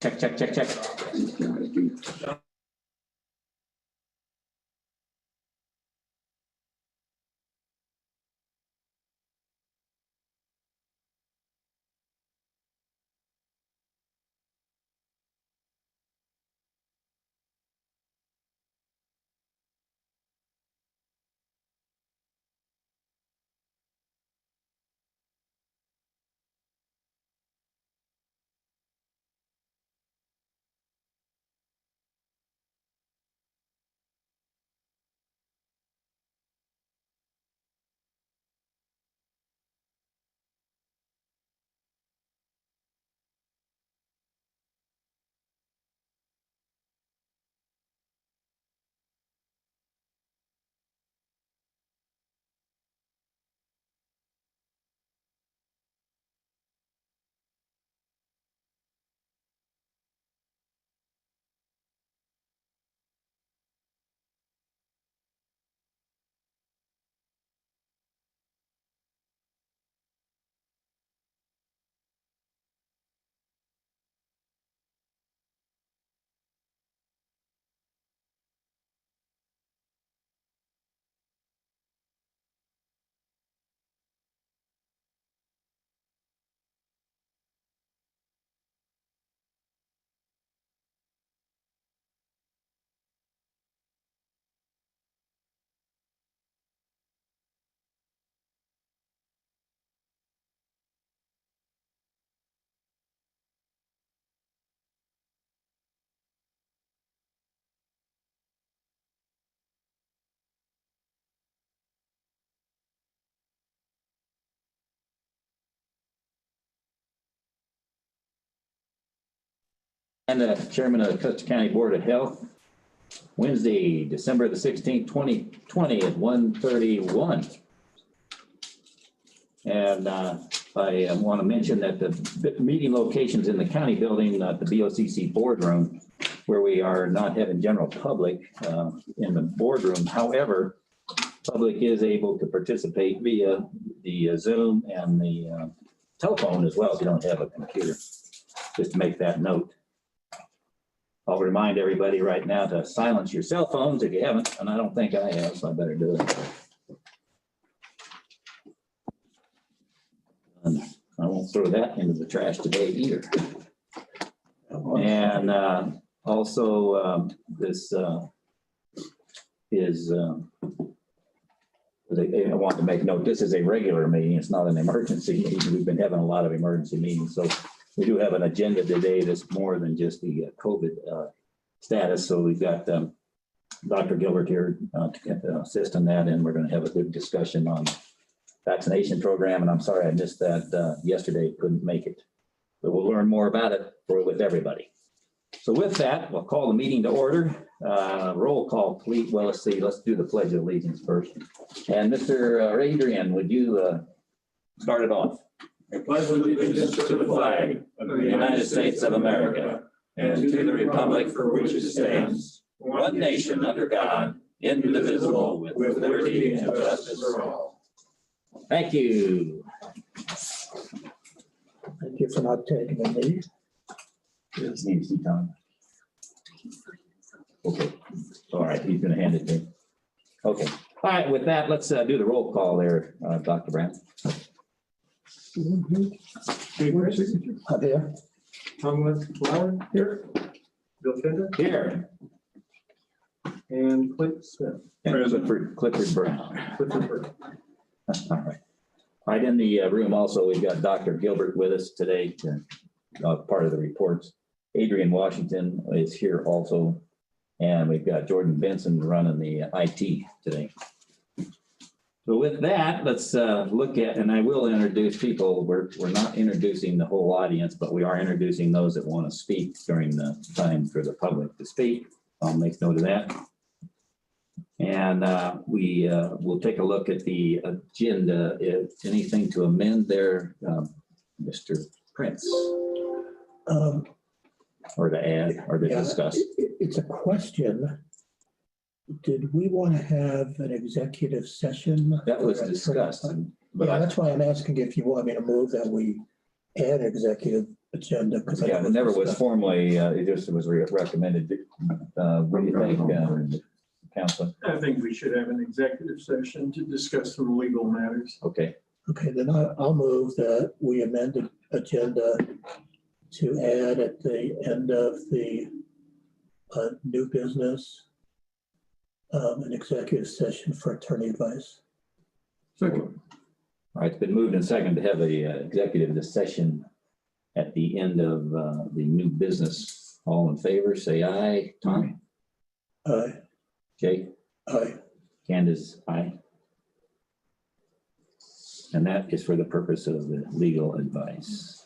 Check, check, check, check. And the chairman of the Custer County Board of Health, Wednesday, December the 16th, 2020 at 1:31. And I want to mention that the meeting locations in the county building, the BOCC boardroom, where we are not having general public in the boardroom. However, public is able to participate via the Zoom and the telephone as well if you don't have a computer, just to make that note. I'll remind everybody right now to silence your cell phones if you haven't, and I don't think I have, so I better do it. And I won't throw that into the trash today either. And also this is, I want to make note, this is a regular meeting. It's not an emergency meeting. We've been having a lot of emergency meetings, so we do have an agenda today that's more than just the COVID status. So we've got Dr. Gilbert here to assist in that, and we're going to have a good discussion on vaccination program. And I'm sorry I missed that yesterday, couldn't make it, but we'll learn more about it with everybody. So with that, we'll call the meeting to order. Roll call, please. Well, let's see. Let's do the Pledge of Allegiance first. And Mr. Adrian, would you start it off? I pledge allegiance to the flag of the United States of America and to the republic for which it stands, one nation under God, indivisible, with liberty and justice for all. Thank you. Thank you for not taking the lead. His name's Tom. Okay. All right. He's going to hand it to me. Okay. All right. With that, let's do the roll call there, Dr. Brandt. There. Thomas Flower here. Bill Fender Here. and Clint Smith. And Clifford Brown. All right. Right in the room also, we've got Dr. Gilbert with us today, part of the reports. Adrian Washington is here also. And we've got Jordan Benson running the IT today. So with that, let's look at, and I will introduce people. We're not introducing the whole audience, but we are introducing those that want to speak during the time for the public to speak. I'll make note of that. And we will take a look at the agenda. If anything to amend there, Mr. Prince, or to add or to discuss. It's a question. Did we want to have an executive session? That was discussed. But Yeah, that's why I'm asking if you want me to move that we add executive agenda. Yeah, it never was formally, it just was recommended. What do you think, Council? I think we should have an executive session to discuss some legal matters. Okay, Okay, then I'll move that we amend the agenda to add at the end of the new business, an executive session for attorney advice. Second. all right, it's been moved and seconded to have a executive session at the end of the new business. All in favor, say aye. Tom? Aye. Jake? Aye. Candace, aye. And that is for the purpose of the legal advice.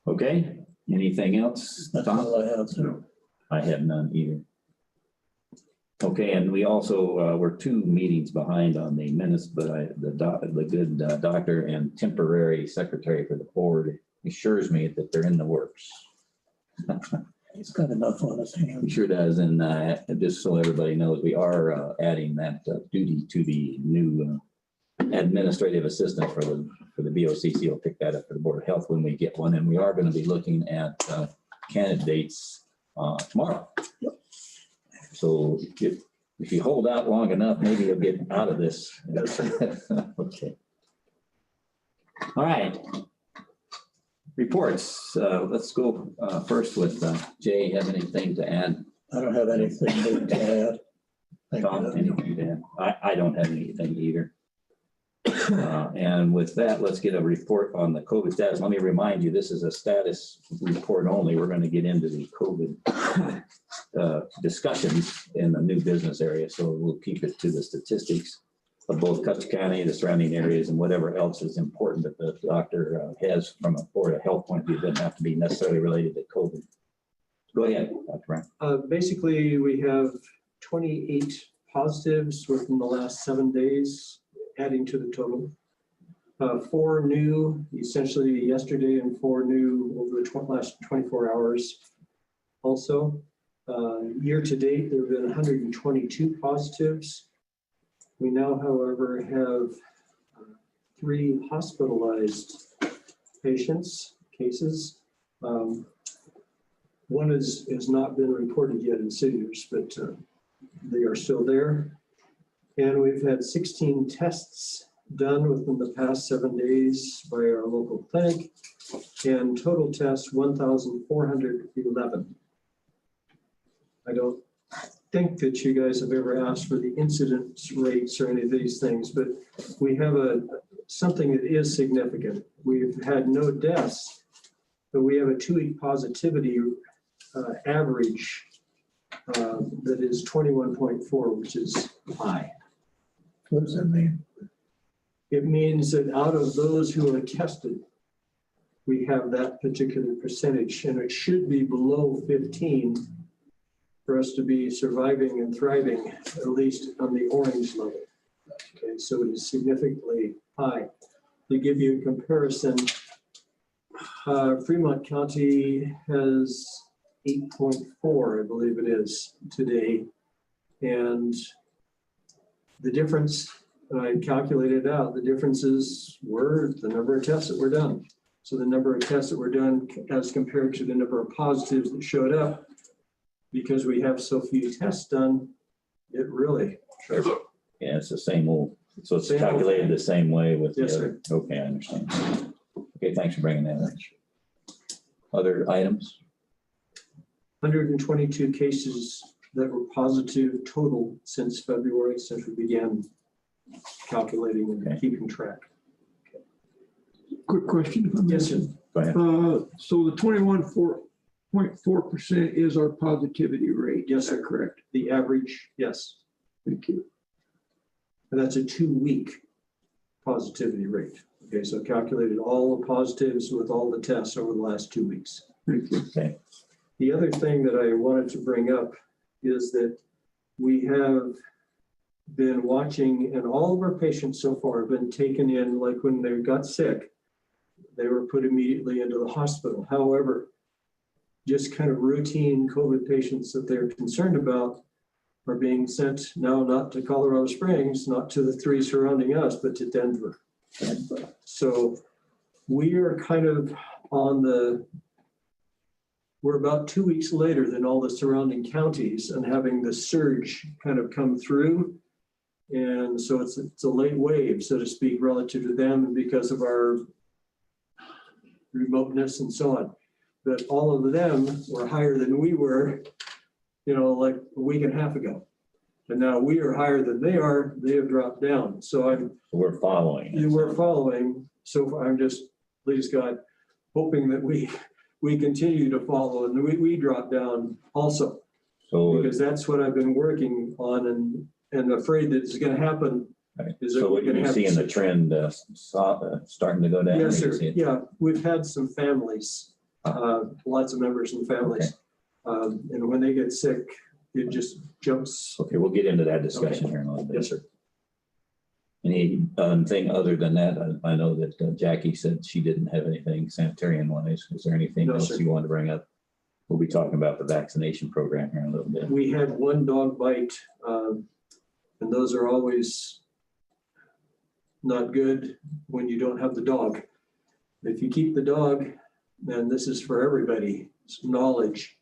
Okay, anything else? That's Tom? all I have, sir. I have none either. Okay, and we also were 2 meetings behind on the minutes, but the good doctor and temporary secretary for the board assures me that they're in the works. He's got enough on his He hands. sure does, and just so everybody knows, we are adding that duty to the new administrative assistant for the BOCC. We'll pick that up for the Board of Health when we get one, and we are going to be looking at candidates tomorrow. Yep. So if you hold out long enough, maybe you'll get out of this. Okay. All right. Reports. Let's go first with Jay. Have anything to add? I don't have anything new to add. Thank Tom, you. anything to add? I don't have anything either. And with that, let's get a report on the COVID status. Let me remind you, this is a status report only. We're going to get into the COVID discussions in the new business area. So we'll keep it to the statistics of both Custer County, the surrounding areas, and whatever else is important that the doctor has from a Board of Health point of view. It doesn't have to be necessarily related to COVID. Go ahead, Dr. Brown. Basically, we have 28 positives within the last 7 days, adding to the total. 4 new, essentially yesterday, and 4 new over the last 24 hours. Also, year to date, there have been 122 positives. We now, however, have 3 hospitalized cases. One has not been reported yet in Cedars, but they are still there. And we've had 16 tests done within the past 7 days by our local clinic, and total tests 1,411. I don't think that you guys have ever asked for the incidence rates or any of these things, but we have something that is significant. We've had no deaths, but we have a 2-week positivity average that is 21.4, which is high. What does that mean? It means that out of those who are tested, we have that particular percentage, and it should be below 15 for us to be surviving and thriving, at least on the orange level. Okay, so it is significantly high. To give you a comparison, Fremont County has 8.4, I believe it is today. And the difference, I calculated out, the differences were the number of tests that were done. So the number of tests that were done as compared to the number of positives that showed up, because we have so few tests done, it really shows up. Yeah, it's the same old, so it's Same old calculated thing. the same way with the Yes, other. Okay, I understand. Okay, thanks for bringing that up. Other items? 122 cases that were positive total since February, since we began calculating and Okay. keeping track. Quick question. If I may. Yes, sir. Go ahead. So the 21.4% is our positivity rate. Yes, Is that sir. correct? The average, yes. Thank you. And that's a 2-week positivity rate. Okay, so calculated all the positives with all the tests over the last 2 weeks. Thank you. Okay. The other thing that I wanted to bring up is that we have been watching, and all of our patients so far have been taken in, like when they got sick, they were put immediately into the hospital. However, just kind of routine COVID patients that they're concerned about are being sent now not to Colorado Springs, not to the 3 surrounding us, but to Denver. So we are kind of we're about 2 weeks later than all the surrounding counties and having the surge kind of come through. And so it's a late wave, so to speak, relative to them and because of our remoteness and so on. But all of them were higher than we were, like a week and a half ago. And now we are higher than they are. They have dropped down. So We're following. it. we're following. So I'm just, please God, hoping that we continue to follow and we drop down also. So, Because that's what I've been working on and afraid that it's going to happen. right. Is that So we're gonna you're have seeing the trend starting to go down? Yes, or you sir. see it- Yeah, we've had some families, lots of members and families. And when they get sick, it just jumps. Okay, we'll get into that discussion here in a little bit. Yes, sir. Any thing other than that? I know that Jackie said she didn't have anything sanitarian wise. Is there anything No, else sir. you want to bring up? We'll be talking about the vaccination program here in a little bit. We had one dog bite, and those are always not good when you don't have the dog. If you keep the dog, then this is for everybody, it's knowledge.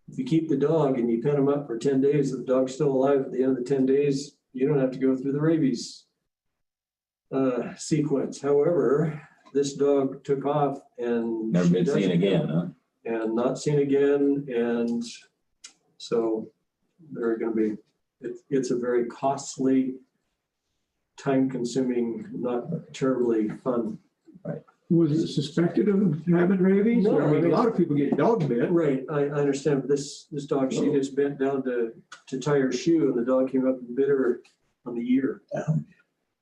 If you keep the dog and you pin him up for 10 days, if the dog's still alive at the end of the 10 days, you don't have to go through the rabies sequence. However, this dog took off and Never been seen doesn't- again, huh? and not seen again. And so they're going to be, it's a very costly, time consuming, not terribly fun. Was it suspected of having rabies? No, I mean, a lot of people get dog bit. Right. I understand. But this dog, she just bent down to tie her shoe and the dog came up and bit her on the ear.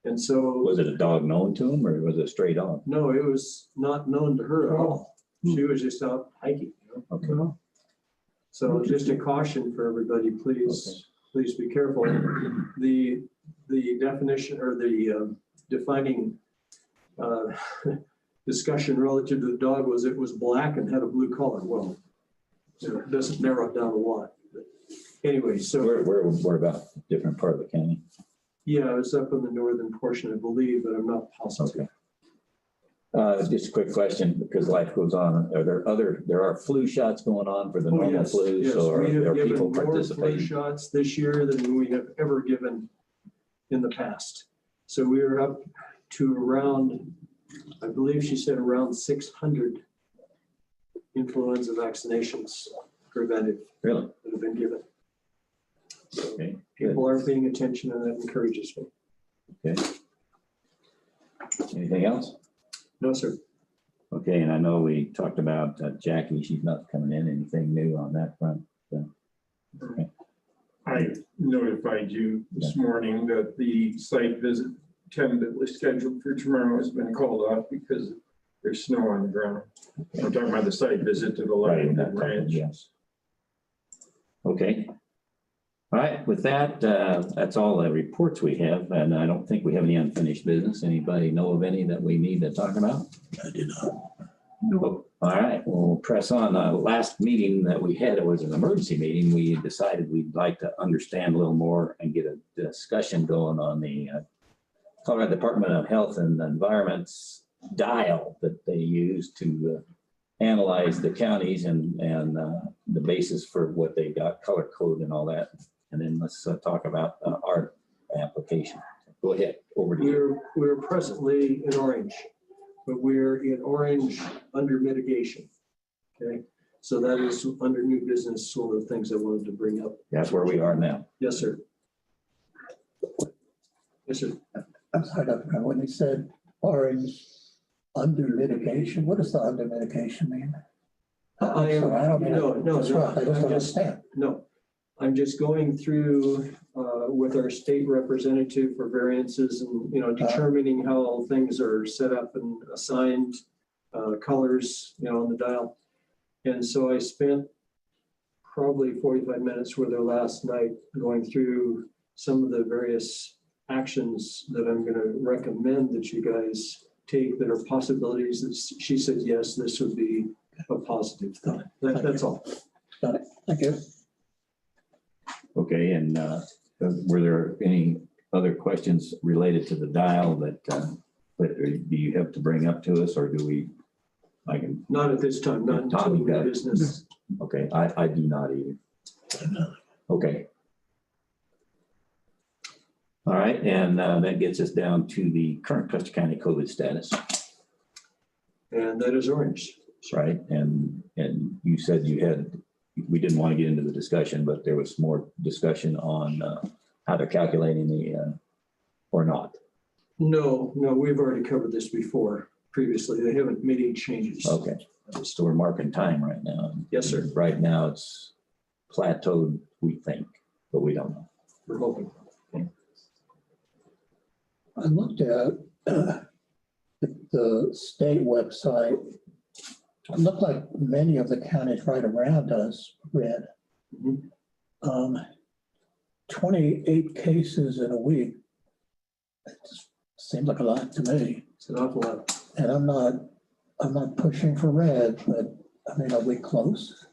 And so, Was it a dog known to him or was it a stray dog? no, it was not known to her at all. She was just out hiking. Okay. So just a caution for everybody, please be careful. The definition or the defining discussion relative to the dog was it was black and had a blue collar. Well, it doesn't narrow it down a lot. But anyway, so We're about a different part of the county. yeah, I was up in the northern portion, I believe, but I'm not positive. Just a quick question, because life goes on. There are flu shots going on for the Oh, normal yes, flu, yes. so are We have there given people more flu participating? shots this year than we have ever given in the past. So we are up to around, I believe she said around 600 influenza vaccinations preventive Really? that have been given. Okay, good. People are paying attention and that encourages me. Okay. Anything else? No, sir. Okay, and I know we talked about Jackie, she's not coming in. Anything new on that front? I notified you this morning that the site visit tentatively scheduled for tomorrow has been called off because there's snow on the ground. I'm talking about the site visit to the Right, Lion Ranch. yes. Okay. All right, with that, that's all the reports we have, and I don't think we have any unfinished business. Anybody know of any that we need to talk about? I do not. Oh, all right, we'll press on. Last meeting that we had, it was an emergency meeting. We decided we'd like to understand a little more and get a discussion going on the Colorado Department of Health and Environment's dial that they use to analyze the counties and the basis for what they got, color code and all that. And then let's talk about our application. Go ahead, over to you. We're presently in orange, but we're in orange under mitigation. Okay, so that is under new business, one of the things I wanted to bring up. That's where we are now. Yes, sir. Yes, sir. I'm sorry, Dr. Brown, when you said orange under mitigation, what does the under mitigation mean? I am, So I don't mean, no, that's right, I no, don't I'm just, understand. no. I'm just going through with our state representative for variances and, determining how all things are set up and assigned colors, on the dial. And so I spent probably 45 minutes with her last night going through some of the various actions that I'm going to recommend that you guys take that are possibilities that she said, yes, this would be a positive thing. That's all. Got it. Thank you. Okay, and were there any other questions related to the dial that But do you have to bring up to us or do we, I can, Not at this time, not until Tom, you got new it. business. okay, I do not either. Okay. All right, and that gets us down to the current Custer County COVID status, And that is orange. right? And you said you had, we didn't want to get into the discussion, but there was more discussion on how they're calculating the, or not. No, we've already covered this before previously. They haven't made any changes. Okay, so we're marking time right now. Yes, sir. Right now, it's plateaued, we think, but we don't know. We're hoping. I looked at the state website. It looked like many of the counties right around us read. Mhm. 28 cases in a week. It just seems like a lot to me. It's an awful lot. And I'm not pushing for red, but I mean, are we close?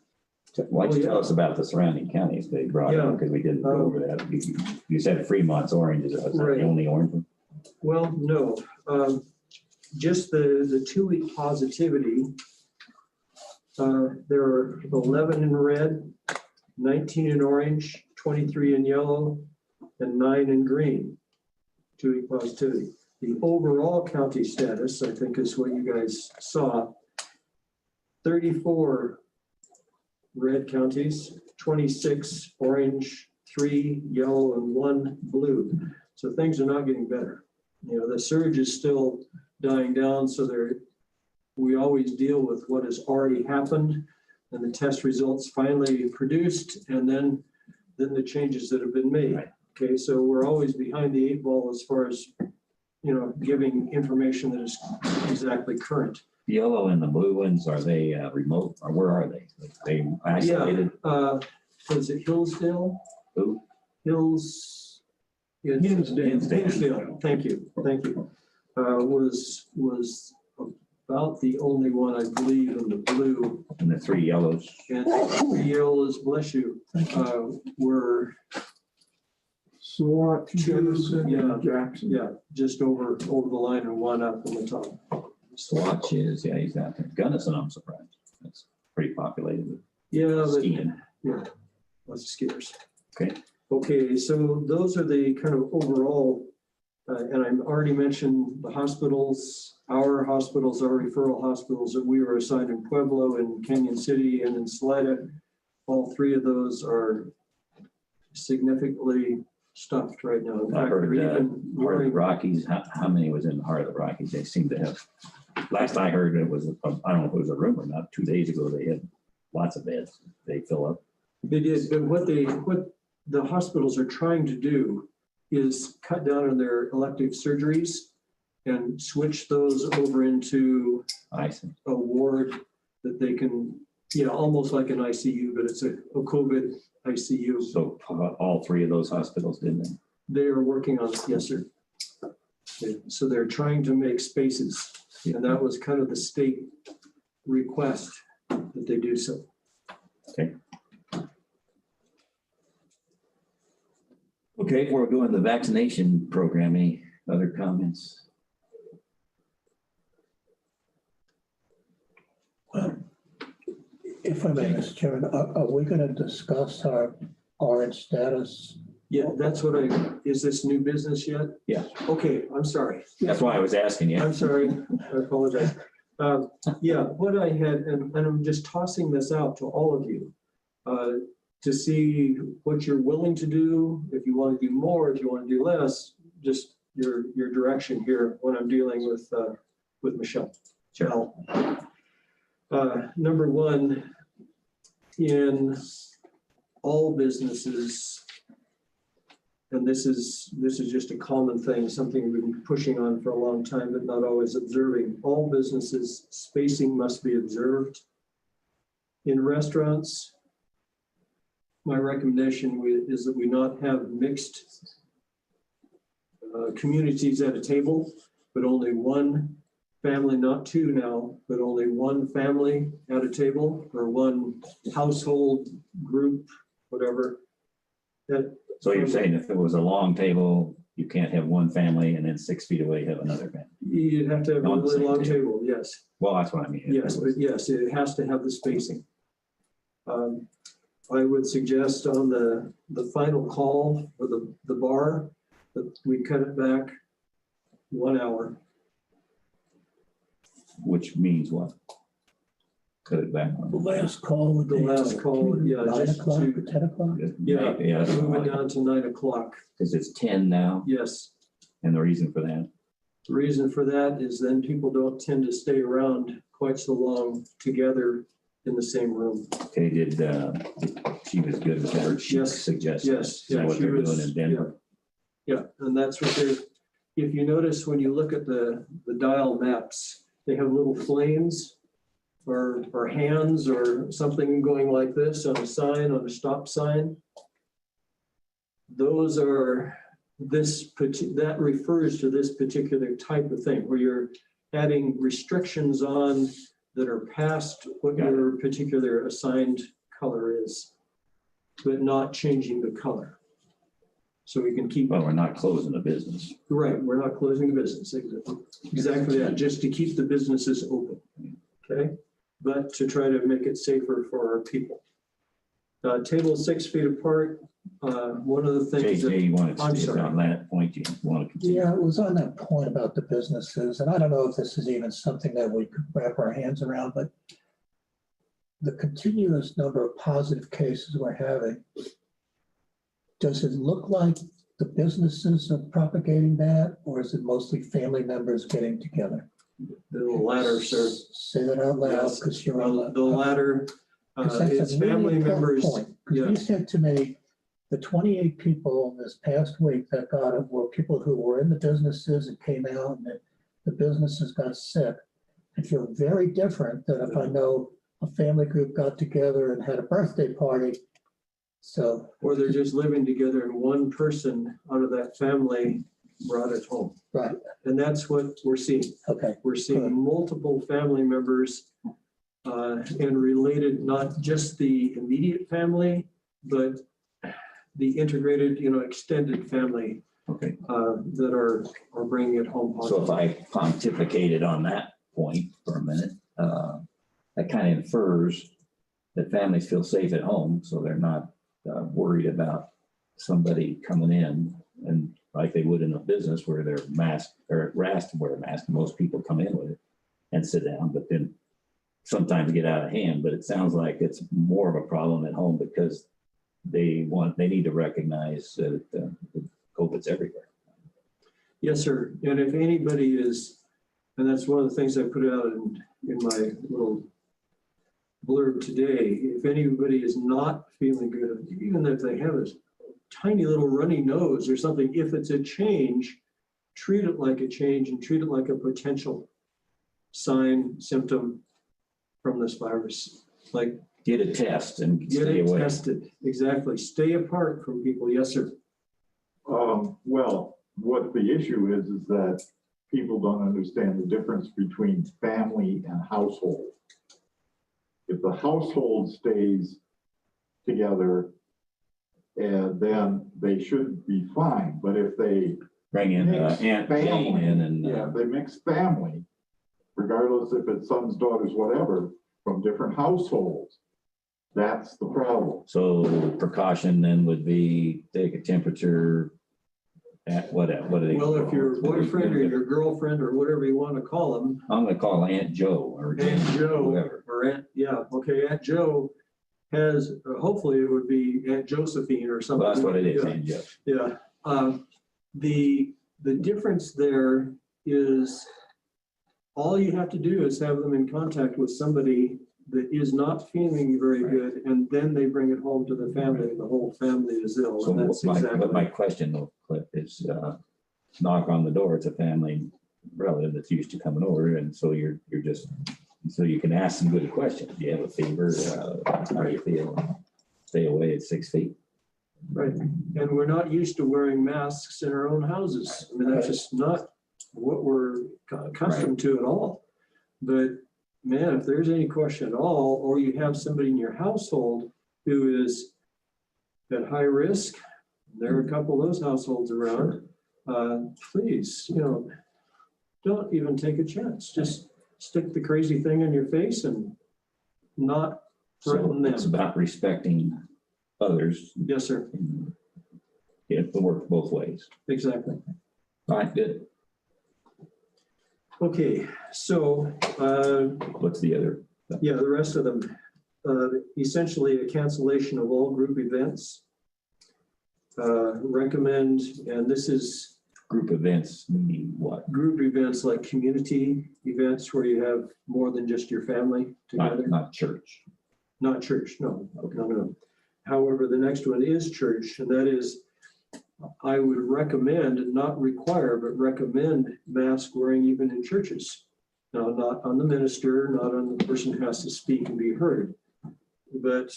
Why don't you Oh, yeah. tell us about the surrounding counties they brought Yeah. up, because we didn't go over that. You said Fremont's orange, is that Right. the only orange one? Well, no, just the 2-week positivity. There are 11 in red, 19 in orange, 23 in yellow, and 9 in green. 2-week positivity. The overall county status, I think, is what you guys saw. 34 red counties, 26 orange, 3 yellow, and 1 blue. So things are not getting better. You know, the surge is still dying down, so we always deal with what has already happened and the test results finally produced, and then the changes that have been made. Right. Okay, so we're always behind the 8 ball as far as, you know, giving information that is exactly current. The yellow and the blue ones, are they remote, or where are they? They isolated? Was it Hillsdale? Who? Hinsdale, thank you. Was about the only one, I believe, in the blue. And the 3 yellows? And the yellows, bless you, were SWAT, Jefferson, Yeah. and Jackson. just over the line and 1 up in the top. Swatch is, yeah, he's out there. Gunnison, I'm surprised. That's pretty populated with Yeah, but skiing. lots of skiers. Okay. Okay, so those are the kind of overall, and I've already mentioned the hospitals, our hospitals, our referral hospitals that we were assigned in Pueblo and Canyon City and in Salida. All 3 of those are significantly stuffed right now. In I fact, heard they're even Heart of worrying. the Rockies, how many was in the Heart of the Rockies? They seem to have, last I heard, it was, I don't know if it was a rumor, not 2 days ago, they had lots of beds. They fill up. They did, but what the hospitals are trying to do is cut down on their elective surgeries and switch those over into I see. a ward that they can, almost like an ICU, but it's a COVID ICU. So all 3 of those hospitals did that? They are working on it, yes, sir. So they're trying to make spaces, and that was kind of the state request that they do so. Okay. Okay, we're going to the vaccination program. Any other comments? If I may, Mr. Chairman, are we going to discuss our orange status? Yeah, that's what is this new business yet? Yeah. Okay, I'm sorry. That's why I was asking you. I'm sorry, I apologize. Yeah, what I had, and I'm just tossing this out to all of you to see what you're willing to do, if you want to do more, if you want to do less, just your direction here when I'm dealing with Michelle. Sure. Number 1, in all businesses, and this is just a common thing, something we've been pushing on for a long time, but not always observing. All businesses, spacing must be observed. In restaurants, my recommendation is that we not have mixed communities at a table, but only 1 family, not 2 now, but only 1 family at a table, or 1 household group, whatever. So you're saying if it was a long table, You can't have one family and then 6 feet away have another family. You'd have to have a On the really same long table. table, yes. Well, that's what I mean. Yes, but yes, it has to have the spacing. I would suggest on the final call for the bar, that we cut it back 1 hour. Which means what? Cut it back. The last call would The be. last call, yeah, 9 just o'clock to- or 10 o'clock? Yeah, Yeah, move it down to 9 o'clock. because it's 10 now, Yes. and the reason for that. The reason for that is then people don't tend to stay around quite so long together in the same room. Okay, she was good with that, she Yes, suggested. yes, Is that yeah, what she they're was- doing in Denver? Yeah, and that's what they're, if you notice, when you look at the dial maps, they have little flames or hands or something going like this on a sign, on a stop sign. Those are that refers to this particular type of thing, where you're adding restrictions on that are past what your particular assigned color is, but not changing the color. So we can keep, Well, we're not closing the business. right, we're not closing the business. Exactly that, just to keep the businesses open, okay? But to try to make it safer for our people. Table 6 feet apart, one of the things that, JJ, you wanted I'm to stay sorry. on that point, you want to continue? Yeah, it was on that point about the businesses, and I don't know if this is even something that we could wrap our hands around, but the continuous number of positive cases we're having, does it look like the businesses are propagating that, or is it mostly family members getting together? the latter, sir. Say that out loud, Yes. because you're on The latter, 'cause that's a it's really family important members. point, 'cause yeah. you said to me, the 28 people this past week that got it were people who were in the businesses and came out, and the businesses got sick. I feel very different than if I know a family group got together and had a birthday party. So, Or they're just living together and one person out of that family brought it home. right, And that's what we're seeing. okay, We're seeing Good. multiple family members and related, not just the immediate family, but the integrated, extended family Okay, that are bringing it home. so if I pontificated on that point for a minute, that kind of infers that families feel safe at home, so they're not worried about somebody coming in and like they would in a business where they're masked or asked to wear a mask. Most people come in with it and sit down, but then sometimes get out of hand. But it sounds like it's more of a problem at home because they need to recognize that COVID's everywhere. Yes, sir. And if anybody is, and that's one of the things I put out in my little blurb today, if anybody is not feeling good, even if they have a tiny little runny nose or something, if it's a change, treat it like a change and treat it like a potential sign, symptom from this virus. Like, Get a test and get stay it away. tested. Exactly. Stay apart from people. Yes, sir. Well, what the issue is that people don't understand the difference between family and household. If the household stays together, then they should be fine. But if they Bring in mix Aunt Jane in and. if they mix family, regardless if it's sons, daughters, whatever, from different households, that's the problem. So precaution then would be take a temperature at what do they? Well, if call your it? boyfriend or your girlfriend or whatever you want to call them, I'm gonna call Aunt Joe or Aunt Joe whoever. or Aunt Joe has, hopefully it would be Aunt Josephine or something. Well, that's what it is, Yeah. Aunt Joe. Yeah. The difference there is all you have to do is have them in contact with somebody that is not feeling very good, and then they bring it home to the family, and the whole family is ill. So And that's my exactly, question though, Cliff, is knock on the door, it's a family relative that's used to coming over, and so you're just, so you can ask some good questions. Do you have a fever? How do you feel? Stay away at 6 feet. right. And we're not used to wearing masks in our own houses. I mean, that's just not what we're accustomed to at all. But man, if there's any question at all, or you have somebody in your household who is at high risk, there are a couple of those households around, please, don't even take a chance. Just stick the crazy thing in your face and not So threaten it's them. about respecting others. Yes, sir. It works both ways. Exactly. All right, good. Okay, so, What's the other? yeah, the rest of them, essentially a cancellation of all group events. Recommend, and this is Group events, meaning what? group events like community events where you have more than just your family together. Not church. Not church, no, no. However, the next one is church, and that is, I would recommend, not require, but recommend mask wearing even in churches. Now, not on the minister, not on the person who has to speak and be heard, but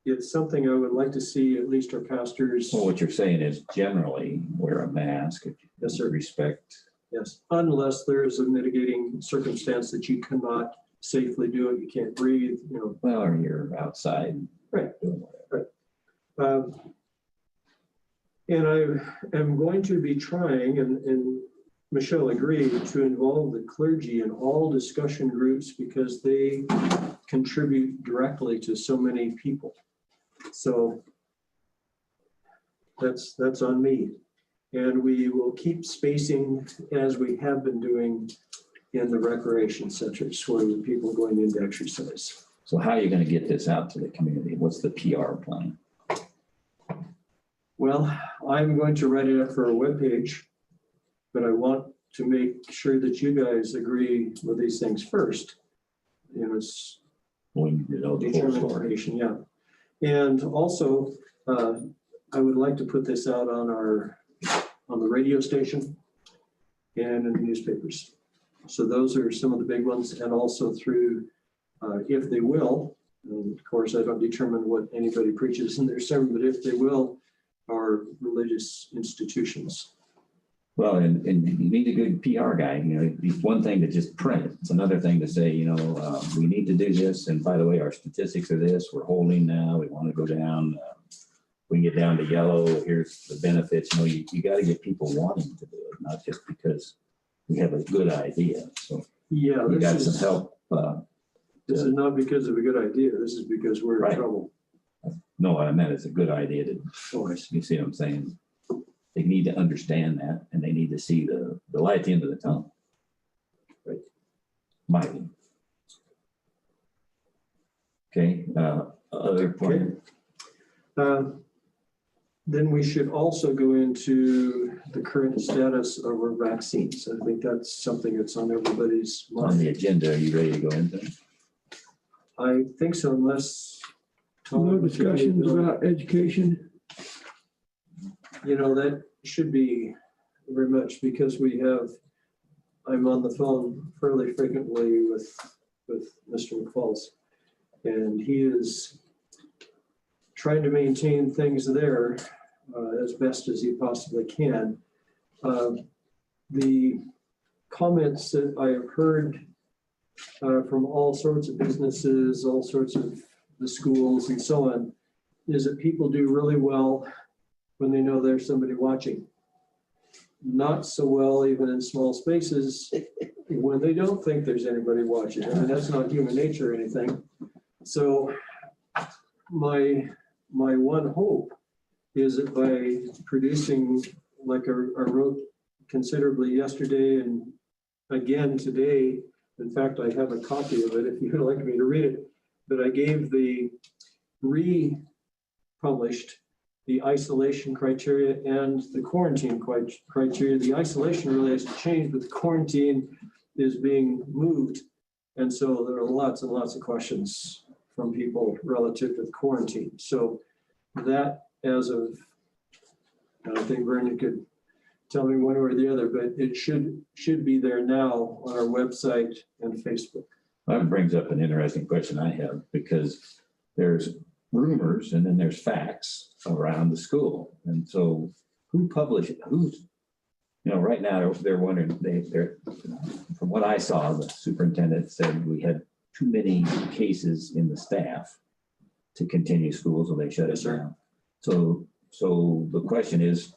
it's something I would like to see at least our pastors. Well, what you're saying is generally wear a mask. Yes, sir. Respect. Yes, unless there is a mitigating circumstance that you cannot safely do it, you can't breathe, Well, or you're outside. Right. Doing whatever. And I am going to be trying, and Michelle agreed, to involve the clergy in all discussion groups because they contribute directly to so many people. So that's on me. And we will keep spacing as we have been doing in the recreation centers where the people are going into exercise. So how are you going to get this out to the community? What's the PR plan? Well, I'm going to write it up for a webpage, but I want to make sure that you guys agree with these things first. It's We need to know the whole determined story. information, yeah. And also, I would like to put this out on the radio station and in the newspapers. So those are some of the big ones, and also through, if they will, and of course, I don't determine what anybody preaches in their sermon, but if they will, our religious institutions. Well, and you need a good PR guy. It's one thing to just print it. It's another thing to say, we need to do this. And by the way, our statistics are this. We're holding now. We want to go down. We can get down to yellow. Here's the benefits. You got to get people wanting to do it, not just because we have a good idea. So Yeah, you got some help. This is not because of a good idea. This is because we're Right. in trouble. No, what I meant is a good idea to, Oh, I see. you see what I'm saying? They need to understand that, and they need to see the light at the end of the tunnel. Right. My opinion. Okay, other point. Then we should also go into the current status of our vaccines. I think that's something that's on everybody's On mind. the agenda, are you ready to go into it? I think so, unless. Tom, No discussions about education. That should be very much because I'm on the phone fairly frequently with Mr. McFalls. And he is trying to maintain things there as best as he possibly can. The comments that I have heard from all sorts of businesses, all sorts of the schools and so on, is that people do really well when they know there's somebody watching. Not so well even in small spaces when they don't think there's anybody watching. I mean, that's not human nature or anything. So my one hope is that by producing, like I wrote considerably yesterday and again today, in fact, I have a copy of it if you'd like me to read it, but I gave the republished the isolation criteria and the quarantine criteria. The isolation really hasn't changed, but the quarantine is being moved. And so there are lots and lots of questions from people relative to the quarantine. So that, as of, I think Vernon could tell me one way or the other, but it should be there now on our website and Facebook. That brings up an interesting question I have, because there's rumors and then there's facts around the school. And so who published it? Right now they're wondering, they're from what I saw, the superintendent said we had too many cases in the staff to continue school, so they shut it Yes, sir. down. So the question is,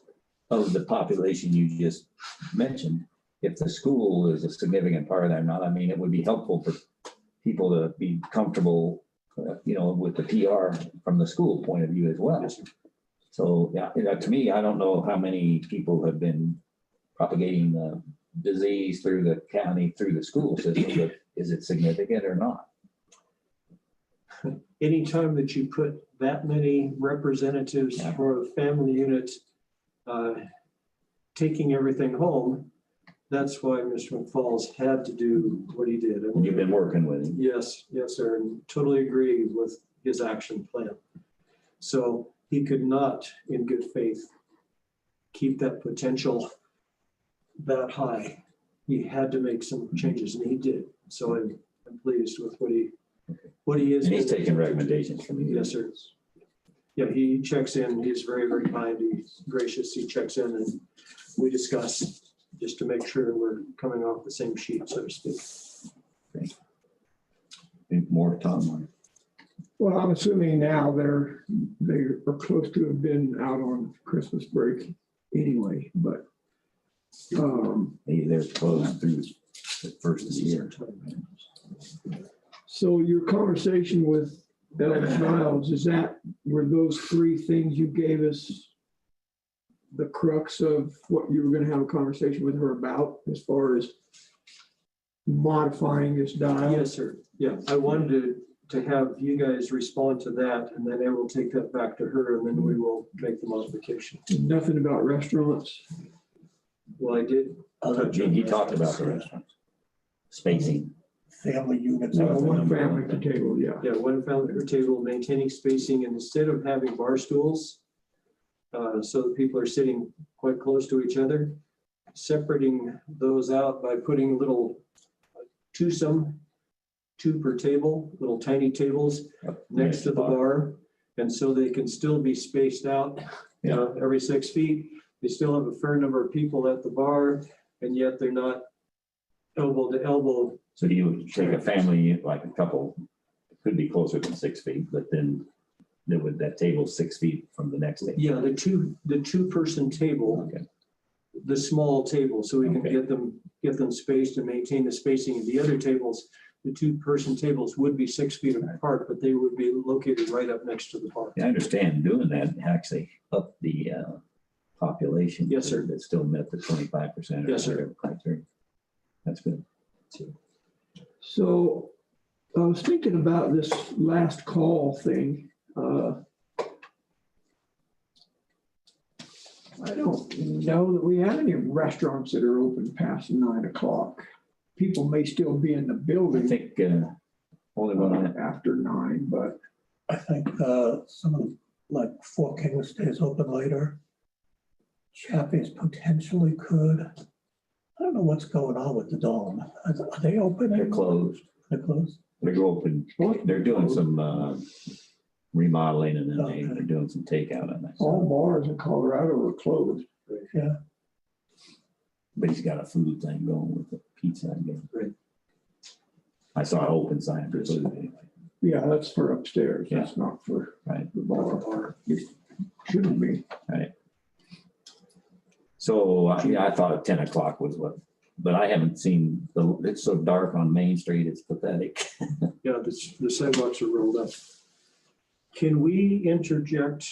of the population you just mentioned, if the school is a significant part of that or not, I mean, it would be helpful for people to be comfortable, with the PR from the school point of view as well. So, yeah, to me, I don't know how many people have been propagating the disease through the county, through the school system, but is it significant or not? Anytime that you put that many representatives Yeah. for a family unit taking everything home, that's why Mr. McFalls had to do what he did. And you've been working with him. Yes, sir, and totally agree with his action plan. So he could not, in good faith, keep that potential that high. He had to make some changes, and he did. So I'm pleased with what he is. And he's taking recommendations from you. Yes, sir. Yeah, he checks in. He's very, very kind. He's gracious. He checks in and we discuss just to make sure that we're coming off the same sheet, so to speak. Think more, Tom? Well, I'm assuming now they are close to have been out on Christmas break anyway, but Maybe they're closed through the first of the year. so your conversation with Ellen Niles, were those three things you gave us the crux of what you were going to have a conversation with her about as far as modifying this dial? Yes, sir. Yeah, I wanted to have you guys respond to that, and then I will take that back to her, and then we will make the modification. Nothing about restaurants? Well, I did. He talked about the restaurants, spacing. Family units. One family per table, yeah. Yeah, one family per table, maintaining spacing, and instead of having bar stools, so that people are sitting quite close to each other, separating those out by putting little twosome, 2 per table, little tiny tables next to the bar. And so they can still be spaced out, every 6 feet. They still have a fair number of people at the bar, and yet they're not elbow to elbow. So you would take a family, like a couple, it could be closer than 6 feet, but then that table 6 feet from the next table. Yeah, the two-person table, Okay. the small table, so we can Okay. get them spaced and maintain the spacing. And the other tables, the two-person tables would be 6 feet apart, but they would be located right up next to the bar. I understand doing that actually up the population. Yes, sir. That still met the 25%. Yes, sir. whatever criteria. That's good. So I was thinking about this last call thing. I don't know that we have any restaurants that are open past 9 o'clock. People may still be in the I building think only one. after 9, but I think some of, like Fort King stays open later. Chappie's potentially could. I don't know what's going on with the Dome. Are they open? They're closed. They're closed? They're open. They're doing some remodeling and then they're doing some takeout on that. all bars in Colorado are closed. Yeah. But he's got a food thing going with the pizza again. Right. I saw an open sign for food anyway. Yeah, that's for upstairs. That's not for Right. the bar. It shouldn't be. So I thought 10 o'clock was but I haven't seen it's so dark on Main Street. It's pathetic. Yeah, the sidewalks are rolled up. Can we interject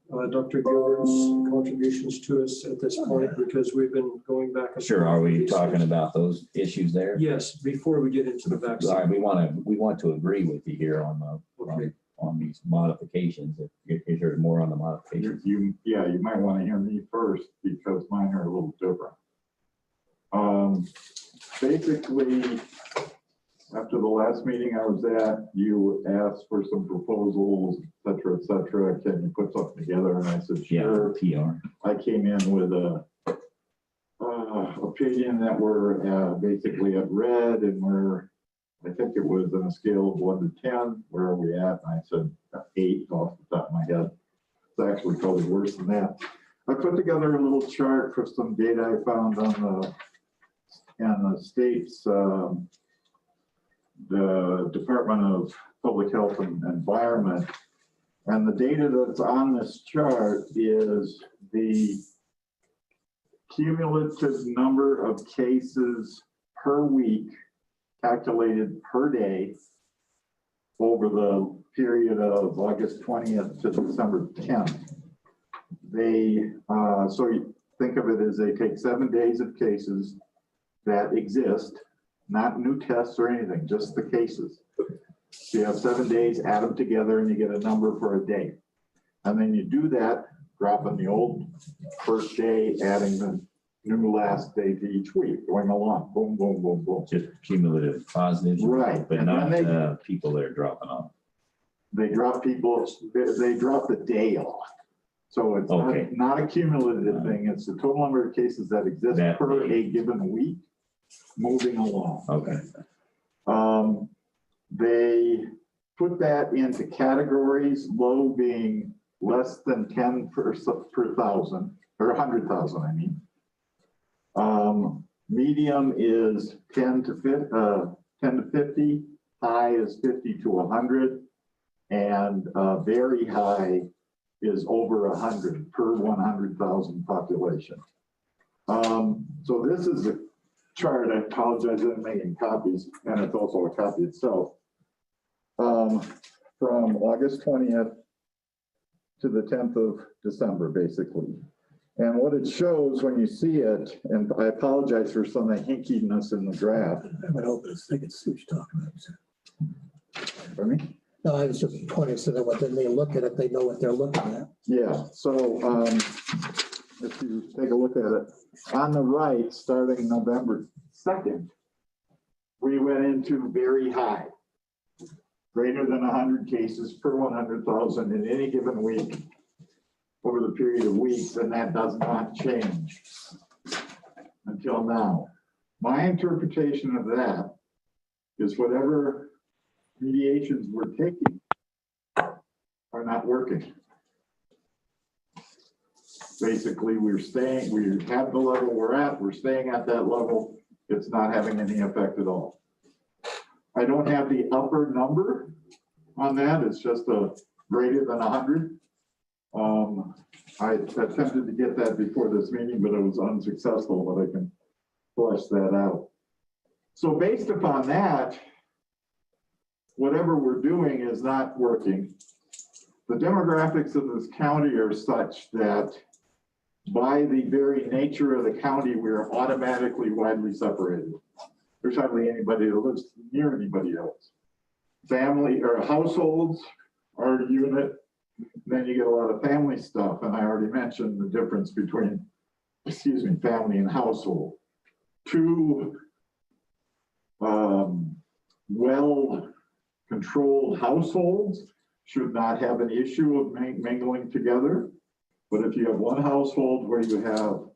Dr. Gilbert's contributions to us at this point? Because we've been going back. And Sure. Are we talking about those issues there? Yes, before we get into the vaccine. All right, we want to agree with you here on these modifications. Is there more on the modifications? You might want to hear me first because mine are a little different. Basically, after the last meeting I was at, you asked for some proposals, et cetera. Can you put something together? And I said, sure. PR. I came in with a opinion that we're basically at red, and I think it was on a scale of 1 to 10. Where are we at? And I said 8 off the top of my head. It's actually probably worse than that. I put together a little chart for some data I found on the state's the Department of Public Health and Environment. And the data that's on this chart is the cumulative number of cases per week calculated per day over the period of August 20th to December 10th. They, so you think of it as they take 7 days of cases that exist, not new tests or anything, just the cases. So you have 7 days, add them together, and you get a number for a day. And then you do that, dropping the old first day, adding the new last day to each week, going along, boom, boom, boom, boom. Just cumulative positives. Right. But And not then people that are dropping off. they drop people, they drop the day off. So it's Okay. not a cumulative thing. It's the total number of cases that exist That per day. a given week, moving along. Okay. They put that into categories, low being less than 10 per thousand, or 100,000, I mean. Medium is 10 to 50, high is 50 to 100, and very high is over 100 per 100,000 population. So this is a chart. I apologize, I'm making copies, and it's also a copy itself. From August 20th to the 10th of December, basically. And what it shows when you see it, and I apologize for some of the hinkiness in the graph. I would hope it's, they can see what you're talking about. Pardon me? No, I was just pointing so that when they look at it, they know what they're looking at. Yeah, so if you take a look at it, on the right, starting November 2nd, we went into very high. Greater than 100 cases per 100,000 in any given week over the period of weeks, and that does not change until now. My interpretation of that is whatever mediations we're taking are not working. Basically, we have the level we're at, we're staying at that level, it's not having any effect at all. I don't have the upper number on that, it's just a greater than 100. I attempted to get that before this meeting, but I was unsuccessful, but I can flesh that out. So based upon that, whatever we're doing is not working. The demographics of this county are such that by the very nature of the county, we're automatically widely separated. There's hardly anybody that lives near anybody else. Family or households are a unit. Then you get a lot of family stuff. And I already mentioned the difference between, family and household. Two well-controlled households should not have an issue of mingling together. But if you have one household where you have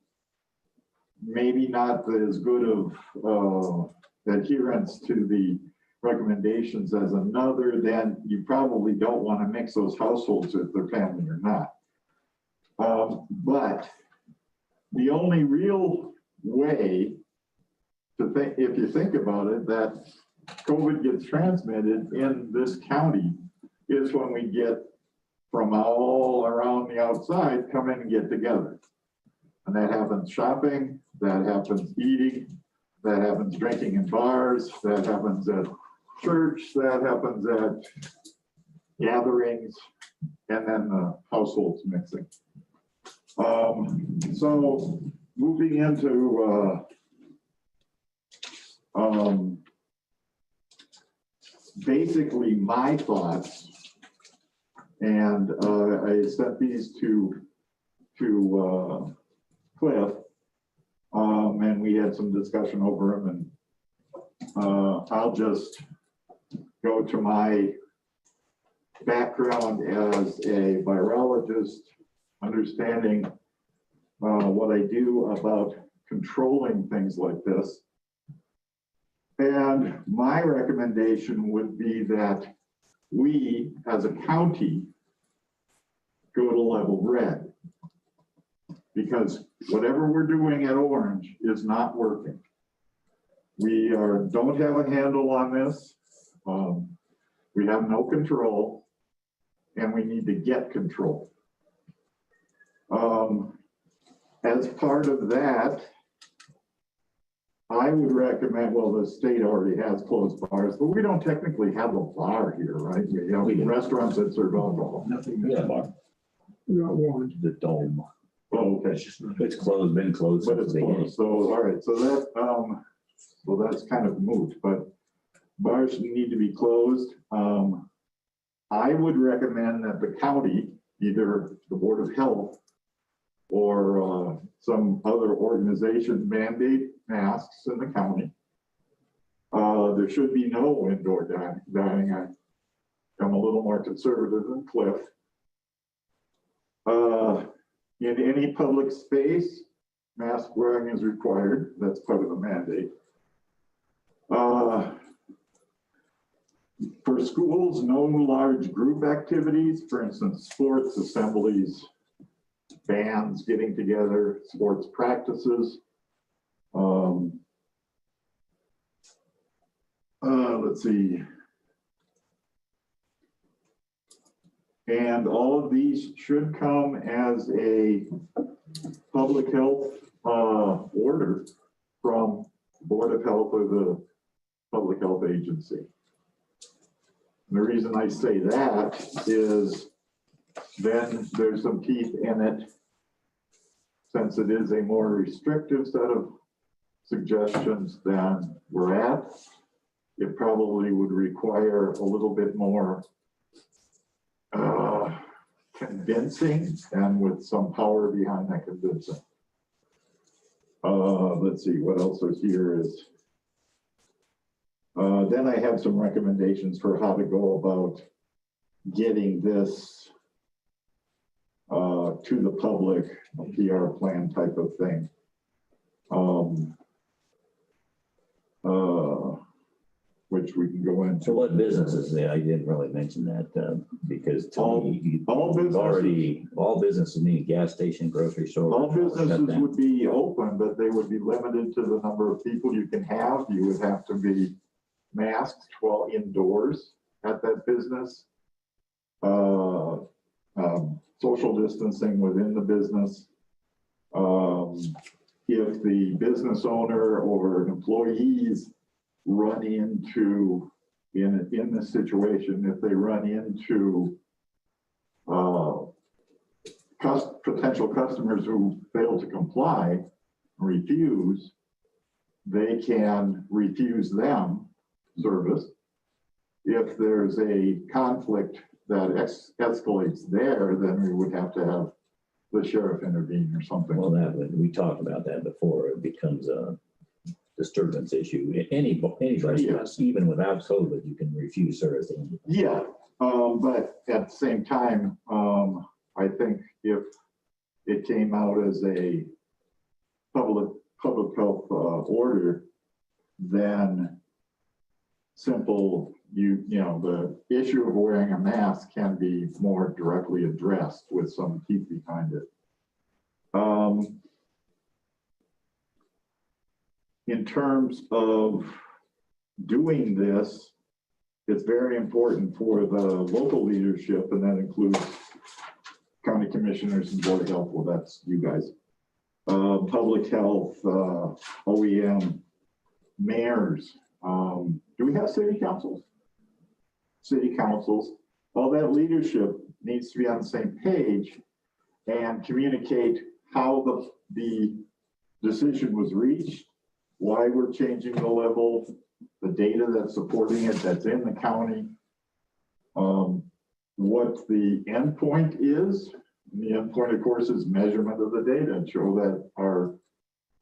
maybe not as good of adherence to the recommendations as another, then you probably don't want to mix those households if they're family or not. But the only real way to think, if you think about it, that COVID gets transmitted in this county is when we get from all around the outside come in and get together. And that happens shopping, that happens eating, that happens drinking in bars, that happens at church, that happens at gatherings, and then the households mixing. So moving into basically my thoughts, and I sent these to Cliff, and we had some discussion over them, and I'll just go to my background as a virologist, understanding what I do about controlling things like this. And my recommendation would be that we, as a county, go to level red, because whatever we're doing at Orange is not working. We don't have a handle on this. We have no control, and we need to get control. As part of that, I would recommend, well, the state already has closed bars, but we don't technically have a bar here, right? We have restaurants that serve alcohol. Nothing. Yeah, Mark, We got one. the dome. Oh, okay. It's closed, been closed But since it's the beginning. closed, so, all right, so that, well, that's kind of moot, but bars need to be closed. I would recommend that the county, either the Board of Health or some other organization mandate masks in the county. There should be no indoor dining. I'm a little more conservative than Cliff. In any public space, mask wearing is required. That's part of the mandate. For schools, no large group activities, for instance, sports, assemblies, bands getting together, sports practices. Let's see. And all of these should come as a public health order from Board of Health or the Public Health Agency. And the reason I say that is then there's some teeth in it. Since it is a more restrictive set of suggestions than we're at, it probably would require a little bit more convincing and with some power behind that convincing. Let's see, what else is here is, then I have some recommendations for how to go about getting this to the public, a PR plan type of thing. Which we can go into. So what businesses, I didn't really mention that, because to me, all businesses. all businesses need gas station, grocery store. All businesses shut down. would be open, but they would be limited to the number of people you can have. You would have to be masked while indoors at that business. Social distancing within the business. If the business owner or employees run into, in this situation, if they run into potential customers who fail to comply, refuse, they can refuse them service. If there's a conflict that escalates there, then we would have to have the sheriff intervene or something. Well, we talked about that before. It becomes a disturbance issue. Anybody, Yes. even without COVID, you can refuse service. Yeah, but at the same time, I think if it came out as a public health order, then simple, you know, the issue of wearing a mask can be more directly addressed with some teeth behind it. In terms of doing this, it's very important for the local leadership, and that includes county commissioners and board of health. Well, that's you guys. Public health, OEM, mayors. Do we have city councils? City councils. All that leadership needs to be on the same page and communicate how the decision was reached, why we're changing the level, the data that's supporting it, that's in the county, what the endpoint is. And the endpoint, of course, is measurement of the data and show that our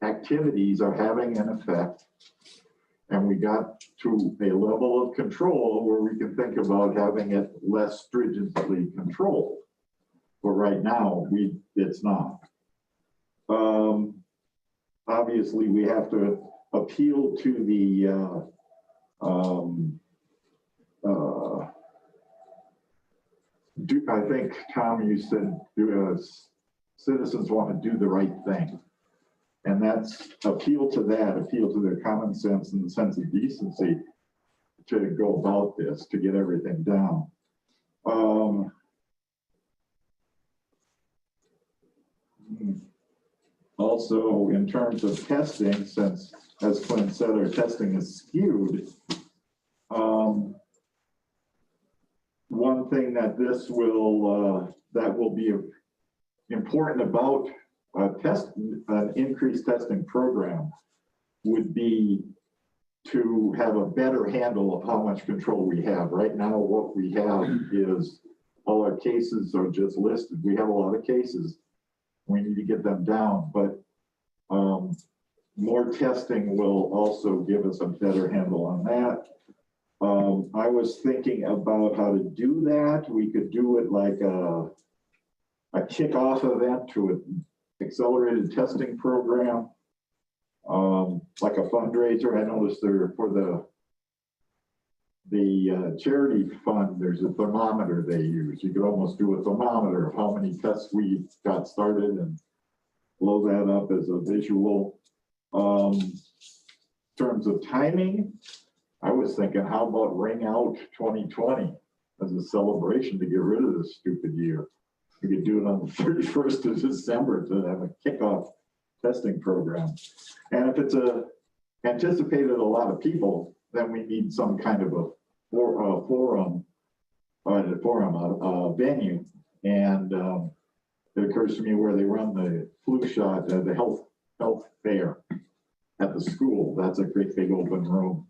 activities are having an effect. And we got to a level of control where we can think about having it less stringently controlled. But right now, it's not. Obviously, we have to appeal to the I think, Tom, you said citizens want to do the right thing. And that's appeal to their common sense and the sense of decency to go about this, to get everything down. Also, in terms of testing, since, as Clint said, our testing is skewed, one thing that this will, that will be important about an increased testing program would be to have a better handle of how much control we have. Right now, what we have is all our cases are just listed. We have a lot of cases. We need to get them down, but more testing will also give us a better handle on that. I was thinking about how to do that. We could do it like a kickoff event to an accelerated testing program, like a fundraiser. I noticed there for the charity fund, there's a thermometer they use. You could almost do a thermometer of how many tests we got started and blow that up as a visual. In terms of timing, I was thinking, how about ring out 2020 as a celebration to get rid of this stupid year? We could do it on the 31st of December to have a kickoff testing program. And if it's anticipated a lot of people, then we need some kind of a venue. And it occurs to me where they run the flu shot, the health fair at the school. That's a great big open room.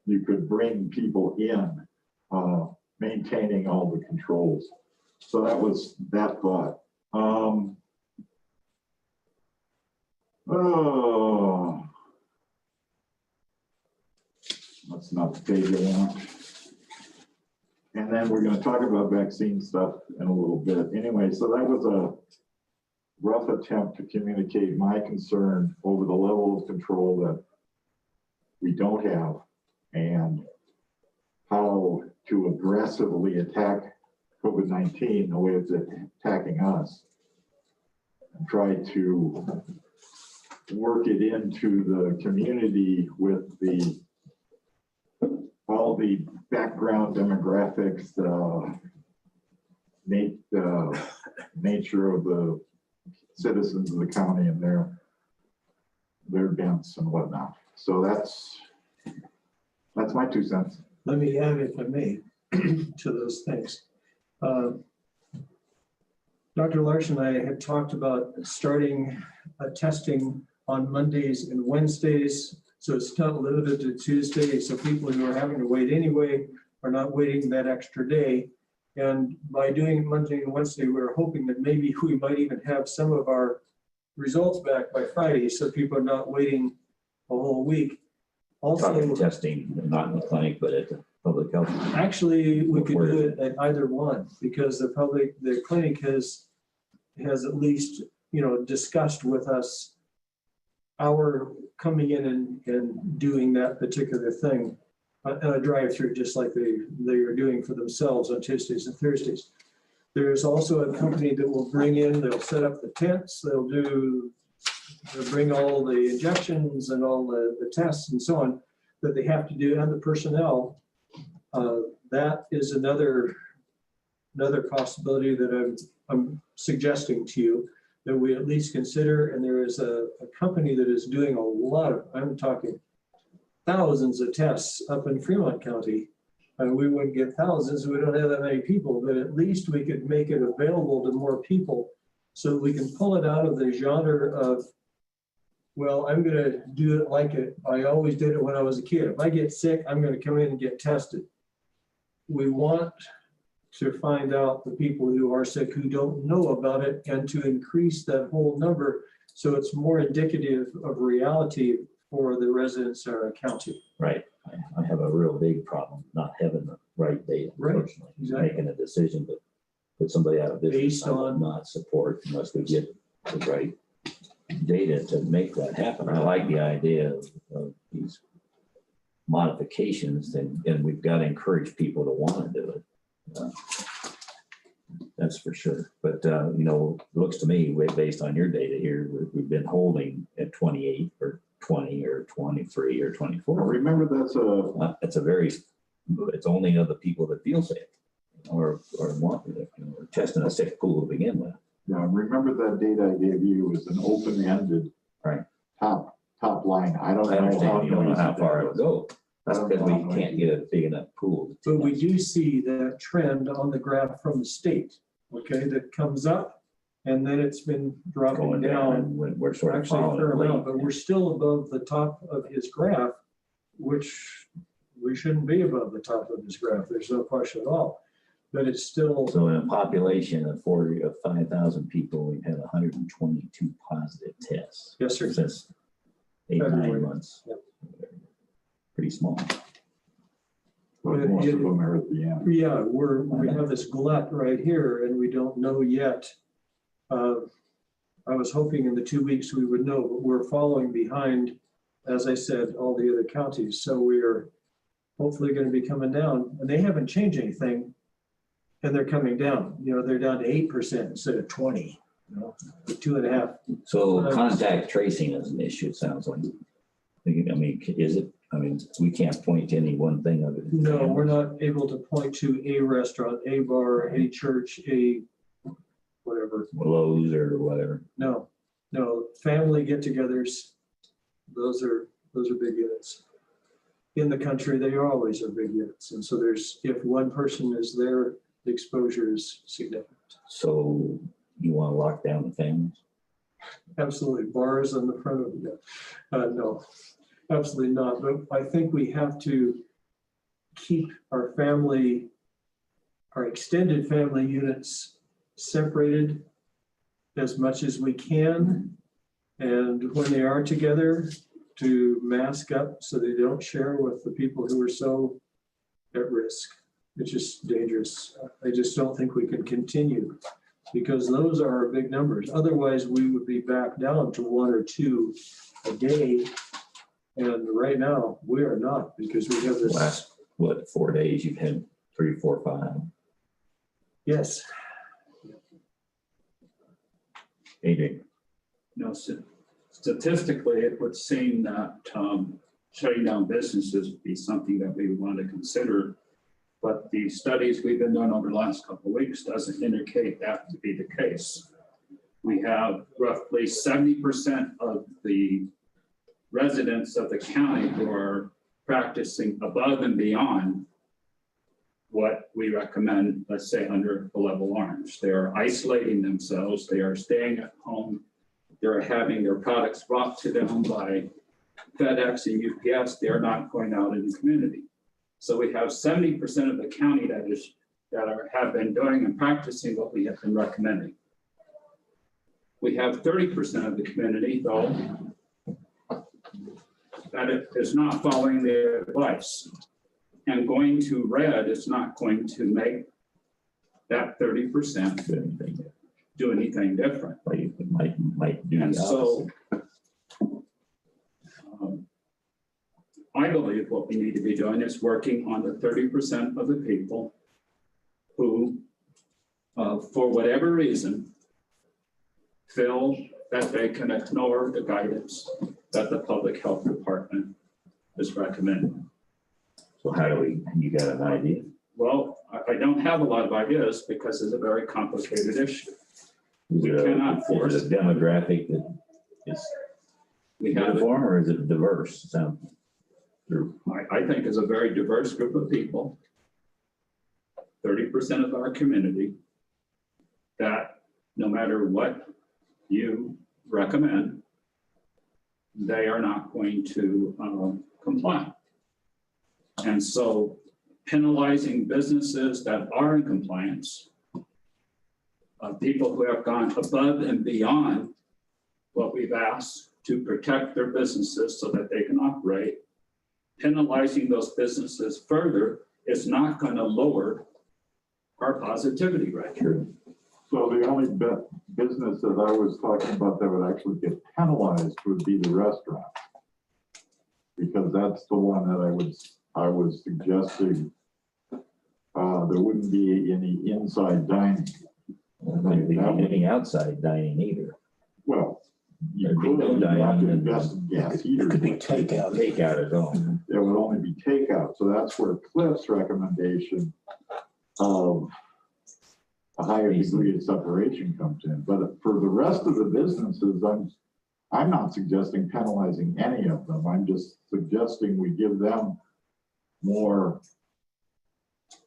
You could bring people in, maintaining all the controls. So that was that thought. Oh, that's not the page I want. And then we're going to talk about vaccine stuff in a little bit. Anyway, so that was a rough attempt to communicate my concern over the level of control that we don't have and how to aggressively attack COVID-19 the way it's attacking us, and try to work it into the community with all the background demographics, nature of the citizens of the county and their bents and whatnot. So that's my 2 cents. Let me add, if I may, to those things. Dr. Larson and I had talked about starting testing on Mondays and Wednesdays, so it's not limited to Tuesday, so people who are having to wait anyway are not waiting that extra day. And by doing Monday and Wednesday, we were hoping that maybe we might even have some of our results back by Friday, so people are not waiting a whole week. Also, Talking testing, not in the clinic, but at the public health. actually, we could do it at either one, because the clinic has at least, discussed with us our coming in and doing that particular thing on a drive-through, just like they are doing for themselves on Tuesdays and Thursdays. There's also a company that will bring in, they'll set up the tents, they'll bring all the injections and all the tests and so on that they have to do, and the personnel. That is another possibility that I'm suggesting to you that we at least consider. And there is a company that is doing a lot of, I'm talking thousands of tests up in Fremont County. And we wouldn't get thousands, we don't have that many people, but at least we could make it available to more people so we can pull it out of the genre of, well, I'm going to do it like I always did it when I was a kid. If I get sick, I'm going to come in and get tested. We want to find out the people who are sick who don't know about it, and to increase that whole number so it's more indicative of reality for the residents of our county. Right. I have a real big problem not having the right data, Right, personally. exactly. Making a decision to put somebody out of business, Based I will on- not support unless we get the right data to make that happen. I like the idea of these modifications, and we've got to encourage people to want to do it. That's for sure. But, it looks to me, based on your data here, we've been holding at 28 or 20 or 23 or 24. Remember, It's only of the people that feel sick or want, we're testing a sick pool to begin with. Yeah, remember that date I gave you was an open-ended. Right. Top line. I don't know. I understand, you don't know how noisy far that it is. will go. That's because we can't get a big enough pool. But we do see that trend on the graph from the state, okay, that comes up and then it's been dropping Going down, down. and we're sort of Actually, a following fair it late. amount, but we're still above the top of his graph, which we shouldn't be above the top of his graph. There's no question at all. But it's still, So in a population of 5,000 people, we've had 122 positive tests yes, sir. since 8, February. 9 months. Yep. Pretty small. But most of them are at the end. Yeah, we have this glut right here and we don't know yet. I was hoping in the 2 weeks we would know, but we're following behind, as I said, all the other counties. So we are hopefully going to be coming down and they haven't changed anything and they're coming down. You know, they're down to 8% instead of 20, you know, 2.5. So contact tracing is an issue, it sounds like. I mean, is it? I mean, we can't point to any one thing other than. No, we're not able to point to a restaurant, a bar, a church, a whatever. Lowe's or whatever. No, family get-togethers, those are big units. In the country, they always are big units. And so if one person is there, the exposure is significant. So you want to lock down the families? Absolutely. Bars on the front of it. No, absolutely not. But I think we have to keep our extended family units separated as much as we can. And when they are together, to mask up so they don't share with the people who are so at risk. It's just dangerous. I just don't think we can continue because those are big numbers. Otherwise, we would be back down to 1 or 2 a day. And right now, we are not because we have this. Last, 4 days, you've had 3, 4, 5. Yes. Adrian. No, statistically, it would seem that shutting down businesses would be something that we would want to consider. But the studies we've been doing over the last couple of weeks doesn't indicate that to be the case. We have roughly 70% of the residents of the county who are practicing above and beyond what we recommend, let's say under the level orange. They are isolating themselves. They are staying at home. They're having their products brought to them by FedEx and UPS. They're not going out in the community. So we have 70% of the county have been doing and practicing what we have been recommending. We have 30% of the community, though, that it is not following their advice. And going to red is not going to make that 30% do anything different. Might do And the so opposite. I believe what we need to be doing is working on the 30% of the people who, for whatever reason, feel that they can ignore the guidance that the public health department is recommending. So how do you got an idea? Well, I don't have a lot of ideas because it's a very complicated issue. Is We cannot force it a demographic that is We have, uniform or is it diverse? So, I think is a very diverse group of people. 30% of our community that no matter what you recommend, they are not going to comply. And so penalizing businesses that are in compliance, people who have gone above and beyond what we've asked to protect their businesses so that they can operate, penalizing those businesses further is not going to lower our positivity rate. true. So the only business that I was talking about that would actually get penalized would be the restaurant. Because that's the one that I was suggesting there wouldn't be any inside dining. Any outside dining either. Well, you There'd be could, no you have to dining. invest in gas It heaters. could be takeout. Takeout is all. It would only be takeout. So that's where Cliff's recommendation of a higher degree of separation comes in. But for the rest of the businesses, I'm not suggesting penalizing any of them. I'm just suggesting we give them more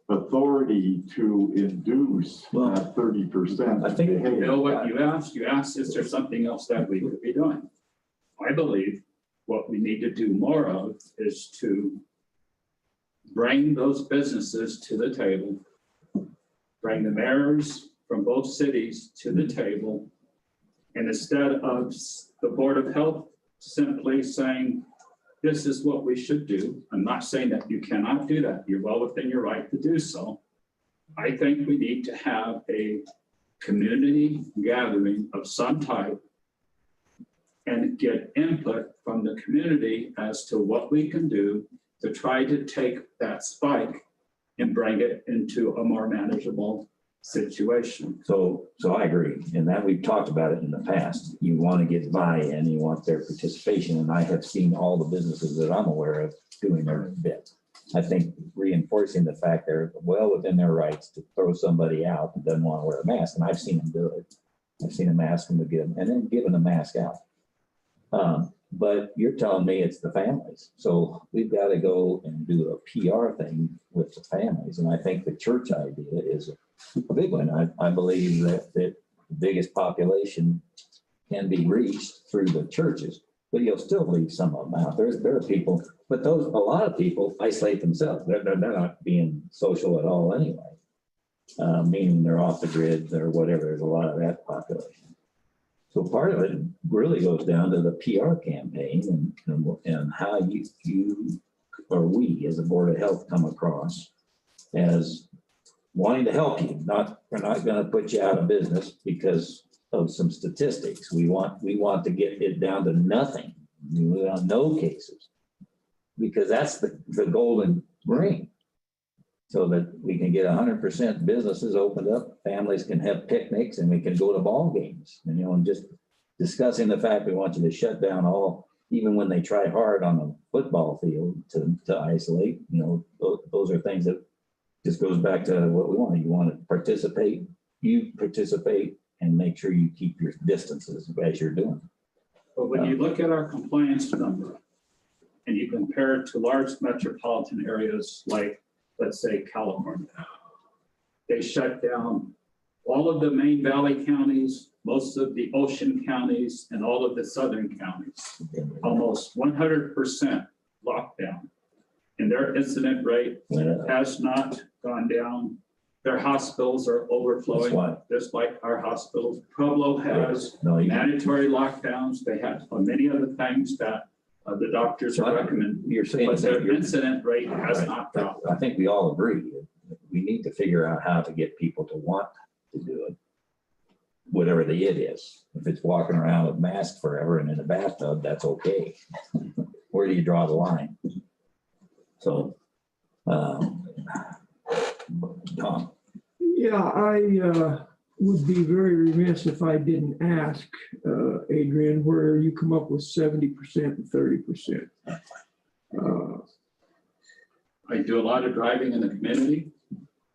authority to induce that 30%. I think, You behavior. know what you asked, is there something else that we could be doing? I believe what we need to do more of is to bring those businesses to the table, bring the mayors from both cities to the table. And instead of the Board of Health simply saying, this is what we should do. I'm not saying that you cannot do that. You're well within your right to do so. I think we need to have a community gathering of some type and get input from the community as to what we can do to try to take that spike and bring it into a more manageable situation. so I agree, and that we've talked about it in the past. You want to get buy-in, you want their participation, and I have seen all the businesses that I'm aware of doing their bit. I think reinforcing the fact they're well within their rights to throw somebody out that doesn't want to wear a mask, and I've seen them do it. I've seen them ask them to give, and then giving the mask out. But you're telling me it's the families. So we've got to go and do a PR thing with the families. And I think the church idea is a big one. I believe that the biggest population can be reached through the churches, but you'll still leave some of them out. There are people, but a lot of people isolate themselves. They're not being social at all anyway, meaning they're off the grid or whatever. There's a lot of that population. So part of it really goes down to the PR campaign and how you or we as a Board of Health come across as wanting to help you. We're not going to put you out of business because of some statistics. We want to get it down to nothing. No cases, because that's the golden ring. So that we can get 100% businesses opened up, families can have picnics, and we can go to ball games. And just discussing the fact we want you to shut down all, even when they try hard on the football field to isolate. Those are things that just goes back to what we want. You want to participate, and make sure you keep your distances as you're doing. But when you look at our compliance number and you compare it to large metropolitan areas like, let's say, California, they shut down all of the main valley counties, most of the ocean counties, and all of the southern counties, almost 100% lockdown. And their incident rate has not gone down. Their hospitals are overflowing, just like our hospitals. Pueblo has mandatory lockdowns. They have many other things that the doctors are recommending. You're saying but their incident rate has not dropped. I think we all agree. We need to figure out how to get people to want to do it, whatever the it is. If it's walking around with masks forever and in a bathtub, that's okay. Where do you draw the line? So, Tom. Yeah, I would be very remiss if I didn't ask, Adrian, where you come up with 70% and 30%. I do a lot of driving in the community,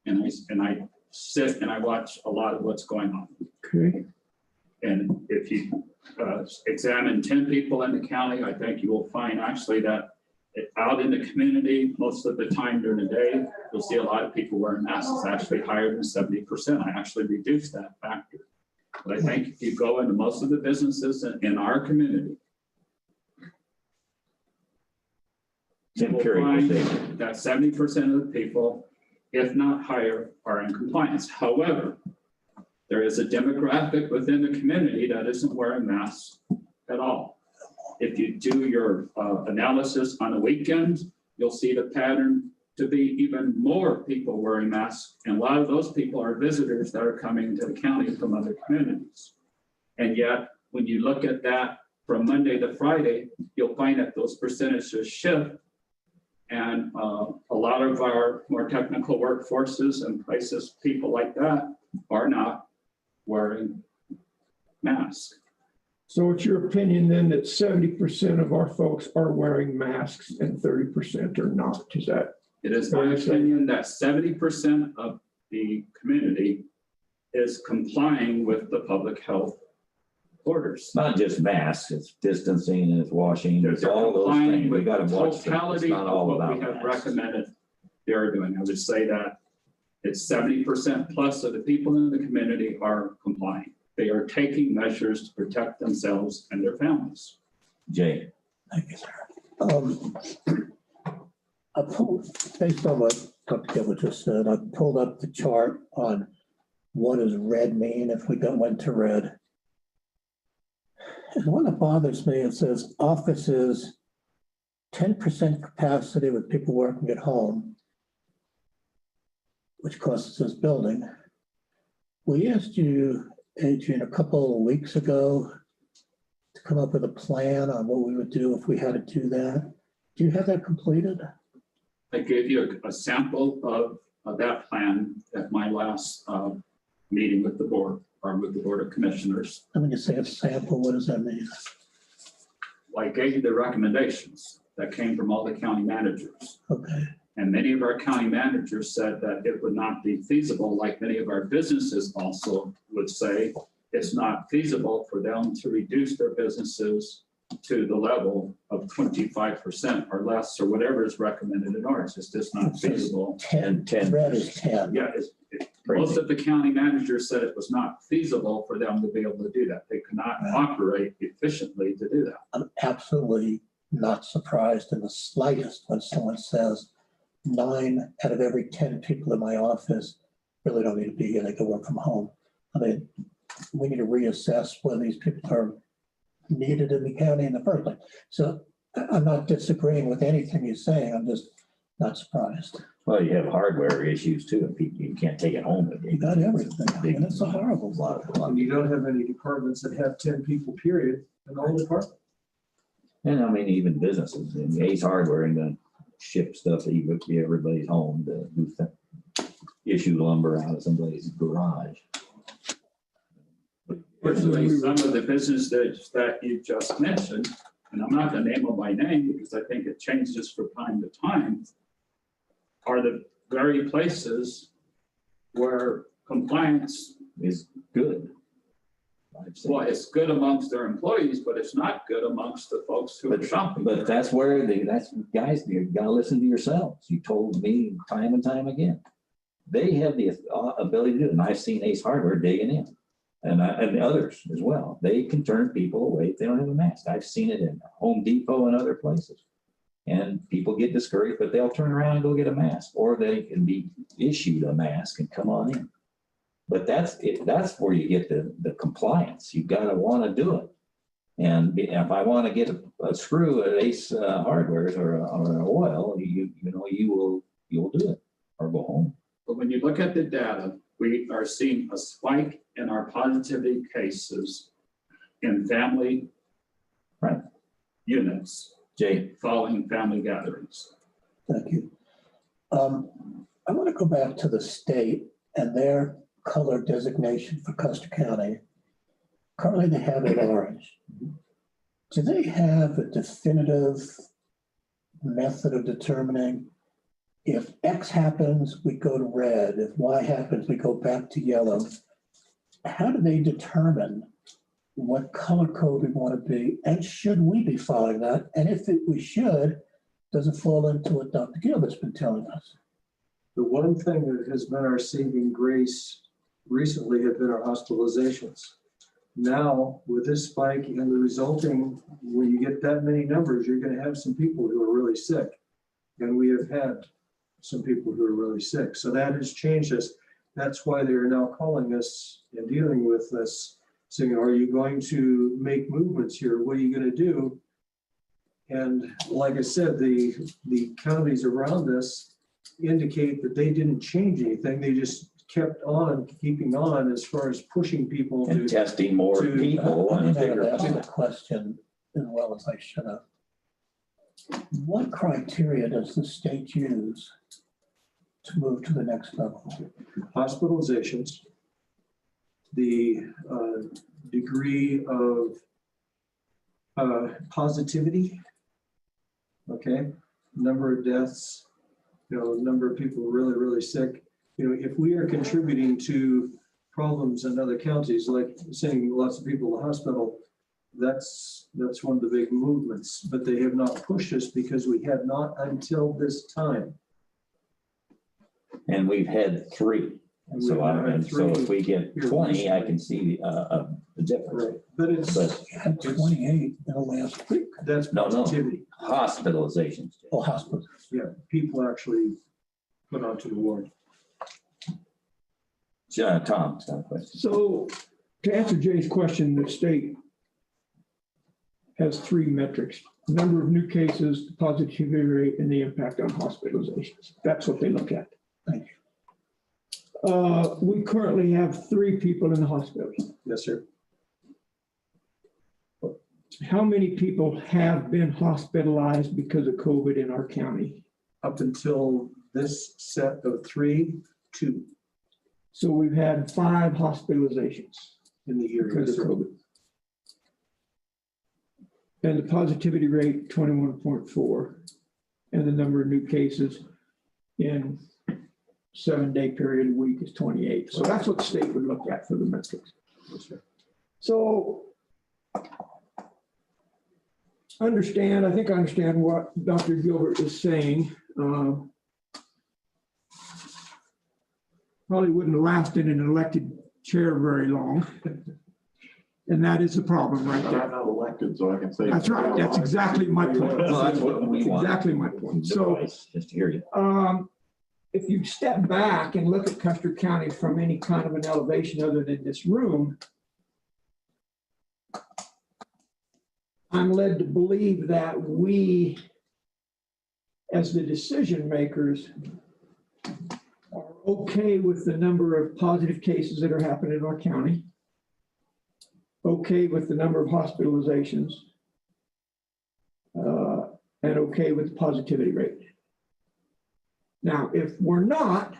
and I sit and I watch a lot of what's going on. Okay. And if you examine 10 people in the county, I think you will find actually that out in the community, most of the time during the day, you'll see a lot of people wearing masks, actually higher than 70%. I actually reduced that factor. But I think if you go into most of the businesses in our community, you will find that 70% of the people, if not higher, are in compliance. However, there is a demographic within the community that isn't wearing masks at all. If you do your analysis on the weekends, you'll see the pattern to be even more people wearing masks. And a lot of those people are visitors that are coming to the county from other communities. And yet, when you look at that from Monday to Friday, you'll find that those percentages shift. And a lot of our more technical workforces and places, people like that, are not wearing masks. So it's your opinion then that 70% of our folks are wearing masks and 30% are not? Is that? It is my opinion that 70% of the community is complying with the public health orders. It's not just masks, it's distancing and it's washing, it's They're all those complying things. We with gotta the watch them. It's totality not of all what about we have masks. recommended they are doing. I would say that it's 70% plus of the people in the community are complying. They are taking measures to protect themselves and their families. Jay, Thank you, sir. I pulled, based on what Dr. Gilbert just said, I pulled up the chart on what does red mean if we went to red. And one that bothers me, it says offices, 10% capacity with people working at home, which costs this building. We asked you, Adrian, a couple of weeks ago to come up with a plan on what we would do if we had to do that. Do you have that completed? I gave you a sample of that plan at my last meeting with the board, or with the Board of Commissioners. And when you say a sample, what does that mean? I gave you the recommendations that came from all the county managers. Okay, And many of our county managers said that it would not be feasible, like many of our businesses also would say, it's not feasible for them to reduce their businesses to the level of 25% or less, or whatever is recommended in ours. It's just not feasible. 10, 10. red is 10. Yeah, most of the county managers said it was not feasible for them to be able to do that. They could not operate efficiently to do that. I'm absolutely not surprised in the slightest when someone says 9 out of every 10 people in my office really don't need to be here. They can work from home. I mean, we need to reassess whether these people are needed in the county in the first place. So I'm not disagreeing with anything you're saying. I'm just not surprised. well, you have hardware issues too, and people, you can't take it home with You you. got everything. And it's a horrible lot. And you don't have any departments that have 10 people, period, in the whole department. And I mean, even businesses, and Ace Hardware ain't gonna ship stuff to everybody's home to issue lumber out of somebody's garage. Fortunately, some of the businesses that you just mentioned, and I'm not going to name them by name because I think it changes from time to time, are the very places where compliance, Is good. I've seen well, it. it's good amongst their employees, but it's not good amongst the folks who are shopping. But that's where that's guys, you gotta listen to yourselves. You told me time and time again. They have the ability to do it, and I've seen Ace Hardware digging in. And others as well. They can turn people away if they don't have a mask. I've seen it in Home Depot and other places. And people get discouraged, but they'll turn around and go get a mask, or they can be issued a mask and come on in. But that's where you get the compliance. You gotta wanna do it. And if I wanna get a screw at Ace Hardwares or an oil, you'll do it or go home. But when you look at the data, we are seeing a spike in our positivity cases in family units Jay, following family gatherings. Thank you. I want to go back to the state and their color designation for Custer County. Currently, they have it orange. Do they have a definitive method of determining if X happens, we go to red, if Y happens, we go back to yellow? How do they determine what color code we want to be? And should we be following that? And if we should, does it fall into what Dr. Gilbert's been telling us? The one thing that has been our saving grace recently have been our hospitalizations. Now, with this spike and the resulting, when you get that many numbers, you're going to have some people who are really sick. And we have had some people who are really sick. So that has changed us. That's why they are now calling us and dealing with us, saying, are you going to make movements here? What are you going to do? And like I said, the counties around us indicate that they didn't change anything. They just kept on keeping on as far as pushing people and to. testing more to- people I and may have bigger. asked the question as well as I should have. What criteria does the state use to move to the next level? Hospitalizations, the degree of positivity, okay, number of deaths, number of people really, really sick. If we are contributing to problems in other counties, like sending lots of people to the hospital, that's one of the big movements, but they have not pushed us because we had not until this time. And we've had 3. And So we've I, had and so if 3 we get here 20, I recently. can see the difference. Right, but it's, But Had 28 in the last week. that's No, no. positivity. Oh, hospitalizations. hospital. Yeah, people actually put onto the ward. Tom's got a question. So to answer Jay's question, the state has 3 metrics: number of new cases, the positivity rate, and the impact on hospitalizations. That's what they look at. Thank you. We currently have 3 people in the hospital. Yes, sir. How many people have been hospitalized because of COVID in our county? Up until this set of 3, 2 So we've had 5 hospitalizations in the year. because Yes, of sir. COVID. And the positivity rate, 21.4, and the number of new cases in 7-day period a week is 28. So that's what the state would look at for the metrics. Yes, sir. So I think I understand what Dr. Gilbert is saying. Probably wouldn't have lasted in an elected chair very long. And that is the problem right I'm there. not elected, so I can say. That's right. That's exactly my point. Well, that's what we That's want. exactly my point. So Device, just to hear you. if you step back and look at Custer County from any kind of an elevation other than this room, I'm led to believe that we, as the decision makers, are okay with the number of positive cases that are happening in our county, okay with the number of hospitalizations, and okay with the positivity rate. Now, if we're not,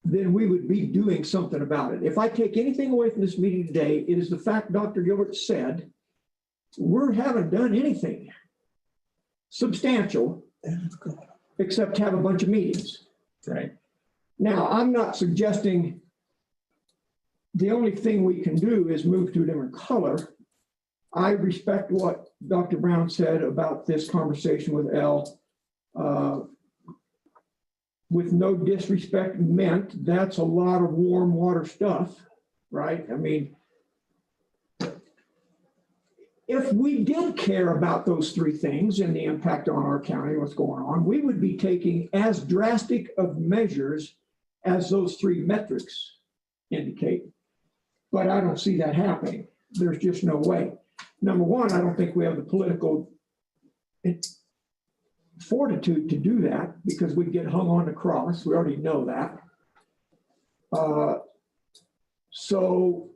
then we would be doing something about it. If I take anything away from this meeting today, it is the fact Dr. Gilbert said, we haven't done anything substantial except have a bunch of meetings. Right. Now, I'm not suggesting the only thing we can do is move to a different color. I respect what Dr. Brown said about this conversation with Elle. With no disrespect meant, that's a lot of warm water stuff, right? I mean, if we did care about those 3 things and the impact on our county, what's going on, we would be taking as drastic of measures as those 3 metrics indicate. But I don't see that happening. There's just no way. Number one, I don't think we have the political fortitude to do that because we get hung on the cross. We already know that. So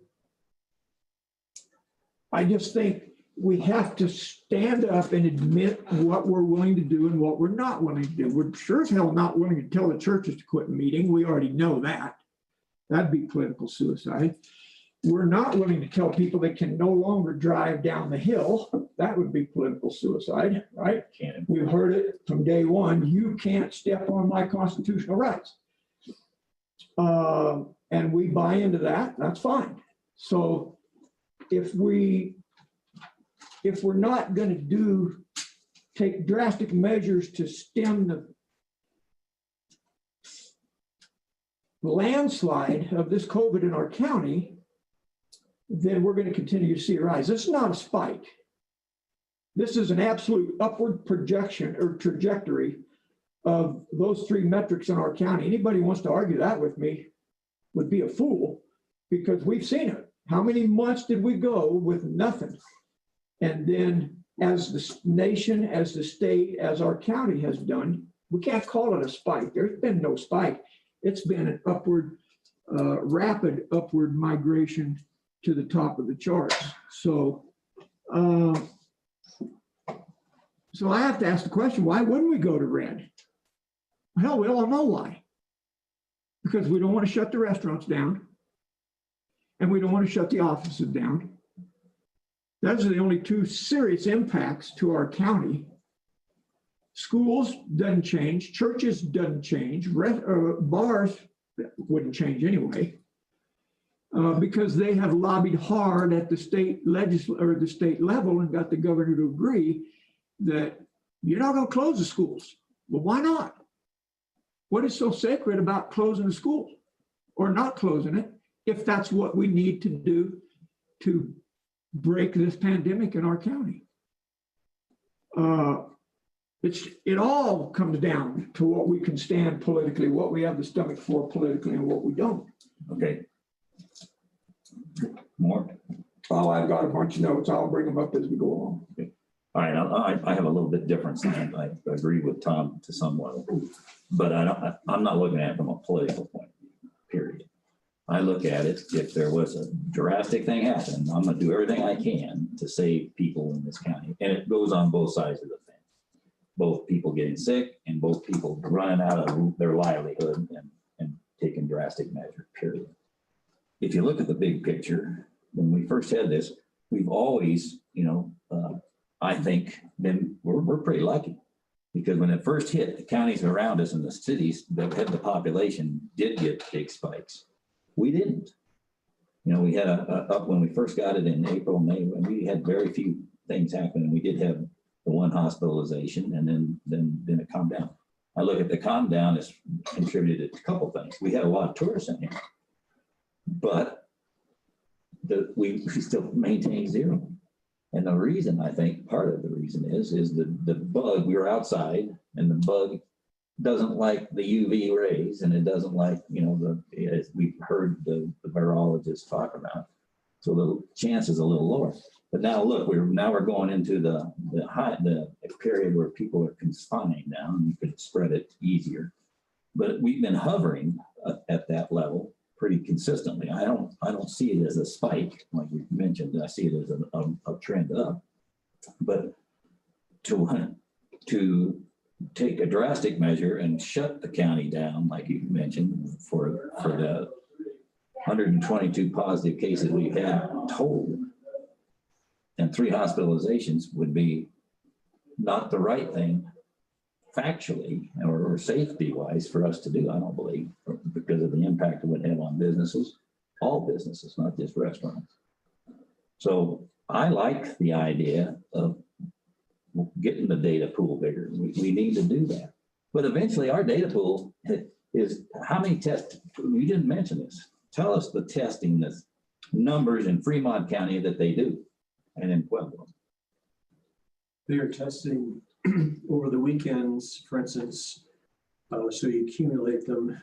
I just think we have to stand up and admit what we're willing to do and what we're not willing to do. We're sure as hell not willing to tell the churches to quit meeting. We already know that. That'd be political suicide. We're not willing to tell people they can no longer drive down the hill. That would be political suicide, right? Can't. We've heard it from day one. You can't step on my constitutional rights. And we buy into that, that's fine. So if we're not going to take drastic measures to stem the landslide of this COVID in our county, then we're going to continue to see a rise. This is not a spike. This is an absolute upward projection or trajectory of those 3 metrics in our county. Anybody who wants to argue that with me would be a fool because we've seen it. How many months did we go with nothing? And then as the nation, as the state, as our county has done, we can't call it a spike. There's been no spike. It's been an upward, rapid upward migration to the top of the charts. So I have to ask the question, why wouldn't we go to red? Hell, we all know why. Because we don't want to shut the restaurants down and we don't want to shut the offices down. Those are the only 2 serious impacts to our county. Schools doesn't change, churches doesn't change, bars wouldn't change anyway. because they have lobbied hard at the state or the state level and got the governor to agree that you're not going to close the schools. Well, why not? What is so sacred about closing the school or not closing it if that's what we need to do to break this pandemic in our county? It all comes down to what we can stand politically, what we have the stomach for politically, and what we don't. Okay. More? Oh, I've got a bunch of notes. I'll bring them up as we go along. All right, I have a little bit different side. I agree with Tom to some level, but I'm not looking at it from a political point of view, period. I look at it, if there was a drastic thing happen, I'm gonna do everything I can to save people in this county. And it goes on both sides of the fence. Both people getting sick and both people running out of their livelihood and taking drastic measures, period. If you look at the big picture, when we first had this, we've always, I think we're pretty lucky, because when it first hit, the counties around us and the cities that had the population did get big spikes. We didn't. We had up when we first got it in April, May, when we had very few things happen. We did have the one hospitalization, and then it calmed down. I look at the calm down as contributed to a couple things. We had a lot of tourists in here, but we still maintained zero. And the reason, I think, part of the reason is the bug, we were outside, and the bug doesn't like the UV rays, and it doesn't like, as we've heard the virologists talk about. So the chance is a little lower. But now look, we're going into the period where people are confined now, and you could spread it easier. But we've been hovering at that level pretty consistently. I don't see it as a spike like we mentioned. I see it as a trend up. But to take a drastic measure and shut the county down, like you mentioned, for the 122 positive cases we've had total, and 3 hospitalizations would be not the right thing factually or safety wise for us to do, I don't believe, because of the impact it would have on businesses, all businesses, not just restaurants. So I like the idea of getting the data pool bigger. We need to do that. But eventually our data pool is how many tests, we didn't mention this. Tell us the testing, the numbers in Fremont County that they do and in Pueblo. They are testing over the weekends, for instance, so you accumulate them,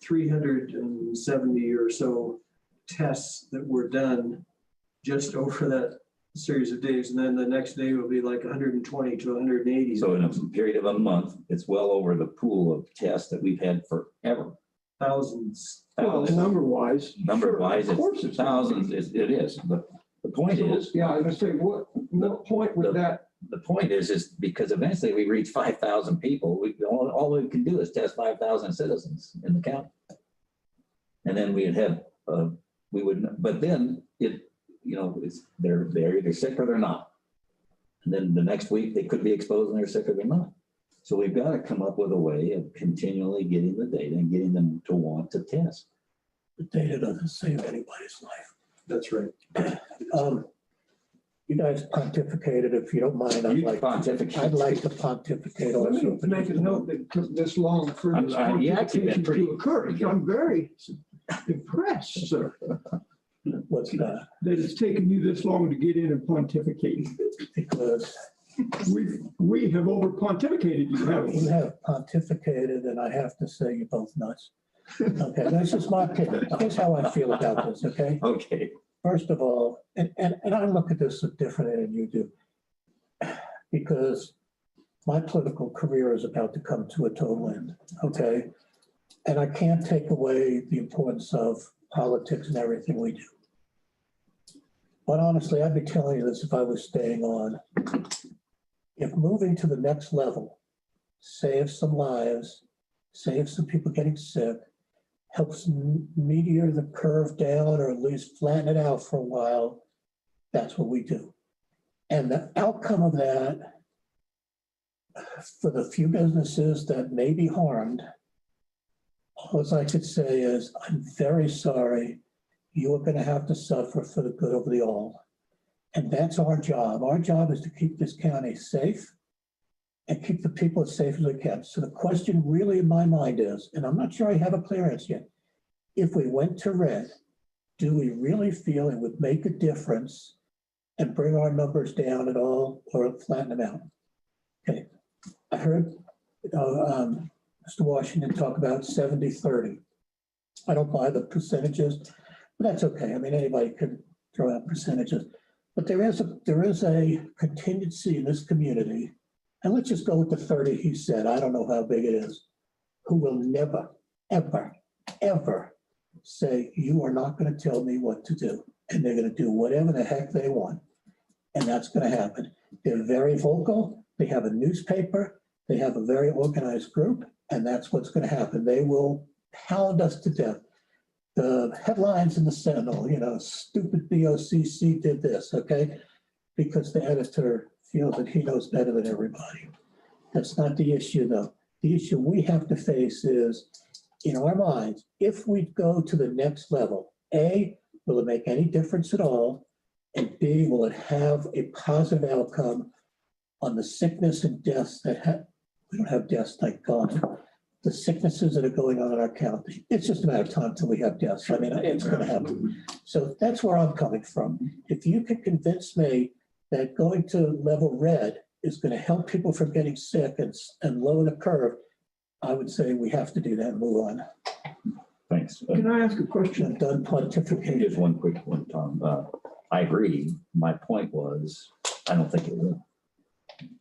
370 or so tests that were done just over that series of days. And then the next day will be like 120 to 180. So in a period of a month, it's well over the pool of tests that we've had forever. Thousands. Well, number-wise. Number-wise, of course it's thousands, it is. But the point is. Yeah, I was gonna say, what point would that? The point is because eventually we reach 5,000 people. All we can do is test 5,000 citizens in the county. And then we'd have, but then they're either sick or they're not. And then the next week they could be exposed and they're sick or they're not. So we've got to come up with a way of continually getting the data and getting them to want to test. The data doesn't save anybody's life. That's right. You guys pontificated, if you don't mind. I'd like to pontificate Let also. me make a note that it took this long for this pontification to occur. I'm very impressed, sir, What's that? that it's taken you this long to get in and pontificate. Because We have over pontificated you, haven't you we? have pontificated, and I have to say you're both nuts. Okay, that's just my opinion. Here's how I feel about this, okay? Okay. First of all, and I look at this differently than you do, because my political career is about to come to a total end, okay? And I can't take away the importance of politics and everything we do. But honestly, I'd be telling you this if I was staying on. If moving to the next level saves some lives, saves some people getting sick, helps meteor the curve down or at least flatten it out for a while, that's what we do. And the outcome of that, for the few businesses that may be harmed, all I could say is, I'm very sorry you are going to have to suffer for the good of the all. And that's our job. Our job is to keep this county safe and keep the people as safe as we can. So the question really in my mind is, and I'm not sure I have a clear answer yet, if we went to red, do we really feel it would make a difference and bring our numbers down at all or flatten them out? Okay, I heard Mr. Washington talk about 70-30. I don't buy the percentages, but that's okay. I mean, anybody could throw out percentages. But there is a contingency in this community, and let's just go with the 30 he said. I don't know how big it is, who will never, ever, ever say, you are not going to tell me what to do. And they're going to do whatever the heck they want. And that's going to happen. They're very vocal. They have a newspaper. They have a very organized group. And that's what's going to happen. They will hound us to death. The headlines in the Sentinel, you know, stupid BOCC did this, okay? Because the editor feels that he knows better than everybody. That's not the issue, though. The issue we have to face is, in our minds, if we go to the next level, A, will it make any difference at all? And B, will it have a positive outcome on the sickness and deaths that we don't have deaths, thank God, the sicknesses that are going on in our county. It's just a matter of time until we have deaths. I mean, it's going to happen. So that's where I'm coming from. If you can convince me that going to level red is going to help people from getting sick and lower the curve, I would say we have to do that and move on. Thanks. Can I ask a question? I'm done pontificating. Just one quick one, Tom. I agree. My point was, I don't think it will,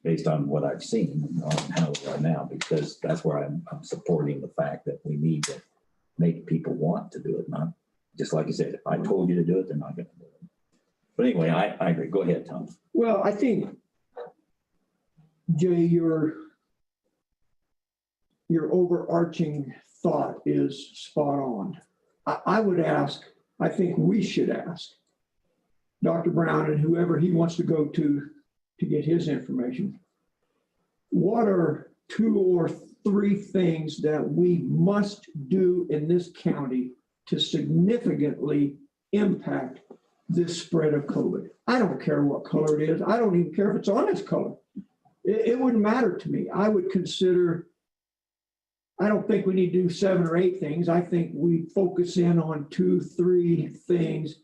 based on what I've seen on how we are now, because that's where I'm supporting the fact that we need to make people want to do it, not just like you said, if I told you to do it, they're not going to do it. But anyway, I agree. Go ahead, Tom. Well, I think, Jay, your overarching thought is spot on. I would ask, I think we should ask Dr. Brown and whoever he wants to go to get his information. What are 2 or 3 things that we must do in this county to significantly impact this spread of COVID? I don't care what color it is. I don't even care if it's on its color. It wouldn't matter to me. I would consider, I don't think we need to do 7 or 8 things. I think we focus in on 2, 3 things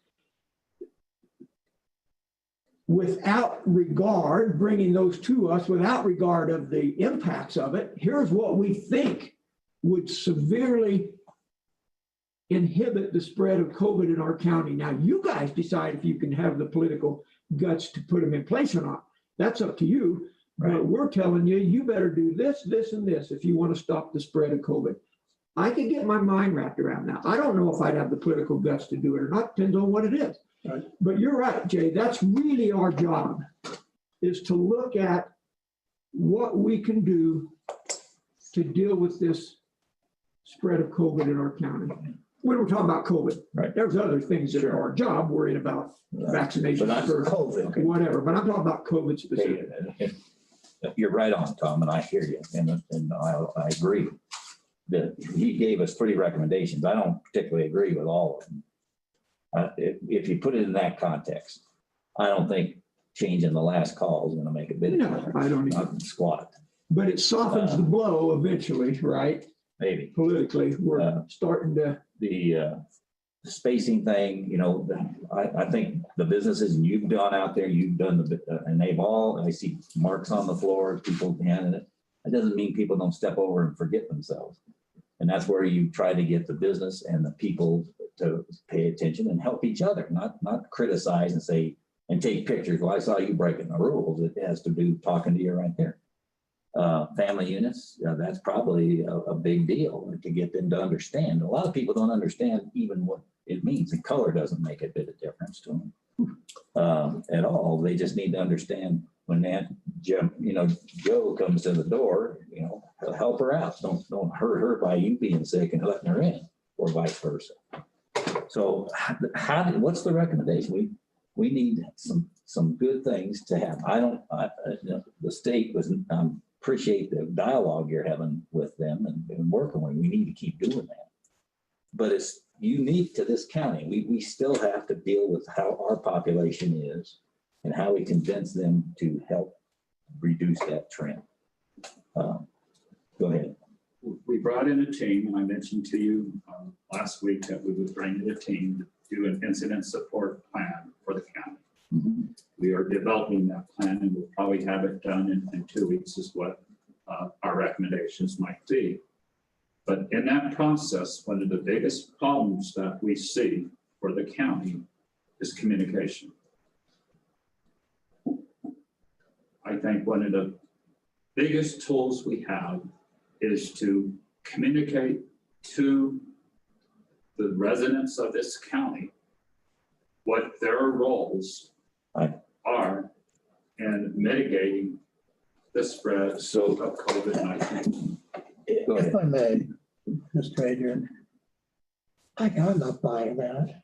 without regard, bringing those to us without regard of the impacts of it. Here's what we think would severely inhibit the spread of COVID in our county. Now, you guys decide if you can have the political guts to put them in place or not. That's up to you. Right. But we're telling you, you better do this, this, and this if you want to stop the spread of COVID. I can get my mind wrapped around that. I don't know if I'd have the political guts to do it or not. Depends on what it is. Right. But you're right, Jay. That's really our job, is to look at what we can do to deal with this spread of COVID in our county. When we're talking about COVID, Right. There's other things that are our job, worried about vaccinations But not for COVID. whatever. But I'm talking about COVID specifically. You're right on, Tom, and I hear you, and I agree that he gave us 3 recommendations. I don't particularly agree with all of them. If you put it in that context, I don't think changing the last call is going to make a bit of difference. No, I don't either. Not squat, But it softens the blow eventually, right? maybe. Politically, we're starting to. The spacing thing, you know, I think the businesses, and you've gone out there, you've done and they've all, I see marks on the floor, people handing it. That doesn't mean people don't step over and forget themselves. And that's where you try to get the business and the people to pay attention and help each other, not criticize and say, and take pictures. Well, I saw you breaking the rules. It has to do talking to you right there. Family units, that's probably a big deal to get them to understand. A lot of people don't understand even what it means. The color doesn't make a bit of difference to them at all. They just need to understand when Joe comes to the door, help her out. Don't hurt her by you being sick and letting her in, or vice versa. So what's the recommendation? We need some good things to happen. The state was, appreciate the dialogue you're having with them and working with. We need to keep doing that. But unique to this county. We still have to deal with how our population is and how we convince them to help reduce that trend. Go ahead. We brought in a team, and I mentioned to you last week that we would bring in a team to do an incident support plan for the county. Mhm. We are developing that plan, and we'll probably have it done in 2 weeks is what our recommendations might be. But in that process, one of the biggest problems that we see for the county is communication. I think one of the biggest tools we have is to communicate to the residents of this county what their roles are in mitigating the spread of COVID-19. Go ahead. If I may, Mr. Adrian, I'm not buying that.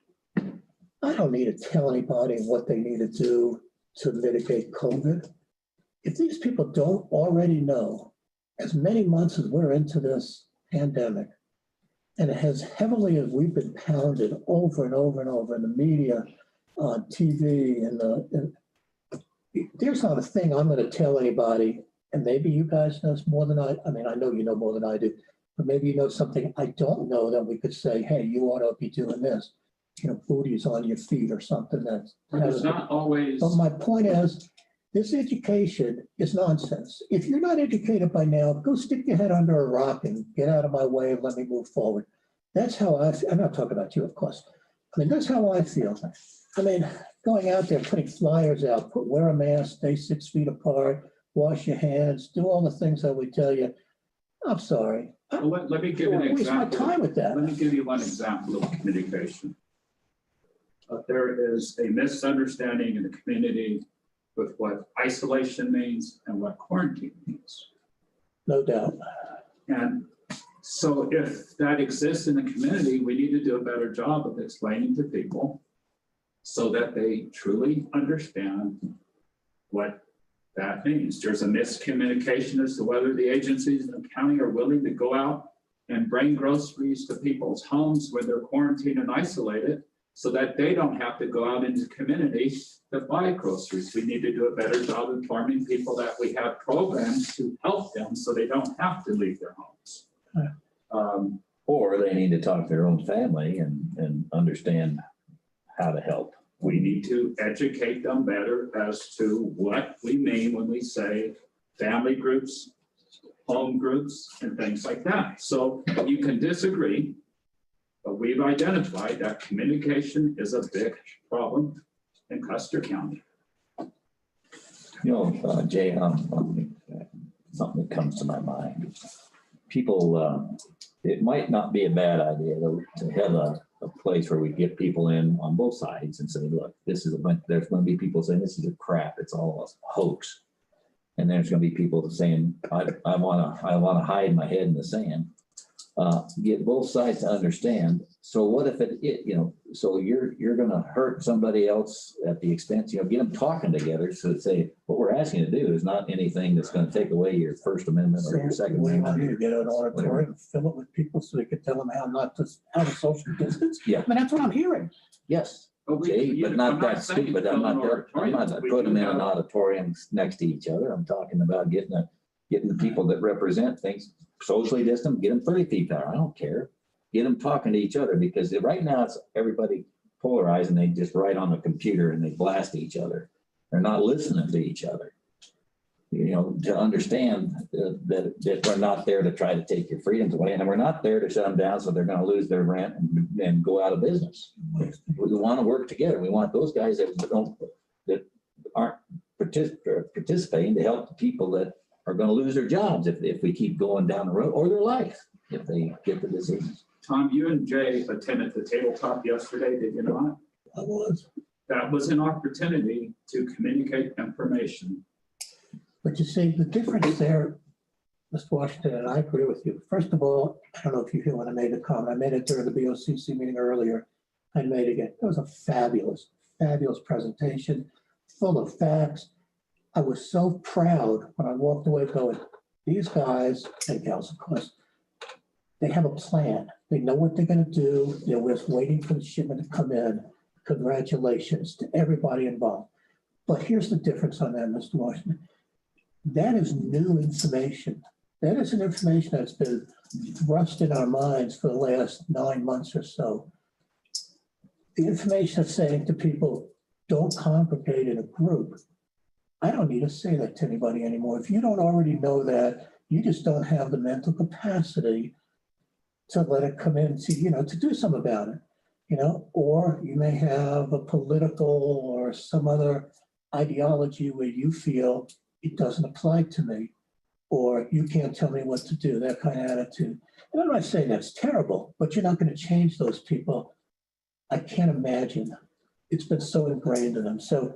I don't need to tell anybody what they need to do to mitigate COVID. If these people don't already know, as many months as we're into this pandemic, and as heavily as we've been pounded over and over and over in the media, on TV, and there's not a thing I'm going to tell anybody, and maybe you guys know more than I mean, I know you know more than I do, but maybe you know something I don't know that we could say, hey, you ought to be doing this, booties on your feet or something that's. It's not always. But my point is, this education is nonsense. If you're not educated by now, go stick your head under a rock and get out of my way and let me move forward. That's how I'm not talking about you, of course. I mean, that's how I feel. I mean, going out there, putting flyers out, wear a mask, stay 6 feet apart, wash your hands, do all the things that we tell you. I'm sorry. Well, let me give you an I waste my example. time with that. Let me give you one example of communication. There is a misunderstanding in the community with what isolation means and what quarantine means. No doubt. And so if that exists in the community, we need to do a better job of explaining to people so that they truly understand what that means. There's a miscommunication as to whether the agencies in the county are willing to go out and bring groceries to people's homes when they're quarantined and isolated so that they don't have to go out into the community to buy groceries. We need to do a better job informing people that we have programs to help them so they don't have to leave their homes. Or they need to talk to their own family and understand how to help. We need to educate them better as to what we mean when we say family groups, home groups, and things like that. So you can disagree, but we've identified that communication is a big problem in Custer County. Jay, something that comes to my mind. People, it might not be a bad idea to have a place where we get people in on both sides and say, look, this is there's going to be people saying this is a crap, it's all a hoax. And there's going to be people saying, I want to hide my head in the sand. Get both sides to understand. So what if so you're going to hurt somebody else at the expense, get them talking together. So say, what we're asking you to do is not anything that's going to take away your First Amendment or your Second We want Amendment. you to get an auditorium, fill it with people so they could tell them how to social distance. Yeah. I mean, that's what I'm hearing. Yes, But Jay, but not that saying stupid. I'm fill an not auditorium. We putting them do in an have- auditorium next to each other. I'm talking about getting the people that represent things socially distant, get them 30 feet apart. I don't care. Get them talking to each other, because right now it's everybody polarized and they just write on the computer and they blast each other. They're not listening to each other. To understand that we're not there to try to take your freedoms away, and we're not there to shut them down so they're going to lose their rent and go out of business. We want to work together. We want those guys that aren't participating to help the people that are going to lose their jobs if we keep going down the road, or their life if they get the disease. Tom, you and Jay attended the tabletop yesterday, did you not? I was. That was an opportunity to communicate information. But you see, the difference there, Mr. Washington, and I agree with you. First of all, I don't know if you hear when I made the comment. I made it during the BOCC meeting earlier. I made it again. It was a fabulous, fabulous presentation, full of facts. I was so proud when I walked away going, these guys and gals, of course, They have a plan. They know what they're gonna do. They're just waiting for the shipment to come in. Congratulations to everybody involved. But here's the difference on that, Mr. Washington. That is new information. That is an information that's been thrust in our minds for the last 9 months or so. The information of saying to people, don't congregate in a group. I don't need to say that to anybody anymore. If you don't already know that, you just don't have the mental capacity to let it come in to do something about it, or you may have a political or some other ideology where you feel it doesn't apply to me, or you can't tell me what to do, that kind of attitude. And I'm not saying that's terrible, but you're not going to change those people. I can't imagine. It's been so ingrained in them. So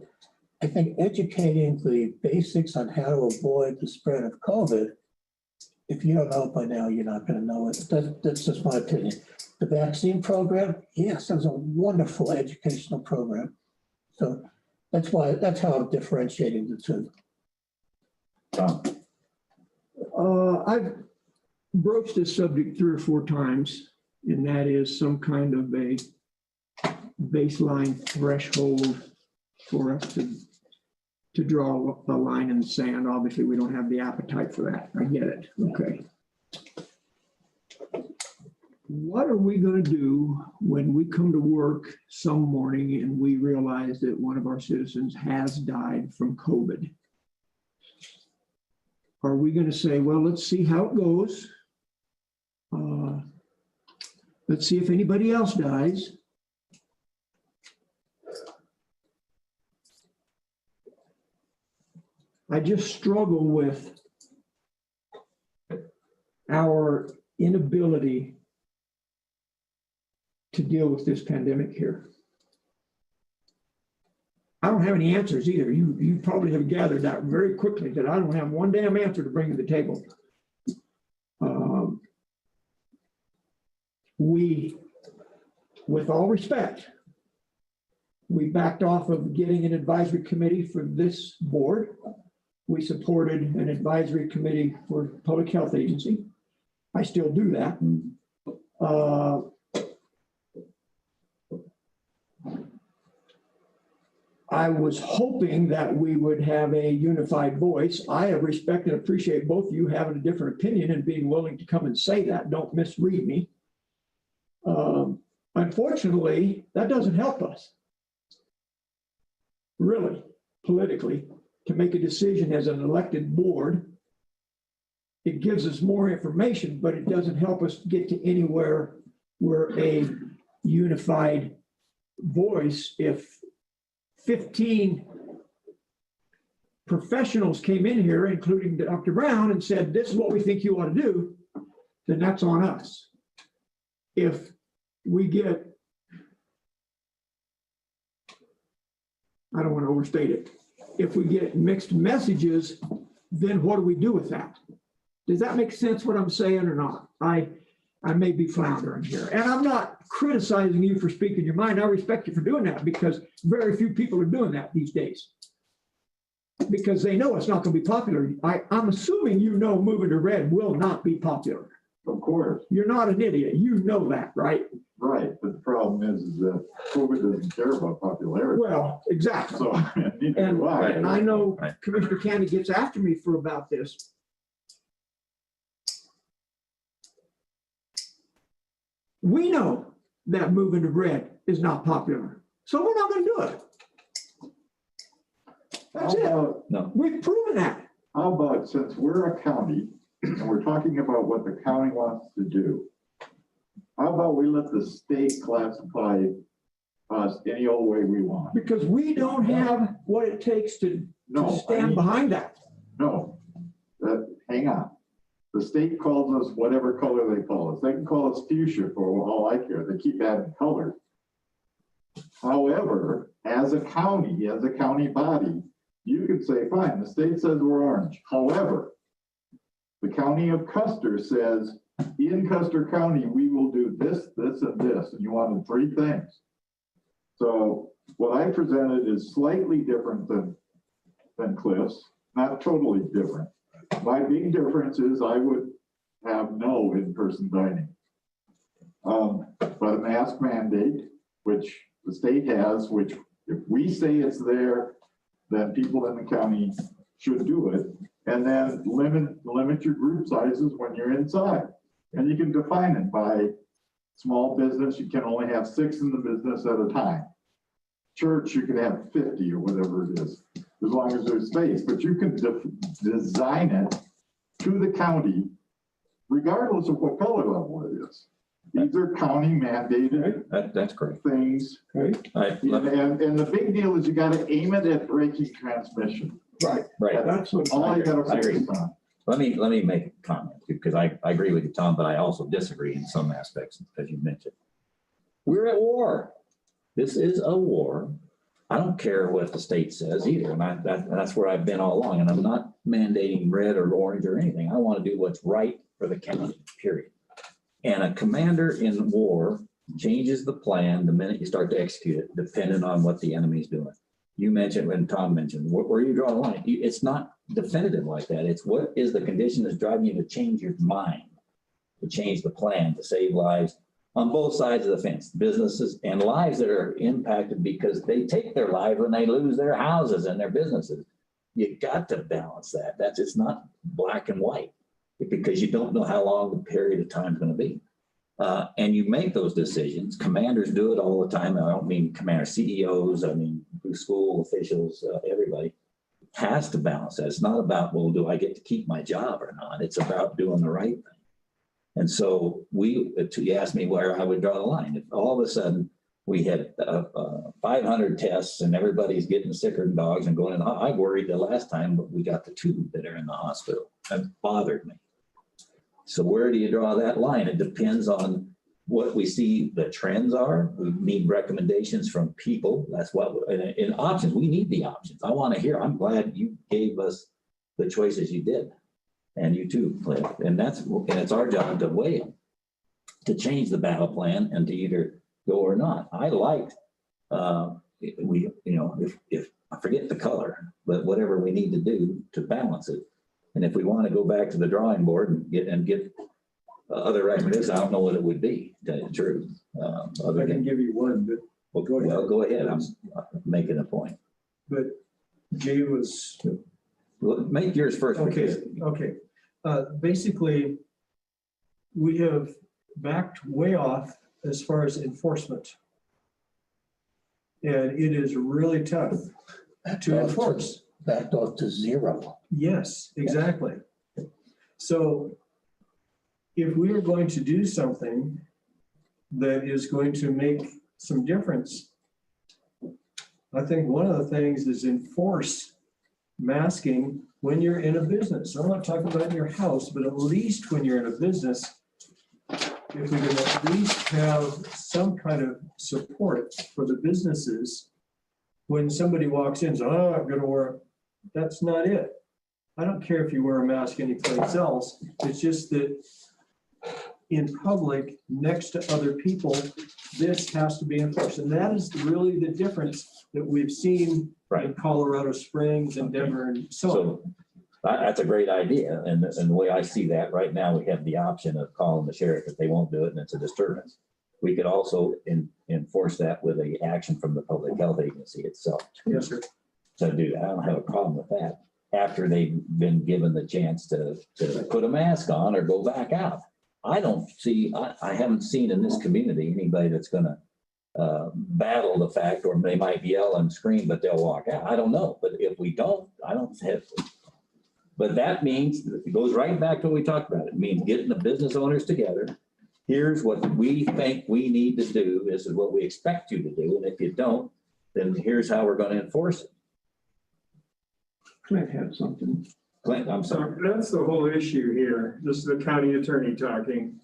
I think educating the basics on how to avoid the spread of COVID, if you don't know it by now, you're not going to know it. That's just my opinion. The vaccine program, yes, that was a wonderful educational program. So that's how I'm differentiating the two. Tom, I've broached this subject 3 or 4 times, and that is some kind of a baseline threshold for us to draw a line in the sand. Obviously, we don't have the appetite for that. I get it. Okay. What are we going to do when we come to work some morning and we realize that one of our citizens has died from COVID? Are we going to say, well, let's see how it goes. Let's see if anybody else dies. I just struggle with our inability to deal with this pandemic here. I don't have any answers either. You probably have gathered that very quickly, that I don't have one damn answer to bring to the table. We, with all respect, we backed off of getting an advisory committee for this board. We supported an advisory committee for public health agency. I still do that. I was hoping that we would have a unified voice. I have respect and appreciate both of you having a different opinion and being willing to come and say that. Don't misread me. Unfortunately, that doesn't help us, really, politically, to make a decision as an elected board. It gives us more information, but it doesn't help us get to anywhere where a unified voice, if 15 professionals came in here, including Dr. Brown, and said, this is what we think you ought to do, then that's on us. If we get, I don't want to overstate it, if we get mixed messages, then what do we do with that? Does that make sense what I'm saying or not? I may be floundering here. And I'm not criticizing you for speaking your mind. I respect you for doing that, because very few people are doing that these days, because they know it's not going to be popular. I'm assuming moving to red will not be popular. Of course. You're not an idiot. You know that, right? Right, but the problem is that COVID doesn't care about popularity. Well, exactly. So, and I know Right. Commissioner Candy gets after me about this. We know that moving to red is not popular, so we're not going to do it. That's it. No. We've proven that. How about, since we're a county and we're talking about what the county wants to do, how about we let the state classify us any old way we want? Because we don't have what it takes to stand behind that. No, hang on. The state calls us whatever color they call us. They can call us fuchsia for all I care. They keep adding color. However, as a county body, you could say, fine, the state says we're orange. However, the county of Custer says, in Custer County, we will do this, this, and this. And you wanted 3 things. So what I presented is slightly different than Cliff's, not totally different. My big difference is I would have no in-person dining. But a mask mandate, which the state has, which if we say it's there, then people in the county should do it. And then limit your group sizes when you're inside. And you can define it by small business, you can only have 6 in the business at a time. Church, you can have 50 or whatever it is, as long as there's space. But you can design it to the county, regardless of what color level it is. These are county mandated That's correct. things. Right? And the big deal is you gotta aim it at breaking transmission. Right. Right. That's what. All you gotta I agree. focus on. Let me make a comment, because I agree with you, Tom, but I also disagree in some aspects, as you mentioned. We're at war. This is a war. I don't care what the state says either, and that's where I've been all along, and I'm not mandating red or orange or anything. I want to do what's right for the county, period. And a commander in war changes the plan the minute you start to execute it, depending on what the enemy's doing. You mentioned, when Tom mentioned, where you draw the line, it's not definitive like that. It's what is the condition that's driving you to change your mind, to change the plan, to save lives on both sides of the fence, businesses and lives that are impacted because they take their life when they lose their houses and their businesses. You got to balance that. It's not black and white, because you don't know how long the period of time is going to be. And you make those decisions. Commanders do it all the time. I don't mean commanders, CEOs, I mean school officials, everybody has to balance that. It's not about, well, do I get to keep my job or not? It's about doing the right thing. And so you asked me where I would draw the line. If all of a sudden we had 500 tests and everybody's getting sicker than dogs and going in, I worried the last time, but we got the 2 that are in the hospital. That bothered me. So where do you draw that line? It depends on what we see the trends are. We need recommendations from people. That's what, in options, we need the options. I want to hear, I'm glad you gave us the choices you did. And you too, Cliff. And it's our job to weigh them, to change the battle plan and to either go or not. I liked, if I forget the color, but whatever we need to do to balance it. And if we want to go back to the drawing board and get other recommendations, I don't know what it would be, to tell you the truth. I can give you one, but Go ahead. I'm making a point. But Jay was, Well, make yours first. okay. Basically, we have backed way off as far as enforcement. And it is really tough to enforce. Backed off to 0. Yes, exactly. So if we are going to do something that is going to make some difference, I think one of the things is enforce masking when you're in a business. I'm not talking about in your house, but at least when you're in a business, if we can at least have some kind of support for the businesses, when somebody walks in, oh, I'm going to wear, that's not it. I don't care if you wear a mask anyplace else. It's just that in public, next to other people, this has to be enforced. And that is really the difference that we've seen in Colorado Springs and Denver and so on. So that's a great idea. And the way I see that right now, we have the option of calling the sheriff if they won't do it and it's a disturbance. We could also enforce that with an action from the public health agency itself. Yes, sir. To do that. I don't have a problem with that. After they've been given the chance to put a mask on or go back out. I haven't seen in this community anybody that's gonna battle the fact, or they might yell and scream, but they'll walk out. I don't know. But if we don't, I don't have to. But that means, it goes right back to what we talked about. It means getting the business owners together. Here's what we think we need to do. This is what we expect you to do. And if you don't, then here's how we're going to enforce it. Clint had something. Clint, I'm sorry. So that's the whole issue here. This is the county attorney talking.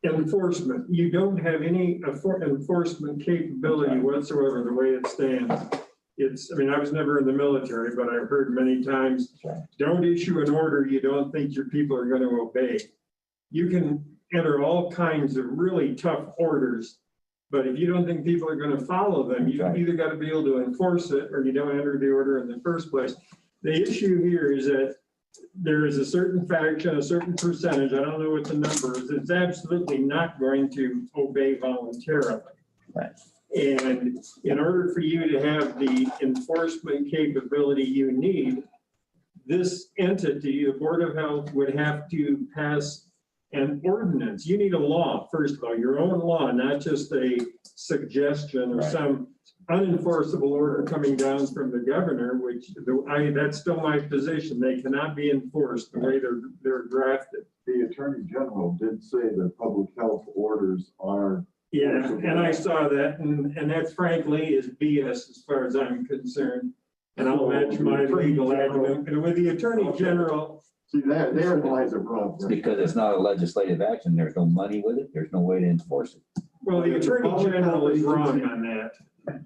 Enforcement, you don't have any enforcement capability whatsoever the way it stands. I was never in the military, but I've heard many times, don't issue an order you don't think your people are going to obey. You can enter all kinds of really tough orders, but if you don't think people are going to follow them, you've either got to be able to enforce it or you don't enter the order in the first place. The issue here is that there is a certain faction, a certain percentage, I don't know what the number is, it's absolutely not going to obey voluntarily. Right. And in order for you to have the enforcement capability you need, this entity, the Board of Health, would have to pass an ordinance. You need a law, first of all, your own law, not just a suggestion or Right. some unenforceable order coming down from the governor, which that's still my position. They cannot be enforced the way they're drafted. The Attorney General did say that public health orders are. Yeah, and I saw that, and that frankly is BS as far as I'm concerned. And I'll match my legal argument. And with the Attorney General, See, there lies a rub. It's because it's not a legislative action. There's no money with it. There's no way to enforce it. well, the Attorney General is wrong on that.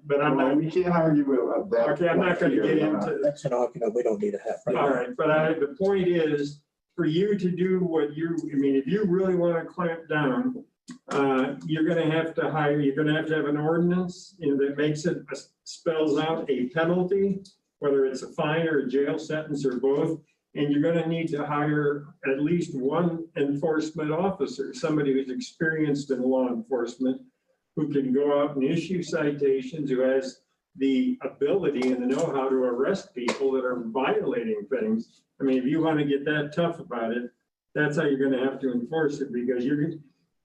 But I'm not, We can't argue about that. okay, I'm not gonna get into. That's an argument we don't need to have right All now. right, but the point is, for you to do what if you really want to clamp down, you're gonna have to have an ordinance, that makes it, spells out a penalty, whether it's a fine or a jail sentence or both. And you're gonna need to hire at least one enforcement officer, somebody who's experienced in law enforcement, who can go out and issue citations, who has the ability and the know-how to arrest people that are violating things. I mean, if you want to get that tough about it, that's how you're going to have to enforce it, because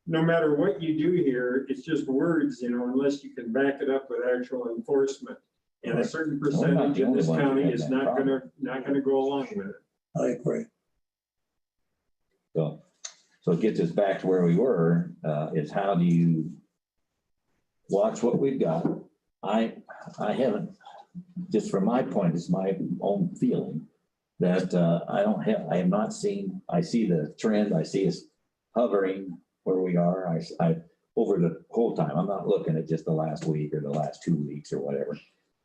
no matter what you do here, it's just words, unless you can back it up with actual enforcement. And a certain percentage in this county is not gonna go along with it. I agree. So it gets us back to where we were, is how do you watch what we've got? I haven't, just from my point, it's my own feeling that I have not seen, I see the trend, I see us hovering where we are. I over the whole time, I'm not looking at just the last week or the last 2 weeks or whatever.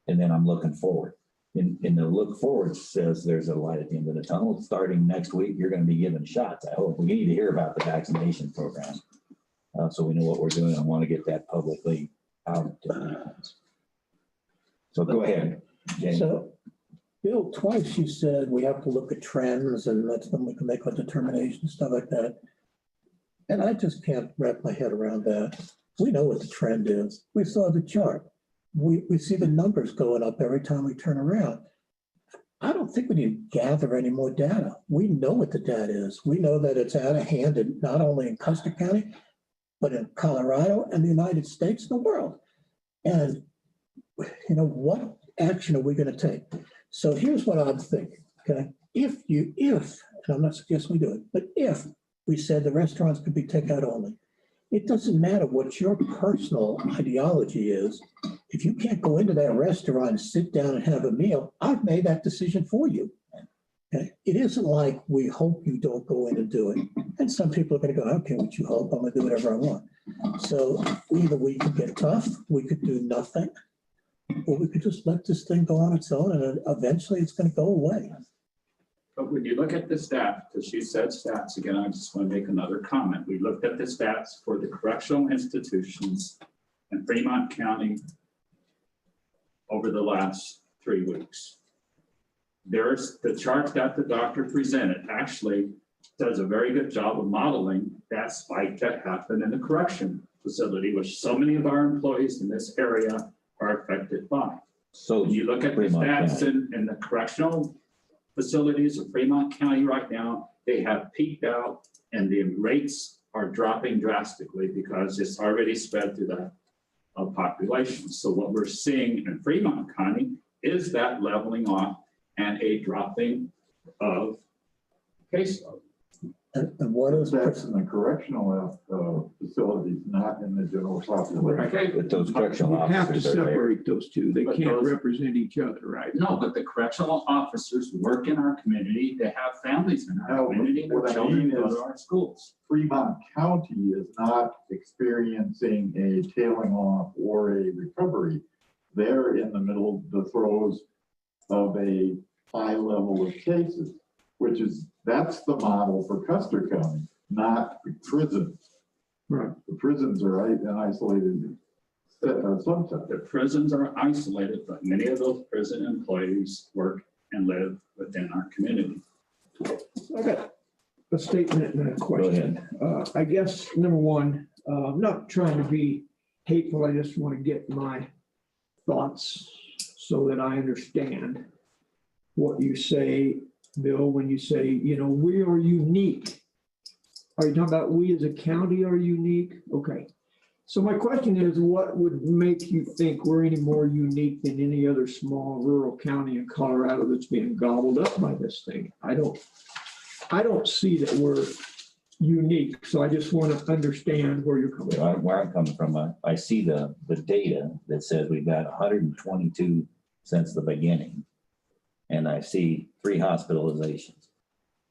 And then I'm looking forward. In the look forward says there's a light at the end of the tunnel. Starting next week, you're going to be given shots. I hope we need to hear about the vaccination program, so we know what we're doing. I want to get that publicly out. So go ahead, Jane. So, Bill, twice you said we have to look at trends and that's when we can make a determination, stuff like that. And I just can't wrap my head around that. We know what the trend is. We saw the chart. We see the numbers going up every time we turn around. I don't think we need to gather any more data. We know what the data is. We know that it's out of hand, and not only in Custer County, but in Colorado and the United States and the world. And, what action are we going to take? So here's what I'm thinking, okay? If, and I'm not suggesting we do it, but if we said the restaurants could be takeout only, it doesn't matter what your personal ideology is. If you can't go into that restaurant and sit down and have a meal, I've made that decision for you. Okay? It isn't like we hope you don't go in and do it. And some people are going to go, okay, what you hope, I'm going to do whatever I want. So either we could get tough, we could do nothing, or we could just let this thing go on its own and eventually it's going to go away. But when you look at the stats, because you said stats again, I just want to make another comment. We looked at the stats for the correctional institutions in Fremont County over the last 3 weeks. There's the chart that the doctor presented actually does a very good job of modeling that spike that happened in the correction facility, which so many of our employees in this area are affected by. So When you look at the Fremont stats County. in the correctional facilities of Fremont County right now, they have peaked out and the rates are dropping drastically because it's already spread through the population. So what we're seeing in Fremont County is that leveling off and a dropping of caseload. And what is, That's in the correctional facilities, not in the general population. Okay, But those correctional We have to officers are there. separate those two. They But can't those- represent each other, right? no, but the correctional officers work in our community. They have families in our No, community. Their what I children mean go is- to our schools. Fremont County is not experiencing a tailing off or a recovery. They're in the middle, the throes of a high level of cases, that's the model for Custer County, not the prisons. Right. The prisons are an isolated subset. The prisons are isolated, but many of those prison employees work and live within our community. I got a statement and a Go question. ahead. I guess, number one, I'm not trying to be hateful. I just want to get my thoughts so that I understand what you say, Bill, when you say, you know, we are unique. Are you talking about we as a county are unique? Okay. So my question is, what would make you think we're any more unique than any other small rural county in Colorado that's being gobbled up by this thing? I don't see that we're unique. So I just want to understand where you're coming from. Where I'm coming from, I see the data that says we've got 122 since the beginning. And I see 3 hospitalizations.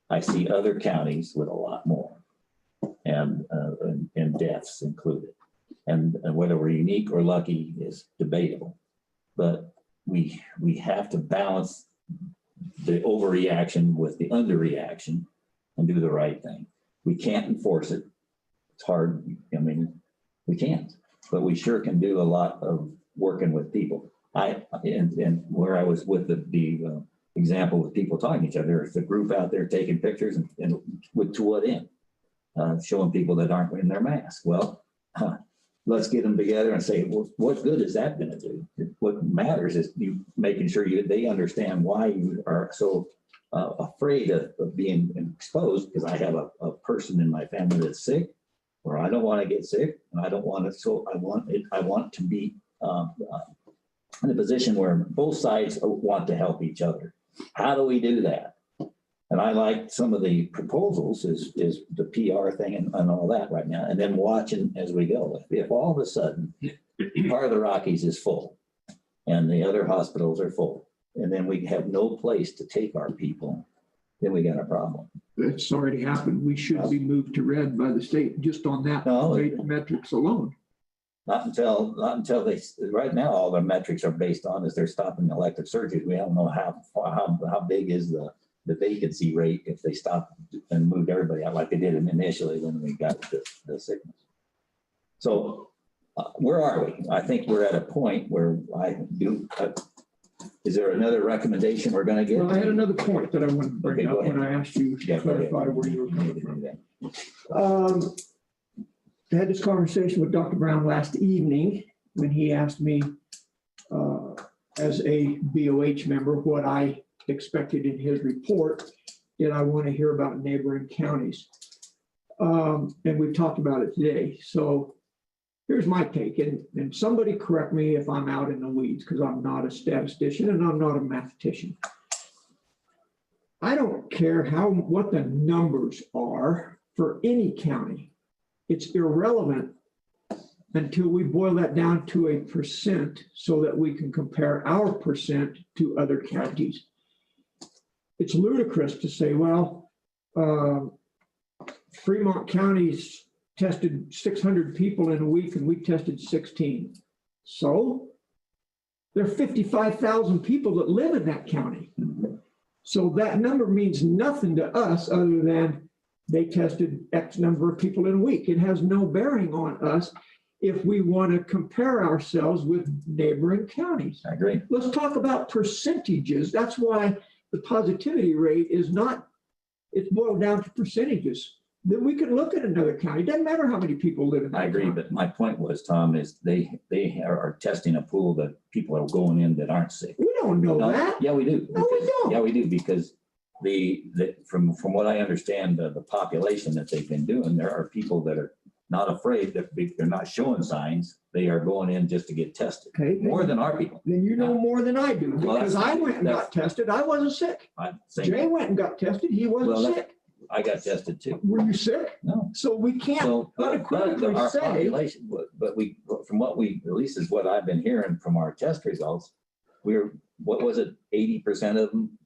I see other counties with a lot more and deaths included. And whether we're unique or lucky is debatable. But we have to balance the overreaction with the underreaction and do the right thing. We can't enforce it. It's hard. I mean, we can't, but we sure can do a lot of working with people. And where I was with the example with people talking to each other, there's a group out there taking pictures and with to what end? Showing people that aren't wearing their mask. Well, let's get them together and say, well, what good is that going to do? What matters is you making sure they understand why you are so afraid of being exposed, because I have a person in my family that's sick, or I don't want to get sick, and I don't want to. So I want to be in a position where both sides want to help each other. How do we do that? And I like some of the proposals is the PR thing and all that right now, and then watching as we go. If all of a sudden part of the Rockies is full and the other hospitals are full, and then we have no place to take our people, then we got a problem. It's already happened. We should be moved to red by the state just on that No. metrics alone. Not until they, right now, all their metrics are based on is they're stopping elective surgeries. We don't know how big is the vacancy rate if they stopped and moved everybody out like they did initially when we got the sickness. So where are we? I think we're at a point where is there another recommendation we're going to get? Well, I had another point that I wanted to bring Okay, up when I asked you to clarify where you were coming from. I had this conversation with Dr. Brown last evening when he asked me as a BOH member what I expected in his report. Did I want to hear about neighboring counties? And we've talked about it today. So here's my take, and somebody correct me if I'm out in the weeds, because I'm not a statistician and I'm not a mathematician. I don't care what the numbers are for any county. It's irrelevant until we boil that down to a percent so that we can compare our percent to other counties. It's ludicrous to say, well, Fremont County's tested 600 people in a week and we tested 16. So there are 55,000 people that live in that county. So that number means nothing to us other than they tested X number of people in a week. It has no bearing on us if we want to compare ourselves with neighboring counties. I agree. Let's talk about percentages. That's why the positivity rate is not, it's boiled down to percentages. Then we can look at another county. It doesn't matter how many people live in that I agree, county. but my point was, Tom, is they are testing a pool that people are going in that aren't sick. We don't know that. Yeah, we do. No, we don't. Yeah, we do, because from what I understand, the population that they've been doing, there are people that are not afraid that they're not showing signs. They are going in just to get tested. Okay. More than our people. Then you know more than I do, Well, because I went and got tested. I wasn't sick. Jay went and got tested. He wasn't sick. I got tested too. Were you sick? No. So we can't So, unequivocally our say. population, but from what at least is what I've been hearing from our test results, what was it, 80% of them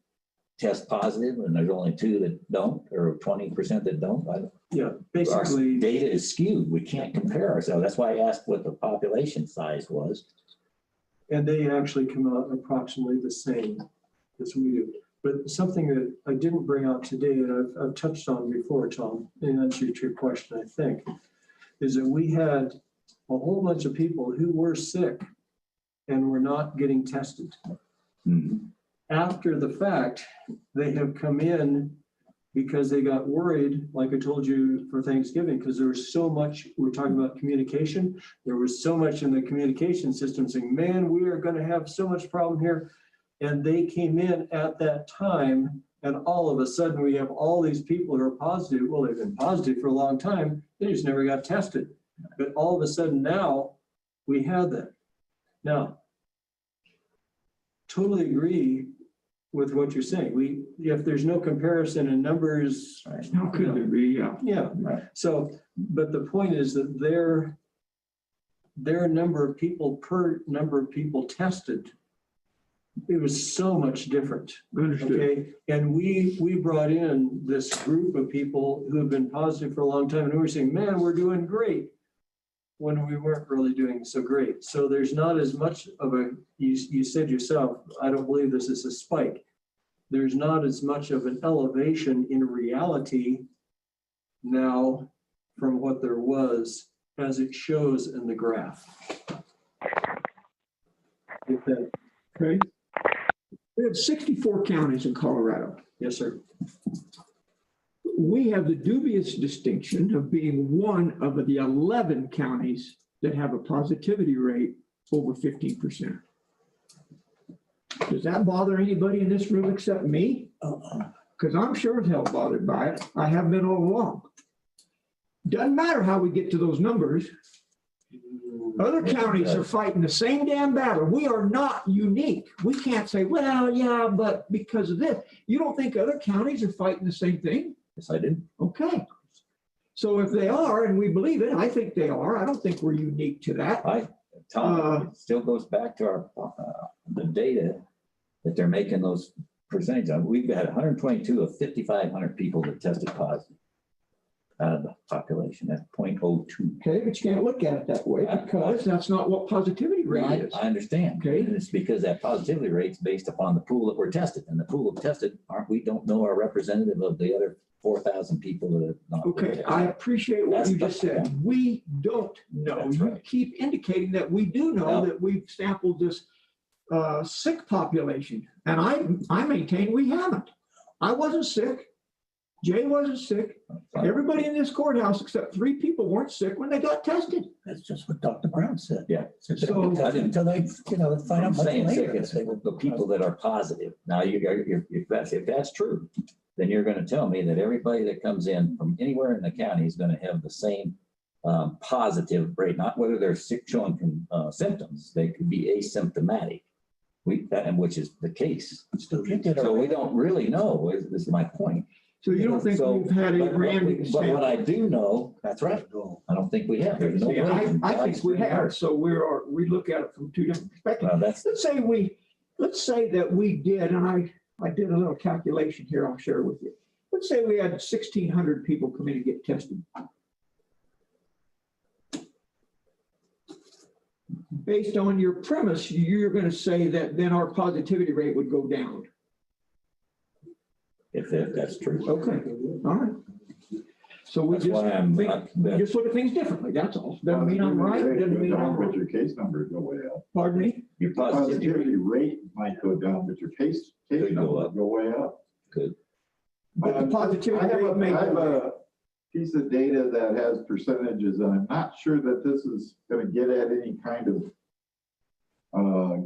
test positive, and there's only 2 that don't, or 20% that don't. Yeah, Our basically, data is skewed. We can't compare ourselves. That's why I asked what the population size was. and they actually come out approximately the same as we do. But something that I didn't bring out today, and I've touched on before, Tom, in answer to your question, I think, is that we had a whole bunch of people who were sick and were not getting tested. Mhm. After the fact, they have come in because they got worried, like I told you for Thanksgiving, because there was so much, we're talking about communication. There was so much in the communication system saying, man, we are going to have so much problem here. And they came in at that time, and all of a sudden we have all these people who are positive. Well, they've been positive for a long time. They just never got tested. But all of a sudden now we have that. Now, totally agree with what you're saying. If there's no comparison in numbers. How could there be? Yeah. Yeah. Right. So, but the point is that their number of people per number of people tested, it was so much different. Understood. Okay. And we brought in this group of people who have been positive for a long time, and we were saying, man, we're doing great, when we weren't really doing so great. So there's not as much of a, you said yourself, I don't believe this is a spike. There's not as much of an elevation in reality now from what there was as it shows in the graph. If that, Okay. We have 64 counties in Colorado. yes, sir. We have the dubious distinction of being one of the 11 counties that have a positivity rate over 15%. Does that bother anybody in this room except me? Because I'm sure as hell bothered by it. I have been all along. Doesn't matter how we get to those numbers. Other counties are fighting the same damn battle. We are not unique. We can't say, well, yeah, but because of this. You don't think other counties are fighting the same thing? Yes, I did. Okay. So if they are, and we believe it, I think they are. I don't think we're unique to that. Tom, it still goes back to our, the data that they're making those percentages on. We've got 122 of 5,500 people that tested positive out of the population. That's 0.02. Okay, but you can't look at it that way because that's not what positivity rate I is. understand. Okay. And it's because that positivity rate's based upon the pool that were tested, and the pool of tested we don't know are representative of the other 4,000 people that have not. been Okay, tested. I appreciate what you just said. We don't know. That's You right. keep indicating that we do know No. that we've sampled this sick population. And I maintain we haven't. I wasn't sick. Jay wasn't sick. Everybody in this courthouse except 3 people weren't sick when they got tested. That's just what Dr. Brown said. Yeah. So they don't test it until they, find I'm out much saying sick, later. it's the people that are positive. Now, if that's true, then you're going to tell me that everybody that comes in from anywhere in the county is going to have the same positive rate, not whether they're sick showing symptoms. They could be asymptomatic, which is the case. Still can't get So it. we don't really know, is my point. So you don't think So, we've had a But random what sample? I do know, that's right. I don't think we have. There's no See, way. I think we have. So we look at it from 2 different perspectives. Well, that's, Let's say that we did, and I did a little calculation here, I'll share with you. Let's say we had 1,600 people come in and get tested. Based on your premise, you're going to say that then our positivity rate would go down. if that's true. Okay, all right. So we That's why we I'm, just look at things differently, that's all. Doesn't mean I'm right, doesn't mean I'm But wrong. your case numbers go way up. Pardon me? your positivity Positivity rate might go down, but your case Could go numbers up. go way up. Good. But the positivity I have rate may go I have up. a piece of data that has percentages, and I'm not sure that this is gonna get at any kind of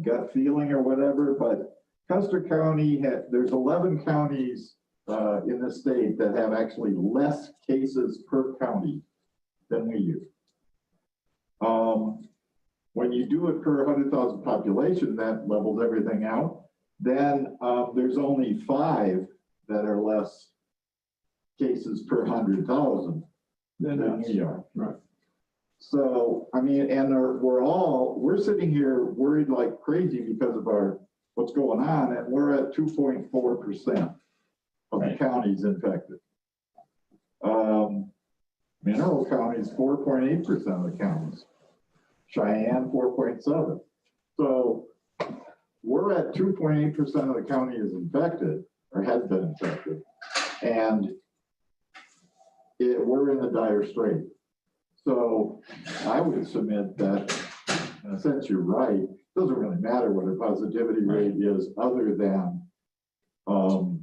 gut feeling or whatever, but Custer County there's 11 counties in the state that have actually less cases per county than we do. When you do it per 100,000 population, that levels everything out. Then there's only 5 that are less cases per 100,000 than we are. Right. So, I mean, and we're sitting here worried like crazy because of what's going on, and we're at 2.4% of the Right. counties infected. Mineral County is 4.8% of the counties. Cheyenne, 4.7. So we're at 2.8% of the county is infected or has been infected. And we're in a dire strait. So I would submit that, in a sense, you're right. It doesn't really matter what the positivity rate is other than, or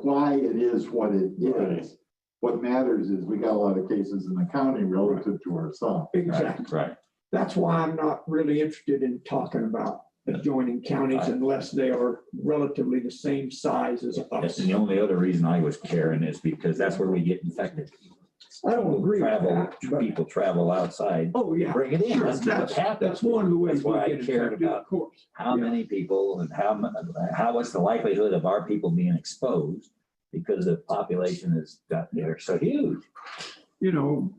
why it is what it Right. is. What matters is we got a lot of cases in the county relative to our son. Exactly. Right. That's why I'm not really interested in talking about adjoining counties unless they are relatively the same size as us. And the only other reason I was caring is because that's where we get infected. I don't agree with that, but- People travel outside, Oh, yeah. bring it in. Sure, That's what happens. That's one of the ways That's why I we get cared infected, about of course. How Yeah. many people and what's the likelihood of our people being exposed because the population is, they're so huge. You know,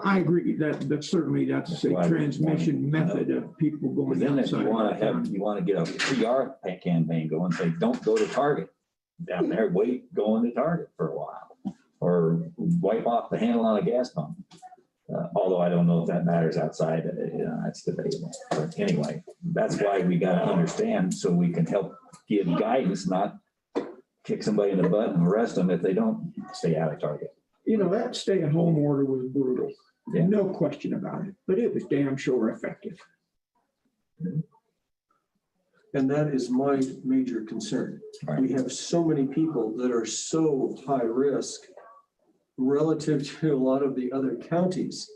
I agree that's certainly, that's a That's why- transmission method of people But going then if outside. you want to have, you want to get a PR campaign going, say, don't go to Target down there, wait, go into Target for a while. Or wipe off the handle on a gas pump. Although I don't know if that matters outside, that's debatable. But anyway, that's why we got to understand so we can help give guidance, not kick somebody in the butt and arrest them if they don't stay out of Target. You know, that stay-at-home order was brutal. Yeah. No question about it, but it was damn sure effective. And that is my major concern. Right. We have so many people that are so high risk relative to a lot of the other counties.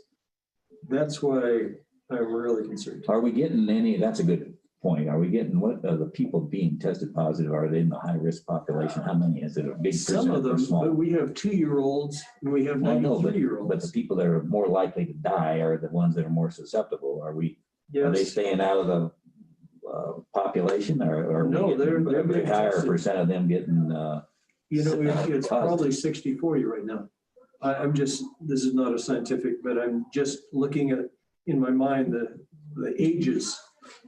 That's why I'm really concerned. Are we getting any, that's a good point. Are we getting, what are the people being tested positive? Are they in the high-risk population? How many? Is it a big Some percent of or them, small? but we have 2-year-olds and we have I know, but the 93-year-olds. people that are more likely to die are the ones that are more susceptible. Are they Yes, staying out of the population or? No, they're a being higher tested. percent of them getting, you know, it's positive. probably 60-40 right now. I'm just, this is not a scientific, but I'm just looking at, in my mind, the ages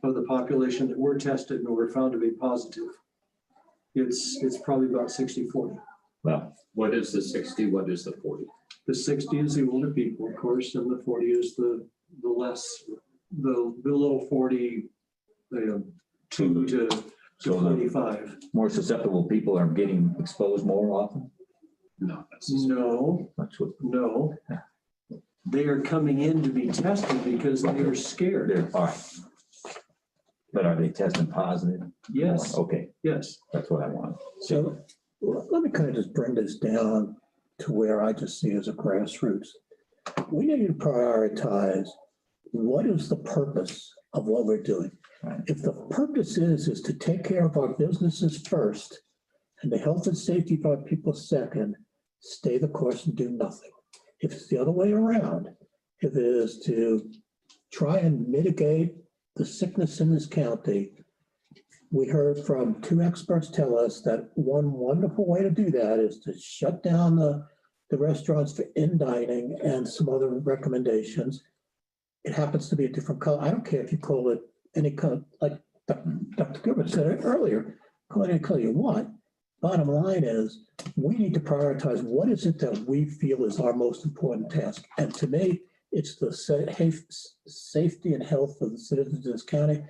of the population that were tested and were found to be positive. It's probably about 60-40. well, What is the 60? What is the 40? The 60 is the older people, of course, and the 40 is the less, the below 40, 2 to so the 45. more susceptible people are getting exposed more often? Not necessarily. No, That's what no. They are coming in to be tested because they are scared. they're, all right. But are they testing positive? Yes, Okay, yes. that's what I want. So let me kind of just bring this down to where I just see as a grassroots. We need to prioritize what is the purpose of what we're doing. Right. If the purpose is to take care of our businesses first and the health and safety of our people second, stay the course and do nothing. If it's the other way around, if it is to try and mitigate the sickness in this county, we heard from 2 experts tell us that one wonderful way to do that is to shut down the restaurants for in-dining and some other recommendations. It happens to be a different color. I don't care if you call it any color, like Dr. Gilbert said it earlier, call it any color you want. Bottom line is, we need to prioritize what is it that we feel is our most important task. And to me, it's the safety and health of the citizens of this county.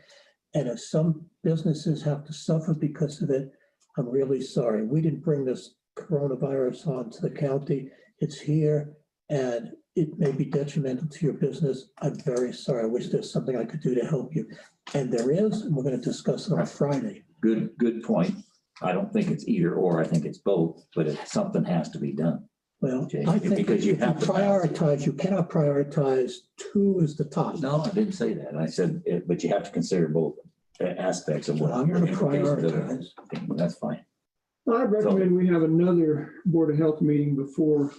And if some businesses have to suffer because of it, I'm really sorry. We didn't bring this coronavirus onto the county. It's here and it may be detrimental to your business. I'm very sorry. I wish there's something I could do to help you. And there is, and we're going to discuss it on Friday. Good point. I don't think it's either or. I think it's both, but something has to be done. Well, Okay, I think because if you you have to prioritize, you cannot prioritize 2 as the top. No, I didn't say that. I said, but you have to consider both aspects of what. Well, I'm going to implications of it. prioritize. That's fine. I'd recommend we have another Board of Health meeting before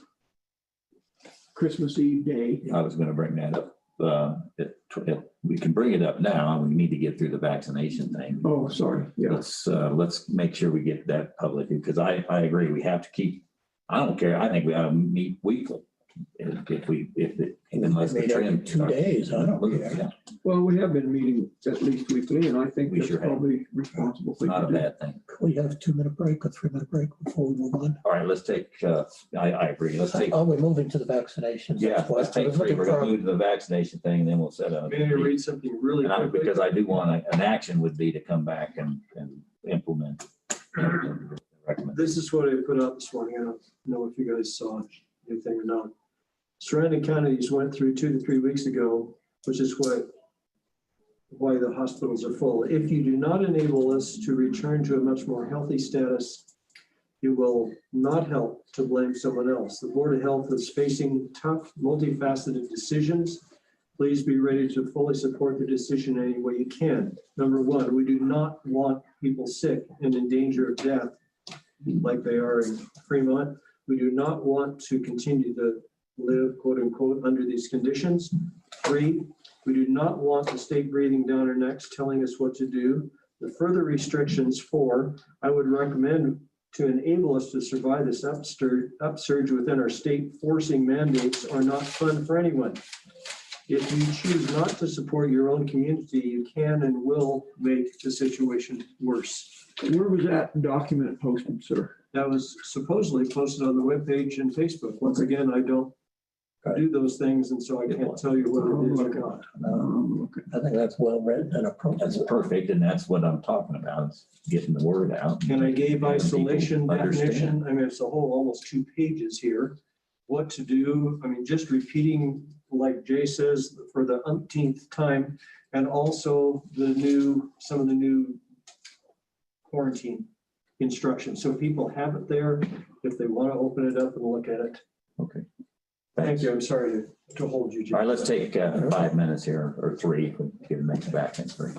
Christmas Eve day. I was gonna bring that up. We can bring it up now. We need to get through the vaccination thing. Oh, sorry, yeah. Let's make sure we get that public, because I agree, we have to keep, I don't care, I think we ought to meet weekly. Unless the Maybe every trend. 2 days, I don't care. Yeah, Well, we have been meeting at least weekly, and I think We that's sure have. probably responsible It's thing not to a do. bad thing. We have a 2-minute break, a 3-minute break before we move on. All right, let's take, I agree, let's take, Oh, we're moving to the vaccinations. yeah, That's why let's I take was 3. looking We're gonna for- move to the vaccination thing, and then we'll set up. May I read something really And quickly? because I do want an action would be to come back and implement. recommend. This is what I put out this morning. I don't know if you guys saw anything or not. Surrounding counties went through 2 to 3 weeks ago, which is why the hospitals are full. If you do not enable us to return to a much more healthy status, It will not help to blame someone else. The Board of Health is facing tough, multifaceted decisions. Please be ready to fully support the decision any way you can. Number one, we do not want people sick and in danger of death like they are in Fremont. We do not want to continue to live, quote unquote, under these conditions. Three, we do not want the state breathing down our necks, telling us what to do. The further restrictions, four, I would recommend to enable us to survive this upsurge within our state, forcing mandates are not fun for anyone. If you choose not to support your own community, you can and will make the situation worse. Where was that document posted, sir? That was supposedly posted on the webpage and Facebook. Once again, I don't do those things, and so I can't tell you whether it is or not. Okay. I think that's well written and appropriate. That's perfect, and that's what I'm talking about, is getting the word out. And I gave Having people isolation understand. definition. I mean, it's a whole, almost 2 pages here. What to do. I mean, just repeating, like Jay says, for the umpteenth time, and also some of the new quarantine instructions. So people have it there if they want to open it up and look at it. Okay. Thank Thanks. you. I'm sorry to hold you, Jay. All right, let's take 5 minutes here, or 3, if we can make it back in 3.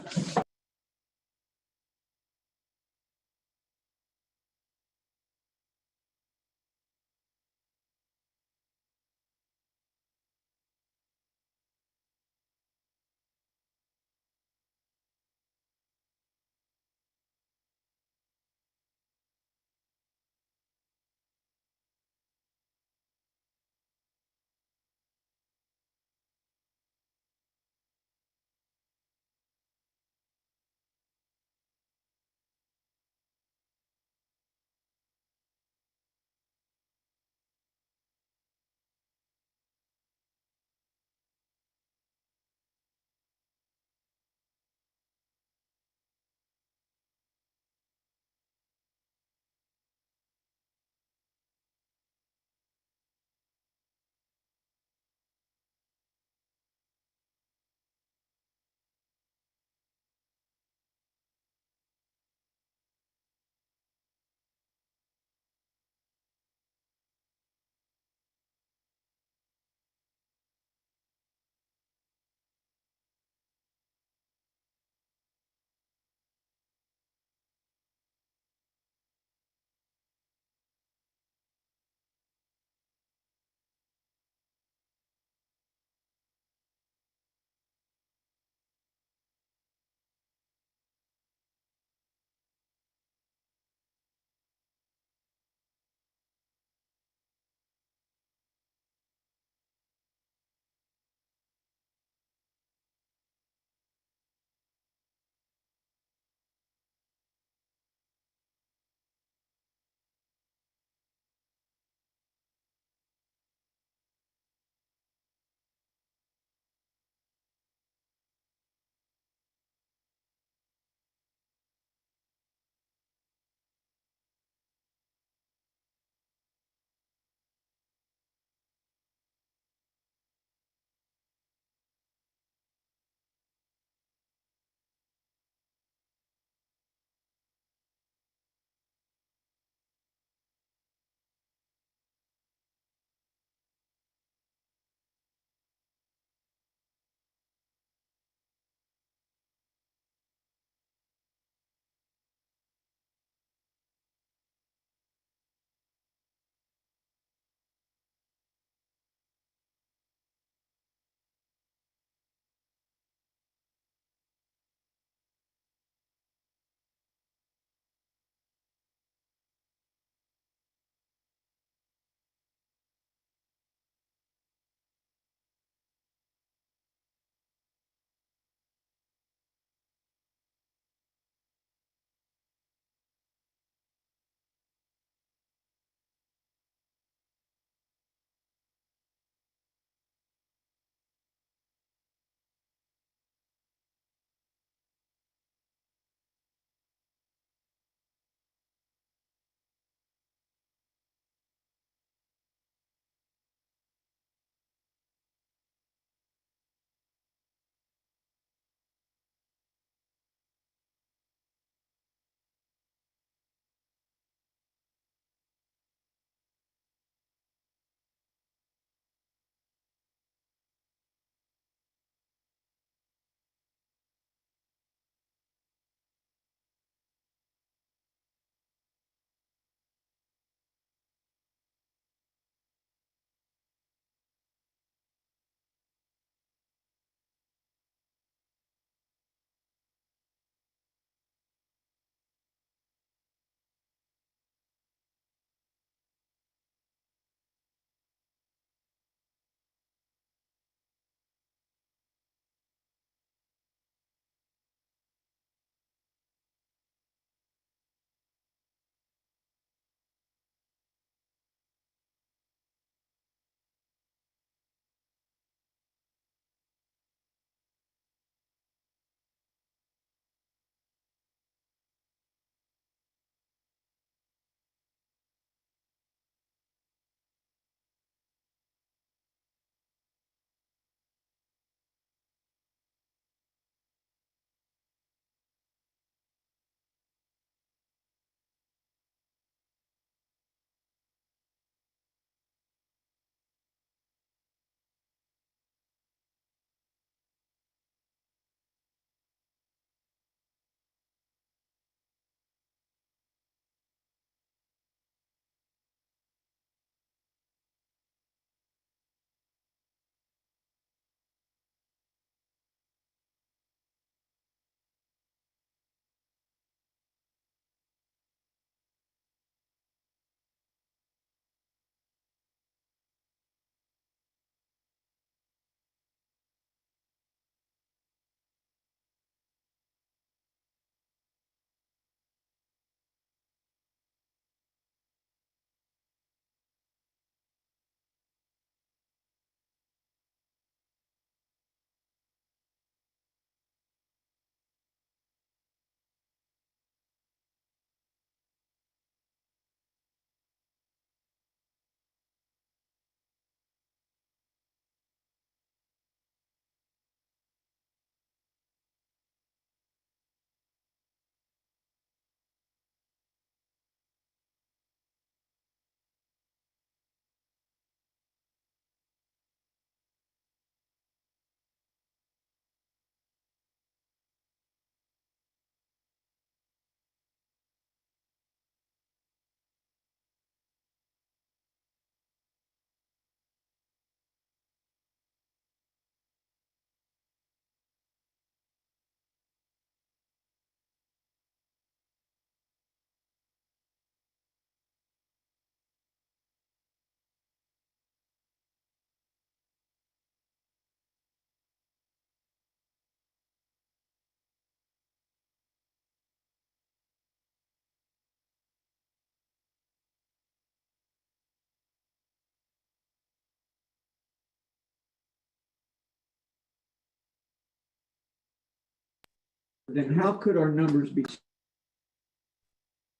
then how could our numbers be?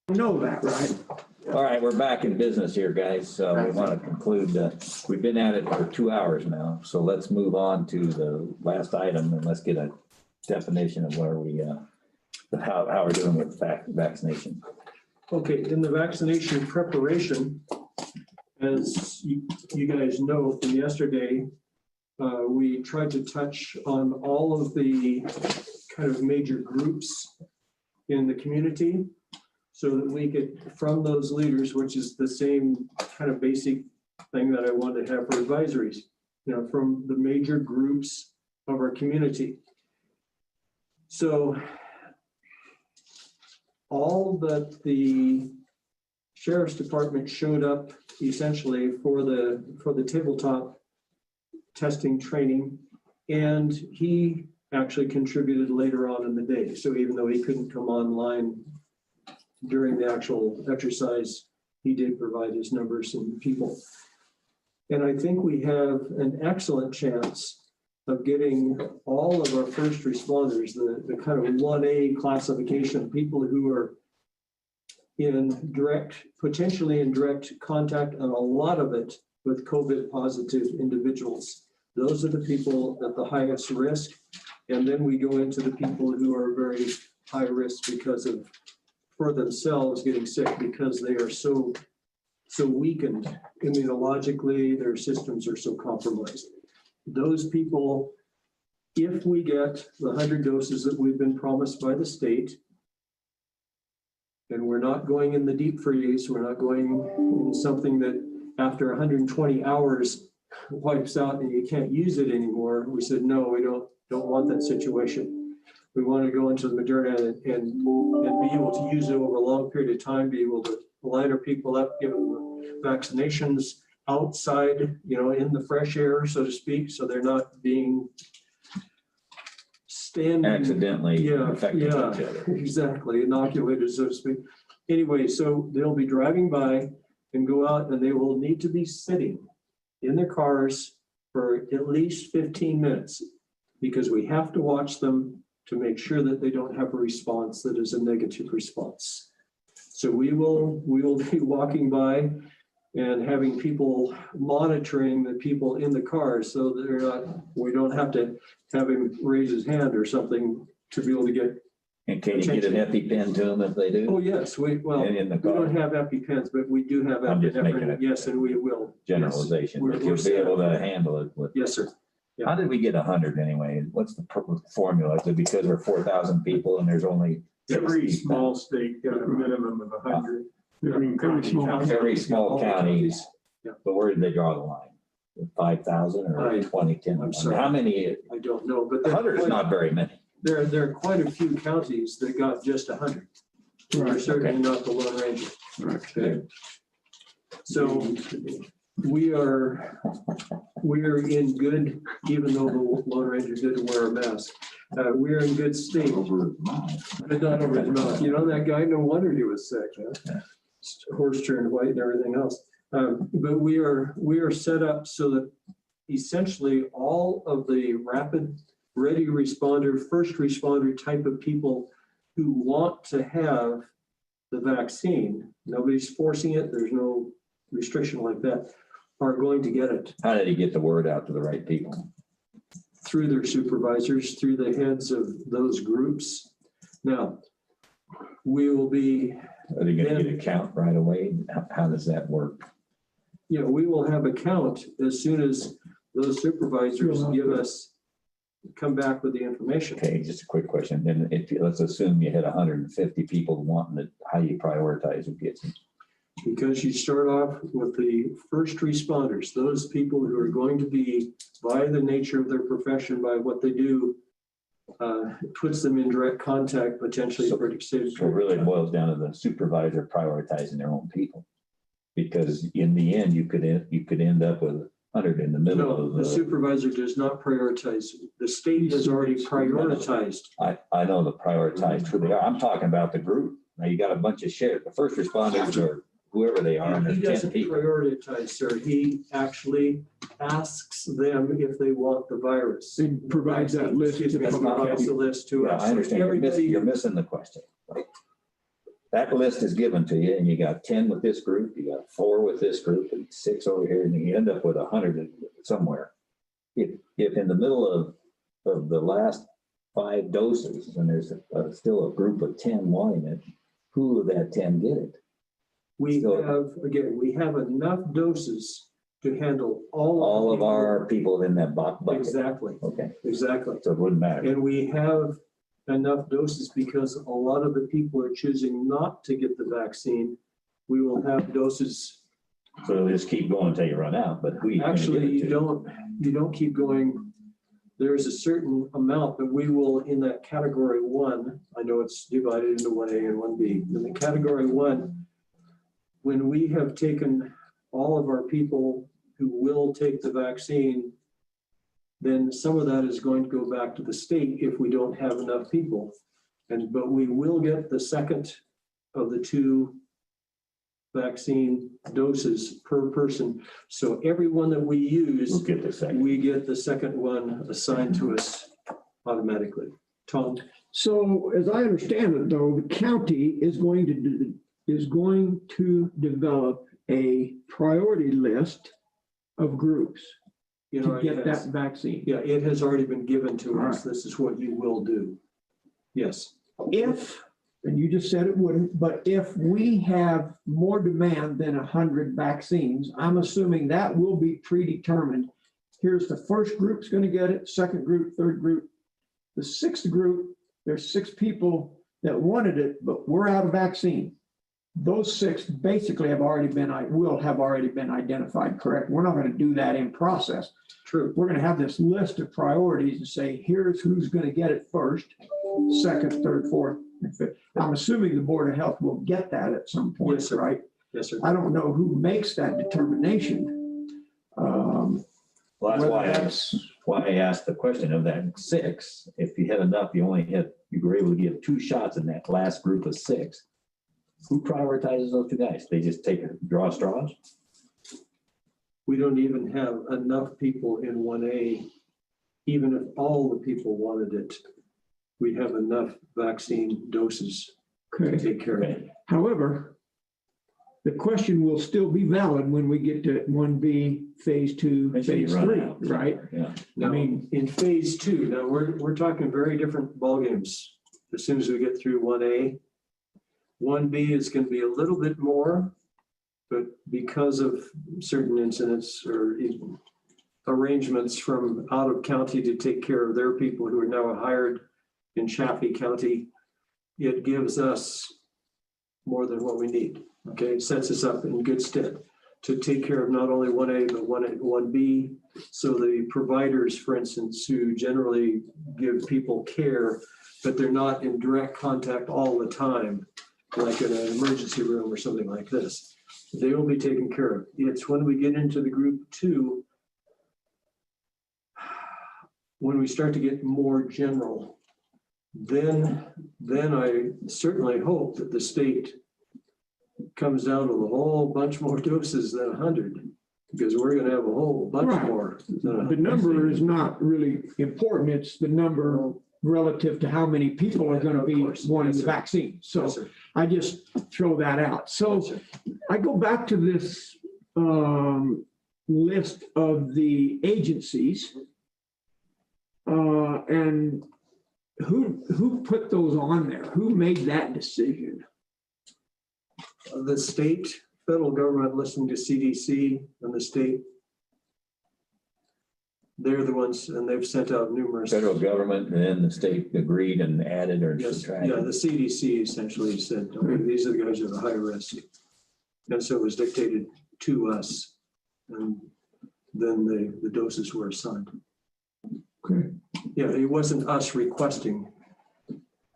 Know that, right? All right, we're back in business here, guys. So we want to conclude, we've been at it for 2 hours now. So let's move on to the last item and let's get a definition of where we, how we're doing with vaccination. Okay, in the vaccination preparation, as you guys know from yesterday, we tried to touch on all of the kind of major groups in the community so that we could, from those leaders, which is the same kind of basic thing that I wanted to have for advisories, you know, from the major groups of our community. So all that the Sheriff's Department showed up essentially for the tabletop testing training, and he actually contributed later on in the day. So even though he couldn't come online during the actual exercise, he did provide his numbers and people. And I think we have an excellent chance of getting all of our first responders, the kind of 1A classification, people who are potentially in direct contact, and a lot of it with COVID positive individuals. Those are the people at the highest risk. And then we go into the people who are very high risk because of, for themselves, getting sick because they are so weakened immunologically, their systems are so compromised. Those people, if we get the 100 doses that we've been promised by the state, and we're not going in the deep freeze, we're not going in something that after 120 hours wipes out and you can't use it anymore. We said, no, we don't want that situation. We want to go into the Moderna and be able to use it over a long period of time, be able to line our people up, give them vaccinations outside, you know, in the fresh air, so to speak, so they're not being Accidentally affecting each other. Exactly, inoculated, so to speak. Anyway, so they'll be driving by and go out and they will need to be sitting in their cars for at least 15 minutes because we have to watch them to make sure that they don't have a response that is a negative response. So we will be walking by and having people monitoring the people in the cars so that we don't have to have him raise his hand or something to be able to get. And can you get an EpiPen to them if they do? Oh, yes, we don't have EpiPens, but we do have I'm just making epinephrine, it yes, and we will. generalization, Yes, but you'll be able to handle it with. Yes, sir. Yeah. How did we get 100 anyway? What's the formula? Is it because we're 4,000 people and there's only Every small state got a minimum of 100. Every small counties, Yeah. but where did they draw the line? 5,000 or 20, 10? I'm sorry. How many? I don't know, but 100 is not very many. there are quite a few counties that got just 100. We're certainly not the Lone Ranger. Okay. So we are in good, even though the Lone Ranger didn't wear a mask. We're in good state. Over his mouth. But not over his mouth. You know, that guy, no wonder he was sick, huh? Horse turned white and everything else. But we are set up so that essentially all of the rapid, ready responder, first responder type of people who want to have the vaccine, nobody's forcing it, there's no restriction like that, are going to get it. How did he get the word out to the right people? Through their supervisors, through the heads of those groups. Now, we will be, Are they going to get a count right away? How does that work? you know, we will have a count as soon as those supervisors come back with the information. Okay, just a quick question. Then let's assume you hit 150 people wanting it. How do you prioritize who gets it? Because you start off with the first responders, those people who are going to be, by the nature of their profession, by what they do, puts them in direct contact potentially. So it really boils down to the supervisor prioritizing their own people. Because in the end, you could end up with 100 in the middle No, of the supervisor does not prioritize. The state has already prioritized. I know the prioritized who they are. I'm talking about the group. Now you got a bunch of sheriff. The first responders are whoever they are, and He there's 10 doesn't people. prioritize, sir. He actually asks them if they want the virus. It provides that list to Excuse me, the he public provides health. the list to Yeah, us. I understand. Everybody, You're missing the question. That list is given to you and you got 10 with this group, you got 4 with this group and 6 over here, and you end up with 100 somewhere. If in the middle of the last 5 doses, and there's still a group of 10 wanting it, who of that 10 get it? we So- we have enough doses to handle All of our people in that bucket. Exactly, Okay, exactly. so it wouldn't matter. And we have enough doses because a lot of the people are choosing not to get the vaccine. We will have doses. So it'll just keep going until you run out, but who you gonna give Actually, it to? you don't keep going. There's a certain amount that we will, in that category 1, I know it's divided into 1A and 1B. In the category 1, when we have taken all of our people who will take the vaccine, then some of that is going to go back to the state if we don't have enough people. But we will get the second of the 2 vaccine doses per person. So everyone that we use, We'll get the second. we get the second one assigned to us automatically. Tom? So as I understand it, though, the county is going to develop a priority list of groups You to know, get it that has- vaccine. Yeah, it has already been given to All us. This is what you will do. Yes. If, and you just said it wouldn't, but if we have more demand than 100 vaccines, I'm assuming that will be predetermined. Here's the first group's going to get it, second group, third group. The 6th group, there's 6 people that wanted it, but we're out of vaccine. Those 6 basically will have already been identified, correct? We're not going to do that in process. True. We're going to have this list of priorities and say, here's who's going to get it first, second, third, fourth, and fifth. I'm assuming the Board of Health will get that at some point, Yes, sir. right? Yes, sir. I don't know who makes that determination. Well, that's whether that's- why I asked the question of that 6. If you had enough, you were able to give 2 shots in that last group of 6. Who prioritizes those 2 guys? They just draw straws? We don't even have enough people in 1A, even if all the people wanted it. We have enough vaccine doses to Okay. take care of it. However, the question will still be valid when we get to 1B, phase 2, Eventually you phase run 3, out. right? Yeah. Now, mean- in phase 2, now we're talking very different ballgames. As soon as we get through 1A, 1B is going to be a little bit more, but because of certain incidents or even arrangements from out of county to take care of their people who are now hired in Chaffee County, it gives us more than what we need. Okay, it sets us up in good stead to take care of not only 1A, but 1B. So the providers, for instance, who generally give people care, but they're not in direct contact all the time, like in an emergency room or something like this, they will be taken care of. It's when we get into the group 2, when we start to get more general, then I certainly hope that the state comes down with a whole bunch more doses than 100, because we're going to have a whole bunch Right. more than The 100. number is not really important. It's the number relative to how many people are going to be Of course. wanting Yes, the sir. vaccine. So Yes, sir. I just throw that out. So Yes, sir. I go back to this list of the agencies. And who put those on there? Who made that decision? The state, federal government listening to CDC and the state, they're the ones, and they've sent out numerous. Federal government and then the state agreed and added or Yes, subtracted. yeah, the CDC essentially said, okay, these are the guys that are high risk. And so it was dictated to us, and then the doses were assigned. Okay. Yeah, it wasn't us requesting.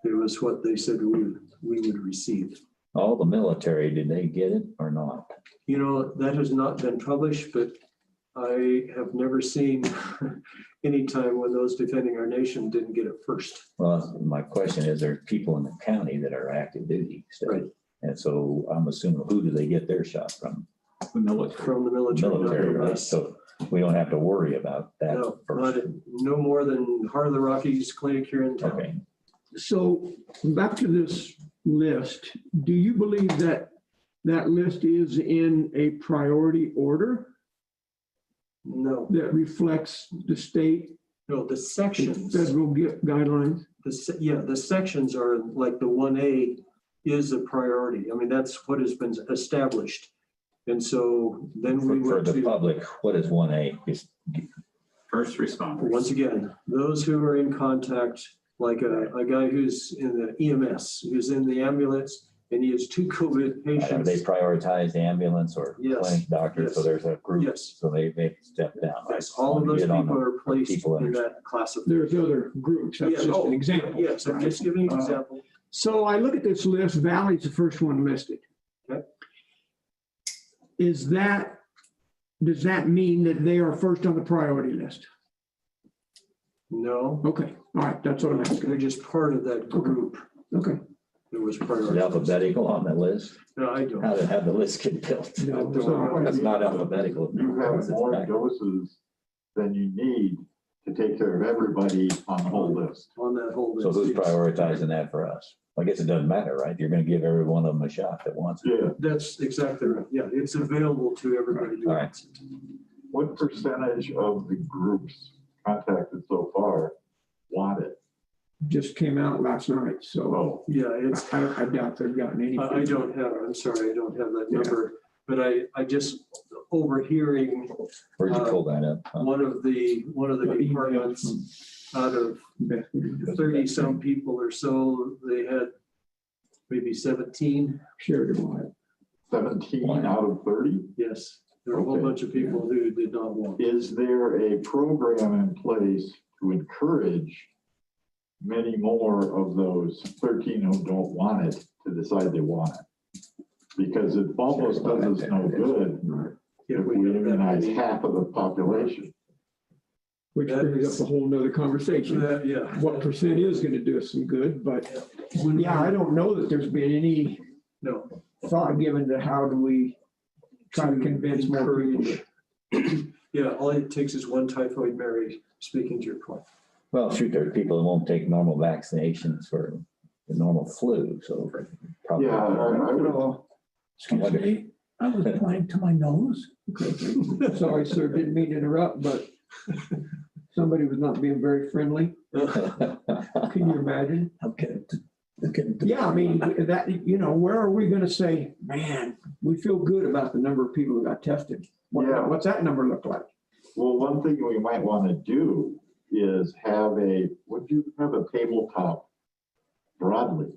It was what they said we would receive. All the military, did they get it or not? You know, that has not been published, but I have never seen any time when those defending our nation didn't get it first. Well, my question is, there people in the county that are active duty still? Right. And so I'm assuming, who do they get their shot from? The military. From the military. Military, right? Yes. So we don't have to worry about that No, first. no more than Heart of the Rockies clinic here in town. Okay, So back to this list, do you believe that that list is in a priority order No, that reflects the state no, the sections, federal guidelines? the sections are like the 1A is a priority. I mean, that's what has been established. And so then we for went the to, public, what is 1A? Is First responders. once again, those who are in contact, like a guy who's in the EMS, who's in the ambulance, and he has 2 COVID Are patients. they prioritize the ambulance or Yes. clinic doctors? So Yes. there's a group, Yes. so they step down. I Yes, just all of wanna those get on people the- are placed people in understand. that class of. There's other groups. That's Yes. just an Oh, example. Yes, I'm just giving you an example. So I look at this list, Valley's the first one listed. Okay. Does that mean that they are first on the priority list? No, Okay, all right, that's what I'm asking. they're just part of that group Okay. that was Is it prioritized. alphabetical on the list? No, I don't. How the list get built? No, That's not alphabetical. You have It's more back. doses than you need to take care of everybody on the whole list. On that whole list. So who's yes. prioritizing that for us? I guess it doesn't matter, right? You're gonna give every one of them a shot that wants it. Yeah, That's exactly right. Yeah, it's available to everybody. who All right. wants it. what percentage of the groups contacted so far want it? Just came out last night, so Oh, Yeah, it's, I doubt they've gotten any. I don't have, I'm sorry, I don't have that number, but I just overhearing Where'd you pull that up? Huh? one of the departments out of 30-some people or so, they had maybe 17. Shared it with. 17 out of 30? Yes, there were a whole Okay. bunch of people who did not want it. Is there a program in place to encourage many more of those 13 who don't want it to decide they want it? Because it almost does us no good if we have that immunize many. half of the population. Which That brings is- up a whole nother conversation. Yeah. What percent is gonna do us some good, but When- yeah, I don't know that there's been any No. thought given to how do we try to convince more people. encourage- Yeah, all it takes is one typhoid Mary, speaking to your point. Well, shoot, there are people who won't take normal vaccinations for the normal flu, so. probably- Yeah, I would, Oh, excuse me, I was applying to my nose. Sorry, sir, didn't mean to interrupt, but somebody was not being very friendly. Can you imagine? Okay. Yeah, I mean, that, where are we gonna say, man, we feel good about the number of people who got tested? Yeah. What's that number look like? well, one thing we might want to do is have a tabletop broadly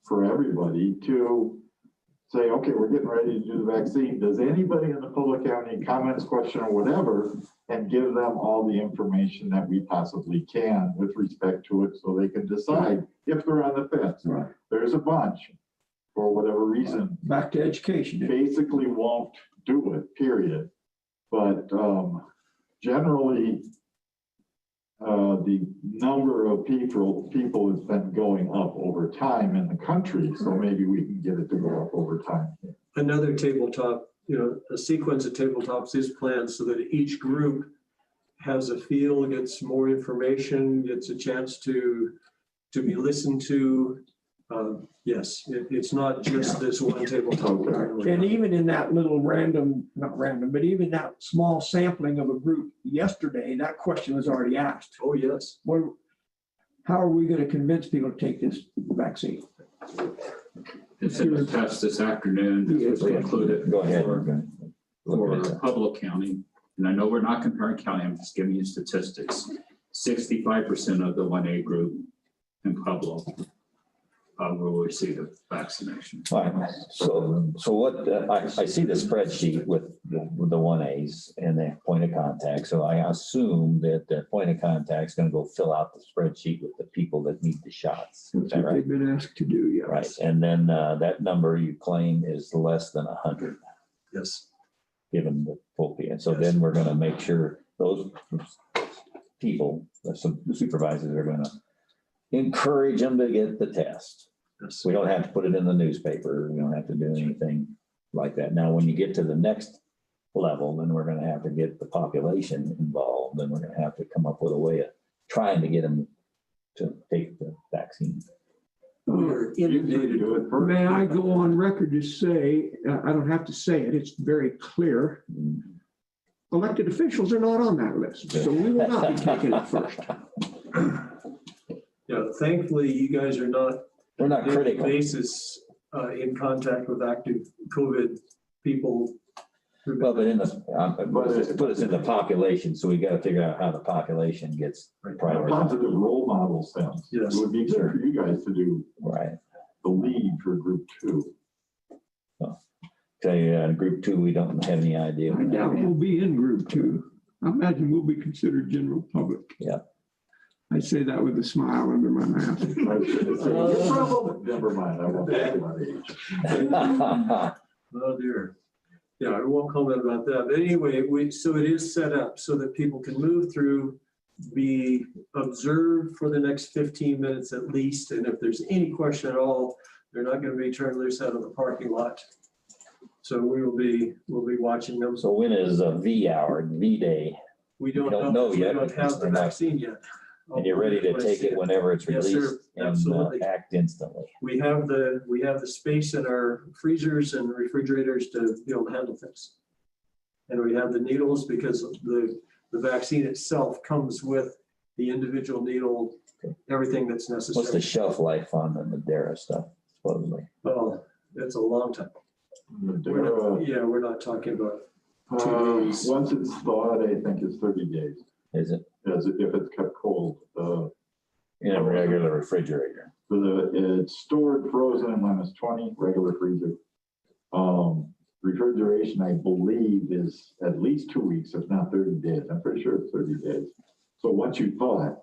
for everybody to say, okay, we're getting ready to do the vaccine. Does anybody in the public have any comments, question, or whatever? And give them all the information that we possibly can with respect to it so they can decide if they're on the fence. Right. There's a bunch, for whatever reason, Back to education. basically won't do it, period. But generally, the number of people has been going up over time in the country, so maybe we can get it to go up over time. Another tabletop, a sequence of tabletops is planned so that each group has a feel, gets more information, gets a chance to be listened to. Yes, it's not just this one tabletop. And even in that little not random, but even that small sampling of a group yesterday, that question was already asked. Oh, yes. How are we gonna convince people to take this vaccine? It's in the test this afternoon. It's included. Go ahead. For Pueblo County, and I know we're not comparing county, I'm just giving you statistics. 65% of the 1A group in Pueblo will receive the vaccination. All right, so what, I see the spreadsheet with the 1As and the point of contact. So I assume that the point of contact is gonna go fill out the spreadsheet with the people that need the shots. Is That's that what right? they've been asked to do, yes. Right, and then that number you claim is less than 100, Yes. given the full P. And so Yes. then we're gonna make sure those people, the supervisors are gonna encourage them to get the test. Yes. We don't have to put it in the newspaper. We don't have to do anything like that. Now, when you get to the next level, then we're gonna have to get the population involved. Then we're gonna have to come up with a way of trying to get them to take the vaccine. We're inundated. Do it first. May I go on record to say, I don't have to say it, it's very clear. Elected officials are not on that list, so we will not be taking it first. Yeah, thankfully, you guys are not We're not daily critical. basis in contact with active COVID people. Well, but in the, put us in the population, so we gotta figure out how the population gets A prioritized. positive role model sense. Yes. It would be good for you guys to do Right. the lead for group 2. Tell you, group 2, we don't have any idea. I doubt we'll be in group 2. I imagine we'll be considered general public. Yeah. I say that with a smile under my mouth. Never mind, I won't talk about age. Oh dear. Yeah, I won't comment about that. But anyway, so it is set up so that people can move through, be observed for the next 15 minutes at least. And if there's any question at all, they're not going to be turned loose out of the parking lot. So we'll be watching them. So when is V hour, V day, We don't don't know know. We yet, don't have the they're not- vaccine yet. and you're ready to take it whenever it's Yes, sir. released and Absolutely. act instantly. We have the space in our freezers and refrigerators to be able to handle things. And we have the needles because the vaccine itself comes with the individual needle, everything that's What's the necessary. shelf life on the Madera stuff, supposedly? Oh, it's a long time. We're not talking about 2 days. Once it's thawed, I think it's 30 days, Is it if it's kept cold. in a regular refrigerator? It's stored frozen in -20, regular freezer. Refrigeration, I believe, is at least 2 weeks, if not 30 days. I'm pretty sure it's 30 days. So once you thaw it,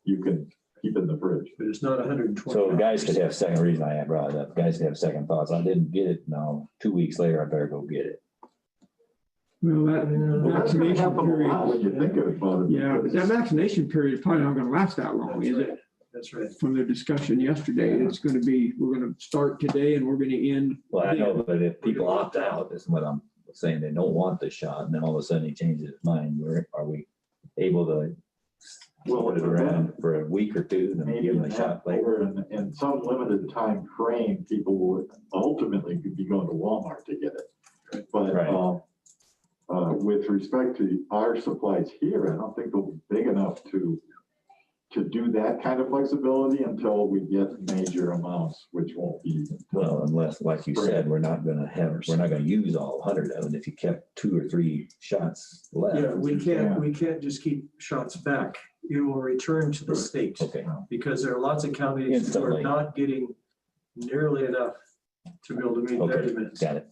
you can keep it in the fridge. But it's not 120. So guys could have second, reason I brought it up, guys could have second thoughts. I didn't get it. Now, 2 weeks later, I better go get it. Well, that Well, that's gonna vaccination happen a lot when you period, think about it. yeah, but that because- vaccination period is probably not gonna last that long, That's is right. it? That's right. From the discussion yesterday, it's gonna be, we're gonna start today and we're gonna end. Well, I know, but if people opt out, is what I'm saying, they don't want the shot, and then all of a sudden he changes his mind, are we able to put it around for a week or two, and then Maybe give them a shot later? or in some limited time frame, people would ultimately be going to Walmart to get it. But Right. with respect to our supplies here, I don't think they'll be big enough to do that kind of flexibility until we get major amounts, which won't be. Well, unless, like you said, we're not gonna use all 100 of it if you kept 2 or 3 shots left. Yeah, we can't just keep shots back. It will return to the state Okay, because there are lots of counties who are Instantly. not getting nearly enough to be able to meet their okay, demands. got it.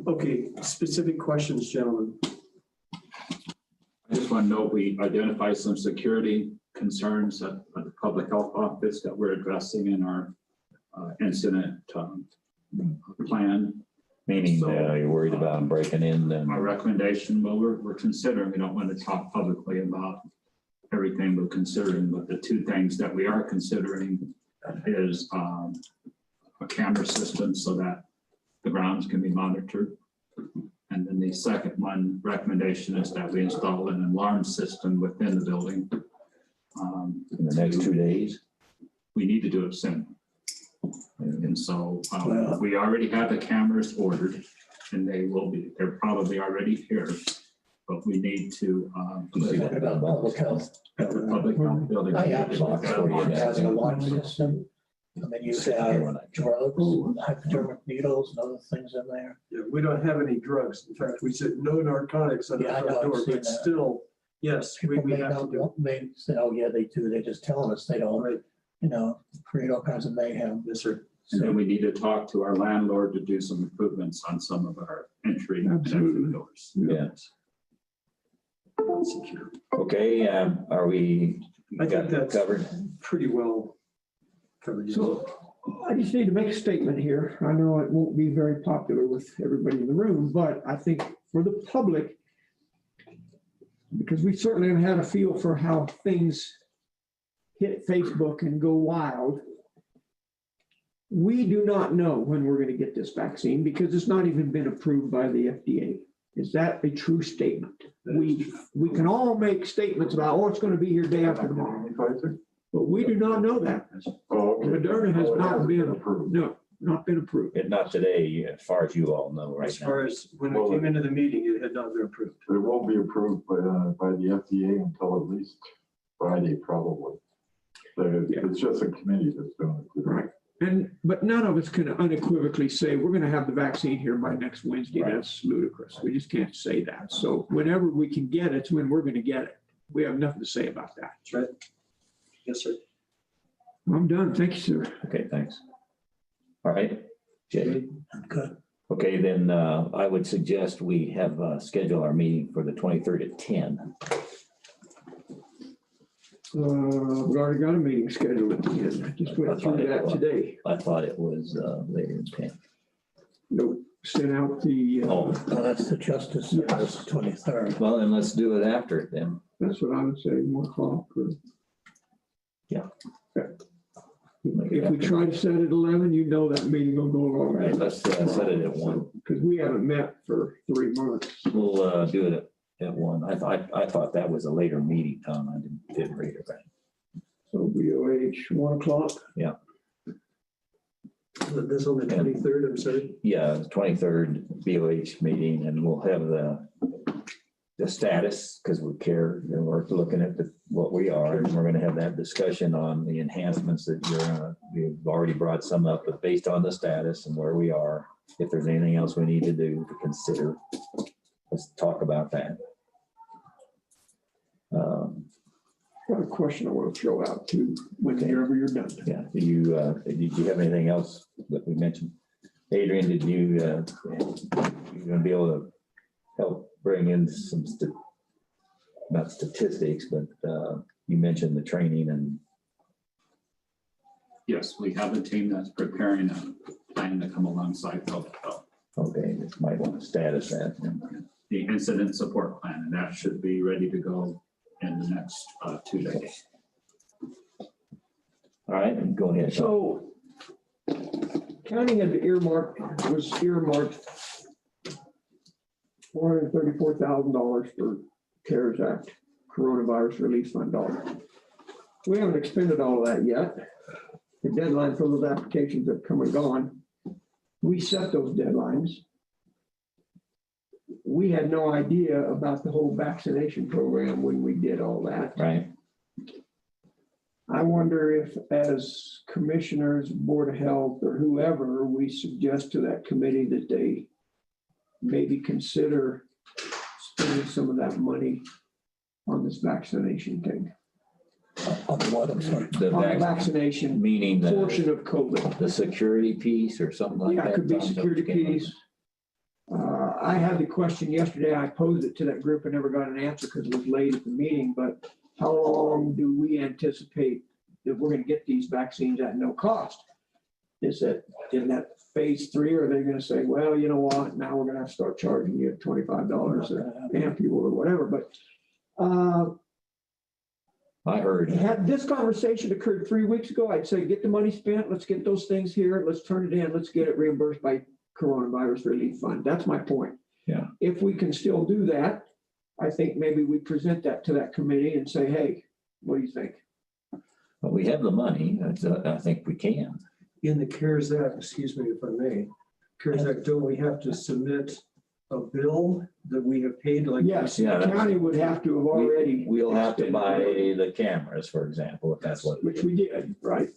Okay, specific questions, gentlemen. I just want to note, we identified some security concerns at the public health office that we're addressing in our incident plan. Meaning, So, you're worried about them breaking in, then, My recommendation, well, we're considering, we don't want to talk publicly about everything we're considering, but the 2 things that we are considering is a camera system so that the grounds can be monitored. And then the second one recommendation is that we install an alarm system within the building. in the next 2 days. We need to do it soon. And so we already have the cameras ordered and they're probably already here. But we need to. Talking about public health. The public health building. I absolutely has an alarm system. I mean, you have drugs, hypodermic needles and other things in there. Yeah, we don't have any drugs. In fact, we said no narcotics on the Yeah, I front know, I've door, seen but that. still, yes, we People may have to not, do it. may say, oh, yeah, they do. They're just telling us they don't, Right. create all kinds of mayhem. Yes, sir. And then we need to talk to our landlord to do some improvements on some of our entry and exit Absolutely. doors. Yeah. Secure. Okay, are we I think got it that's covered? pretty well covered. So I just need to make a statement here. I know it won't be very popular with everybody in the room, but I think for the public, because we certainly have had a feel for how things hit Facebook and go wild We do not know when we're going to get this vaccine because it's not even been approved by the FDA. Is that a true statement? We can all make statements about, oh, it's going to be here day after tomorrow, Pfizer? but we do not know that. Oh, okay. Moderna has Oh, it not hasn't been approved. No, not been approved. Not today, as far as you all know As right now. far as when I came into the meeting, it had not been approved. But it won't be approved by the FDA until at least Friday, probably. So it's just a committee that's doing it. Right. But none of us can unequivocally say, we're going to have the vaccine here by next Wednesday. Right. That's ludicrous. We just can't say that. So whenever we can get it, it's when we're going to get it. We have nothing to say about that. That's right. Yes, sir. I'm done. Thank you, sir. Okay, thanks. All right, Jay. Okay. Okay, then I would suggest we have schedule our meeting for the 23rd at 10. We already got a meeting scheduled at the end. I just went through that today. I thought it was later than 10. Nope, sent out the, Oh, That's the justice, that's the 23rd. well, then let's do it after it then. that's what I would say, 1 o'clock. If we try to set at 11, you know that meeting will go All wrong. right, let's set it at 1. Because we haven't met for 3 months. We'll do it at 1. I thought that was a later meeting, Tom. I didn't read it right. So BOH, 1 o'clock. This on the 23rd, I'm sorry. Yeah, the 23rd BOH meeting, and we'll have the status, because we care, and we're looking at what we are, and we're gonna have that discussion on the enhancements that you've already brought some up, but based on the status and where we are, if there's anything else we need to do to consider, let's talk about that. Got a question I want to throw out too, whenever you're done. Yeah, did you have anything else that we mentioned? Adrian, did you gonna be able to help bring in some not statistics, but you mentioned the training and. Yes, we have a team that's preparing a plan to come alongside public health. Okay, this might want to status that. The incident support plan, and that should be ready to go in the next 2 days. All right, and go ahead. So county had was earmarked $434,000 for CARES Act Coronavirus Relief Fund dollars. We haven't expended all of that yet. The deadline for those applications have come and gone. We set those deadlines. We had no idea about the whole vaccination program when we did all that. Right, I wonder if, as commissioners, Board of Health, or whoever, we suggest to that committee that they maybe consider spending some of that money on this vaccination thing. On what, I'm sorry. the On the vaccination meaning portion of COVID. the security piece or something like that. Yeah, it could be Tom, security don't you get piece. I had the question yesterday. I posed it to that group and never got an answer because it was late at the meeting, but how long do we anticipate that we're going to get these vaccines at no cost? Is that in that phase 3, or are they going to say, well, you know what, now we're going to have to start charging you $25 an ampule or whatever? But I heard. had this conversation occurred 3 weeks ago, I'd say, get the money spent, let's get those things here, let's turn it in, let's get it reimbursed by Coronavirus Relief Fund. That's my point. Yeah. If we can still do that, I think maybe we present that to that committee and say, hey, what do you think? But we have the money. I think we can. In the CARES Act, excuse me if I may, CARES Act, don't we have to submit a bill that we have paid? Like Yes, the Yeah, that's- county would have to have already. We'll have to expended buy money, the cameras, for example, if that's what. which we did, right?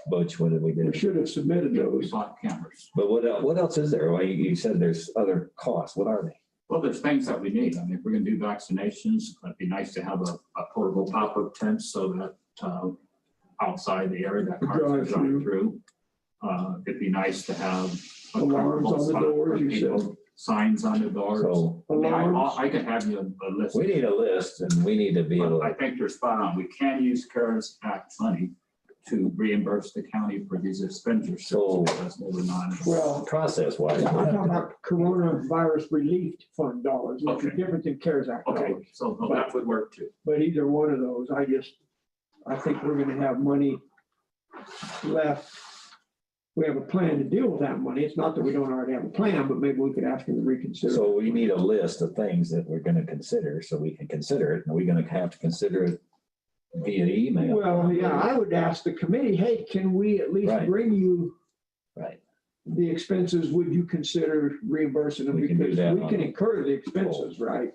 Butch, what did we do? We should have submitted We those. bought cameras. But what else is there? Well, you said there's other costs. What are they? Well, there's things that we need. I mean, if we're gonna do vaccinations, it'd be nice to have a portable pop-up tent so that outside the area that cars can drive through. It'd be nice to have a Alarms comfortable on the spot for doors, you people, said. signs on the doors. So I mean, Alarms. I could have you a list. we need a list and we need to be able But I to. think you're spot on. We can use CARES Act money to reimburse the county for these expenditures. So- because they were not. Well, Process wise. I'm talking about Coronavirus Relief Fund dollars, which are Okay. different than CARES Act Okay, dollars. so that would work too. But either one of those, I think we're gonna have money left, we have a plan to deal with that money. It's not that we don't already have a plan, but maybe we could ask him to reconsider. So we need a list of things that we're gonna consider, so we can consider it. And we're gonna have to consider it via email. Well, yeah, I would ask the committee, hey, can we at least Right. bring you Right. the expenses? Would you consider reimbursing them? We can do Because that we on can the- incur the expenses, right?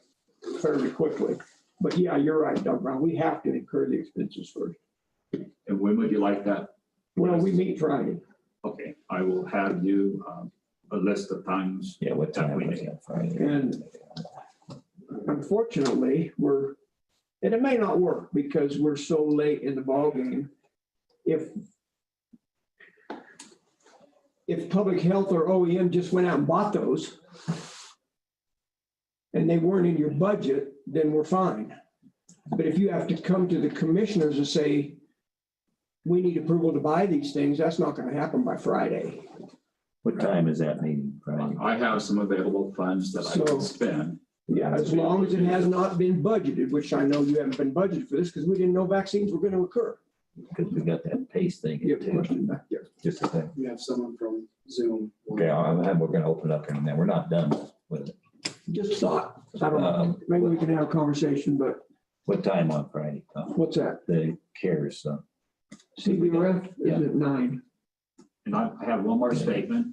Fairly quickly. But yeah, you're right, Doug Brown. We have to incur the expenses first. And when would you like that? Well, we meet Friday. Okay, I will have you a list of times. Yeah, what time was that Friday? And unfortunately, and it may not work because we're so late in the ballgame. If public health or OEM just went out and bought those and they weren't in your budget, then we're fine. But if you have to come to the commissioners and say, we need approval to buy these things, that's not going to happen by Friday. What time is that meeting Friday? I have some available funds that I can spend. Yeah, as long as it has not been budgeted, which I know you haven't been budgeted for this because we didn't know vaccines were going to occur. Because we got that pace thing. You have a too. question back there. Just a thing. We have someone from Zoom. Okay, we're gonna open it up here and then we're not done with it. Just thought, I don't know, maybe we can have a conversation, but What time on Friday? what's that? The CARES, CBRF is at 9. And I have one more statement.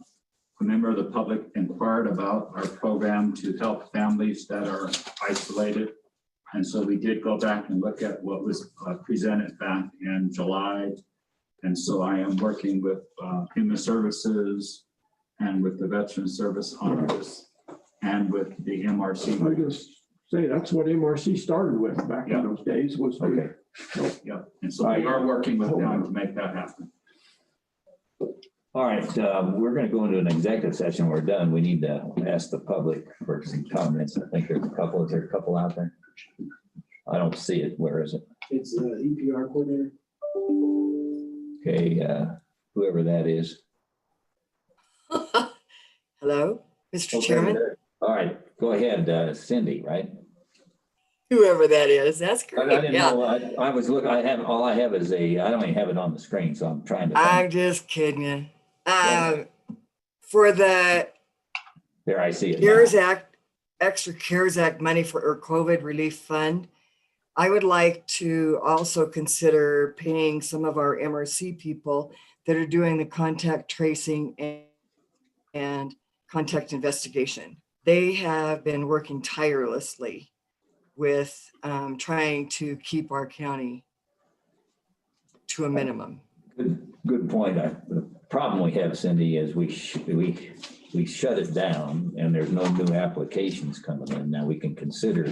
A member of the public inquired about our program to help families that are isolated. And so we did go back and look at what was presented back in July. And so I am working with Human Services and with the Veteran Service on this and with the I MRC. was gonna say, that's what MRC started with back in those days was. Okay. Yeah, and so we are working with them to make that happen. All right, we're gonna go into an executive session. We're done. We need to ask the public for some comments. I think there's a couple. Is there a couple out there? I don't see it. Where is it? It's the EPR coordinator. Okay, whoever that is. Hello, Mr. Okay, Chairman, there. All right, go ahead, Cindy, right? whoever that is, that's I great. didn't Yeah, know, I was looking, all I have is I don't even have it on the screen, so I'm trying to. I'm just kidding you. For the There, I see it. now. CARES Act, extra CARES Act money for our COVID relief fund, I would like to also consider paying some of our MRC people that are doing the contact tracing and contact investigation. They have been working tirelessly with trying to keep our county to a minimum. Good point. The problem we have, Cindy, is we shut it down and there's no new applications coming in. Now we can consider,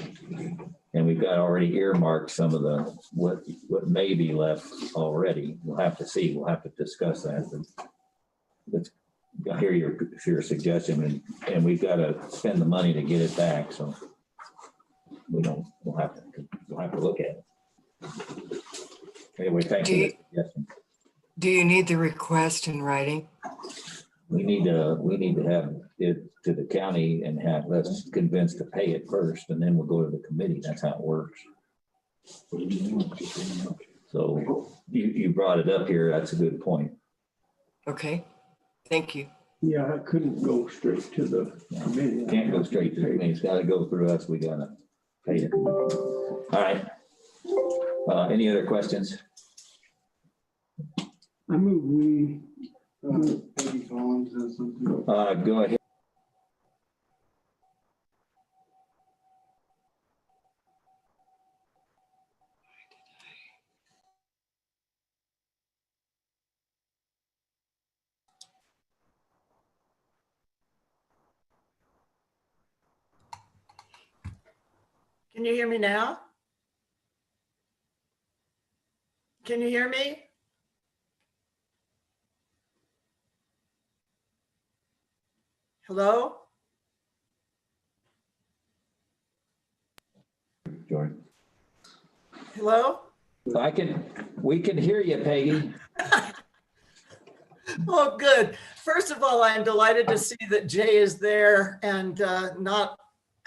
and we've got already earmarked some of the, what may be left already. We'll have to see. We'll have to discuss that. But let's hear your suggestion, and we've got to spend the money to get it back. So we'll have to look at it. Anyway, thank you. Do you need the request in writing? We need to have it to the county and let's convince to pay it first, and then we'll go to the committee. That's how it works. So you brought it up here. That's a good point. Okay, thank you. Yeah, I couldn't go straight to the committee. Can't go straight to the committee. It's got to go through us. We got to pay it. All right. Any other questions? I move we. Peggy Collins has something. Go ahead. Can you hear me now? Can you hear me? Hello? Jordan. Hello? We can hear you, Peggy. Oh, good. First of all, I'm delighted to see that Jay is there and not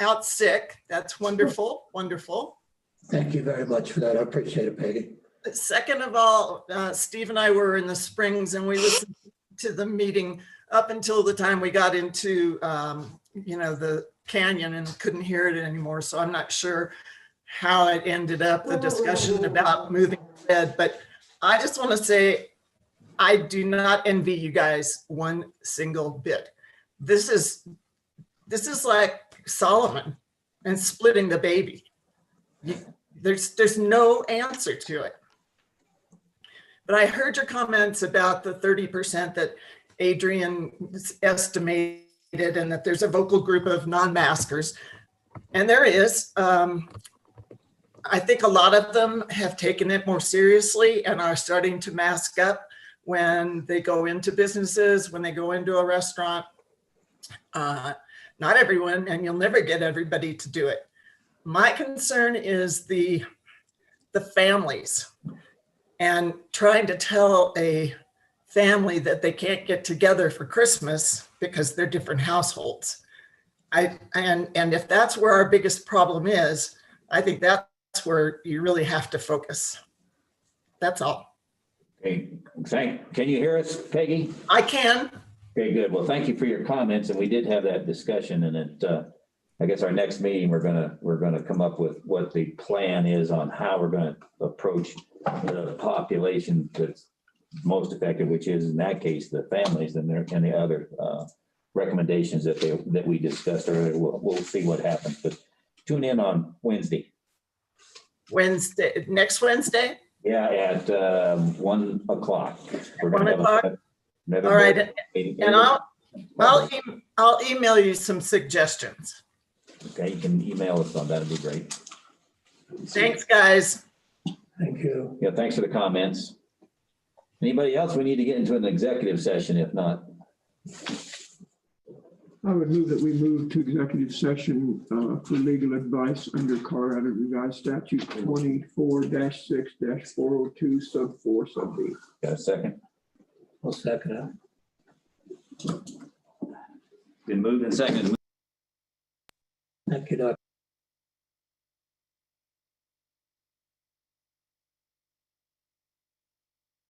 out sick. That's wonderful, wonderful. Thank you very much for that. I appreciate it, Peggy. Second of all, Steve and I were in the Springs and we listened to the meeting up until the time we got into, the canyon and couldn't hear it anymore. So I'm not sure how it ended up, the discussion about moving ahead. But I just want to say, I do not envy you guys one single bit. This is like Solomon and splitting the baby. There's no answer to it. But I heard your comments about the 30% that Adrian estimated and that there's a vocal group of non-maskers. And there is. I think a lot of them have taken it more seriously and are starting to mask up when they go into businesses, when they go into a restaurant. Not everyone, and you'll never get everybody to do it. My concern is the families and trying to tell a family that they can't get together for Christmas because they're different households. And if that's where our biggest problem is, I think that's where you really have to focus. That's all. Okay, can you hear us, Peggy? I can. Okay, good. Well, thank you for your comments, and we did have that discussion, and I guess our next meeting, we're gonna come up with what the plan is on how we're gonna approach the population that's most effective, which is in that case, the families and the other recommendations that we discussed earlier. We'll see what happens, but tune in on Wednesday. Next Wednesday? Yeah, at 1 o'clock. We're 1 gonna have o'clock? another All right, meeting. and I'll email you some suggestions. Okay, you can email us on that. It'd be great. Thanks, guys. Thank you. Yeah, thanks for the comments. Anybody else? We need to get into an executive session. If not, I would move that we move to executive session for legal advice under Colorado Revised Statute 24-6-402 sub 4 sub B. got a second? I'll second it. Been moved and seconded. Thank you, Dr.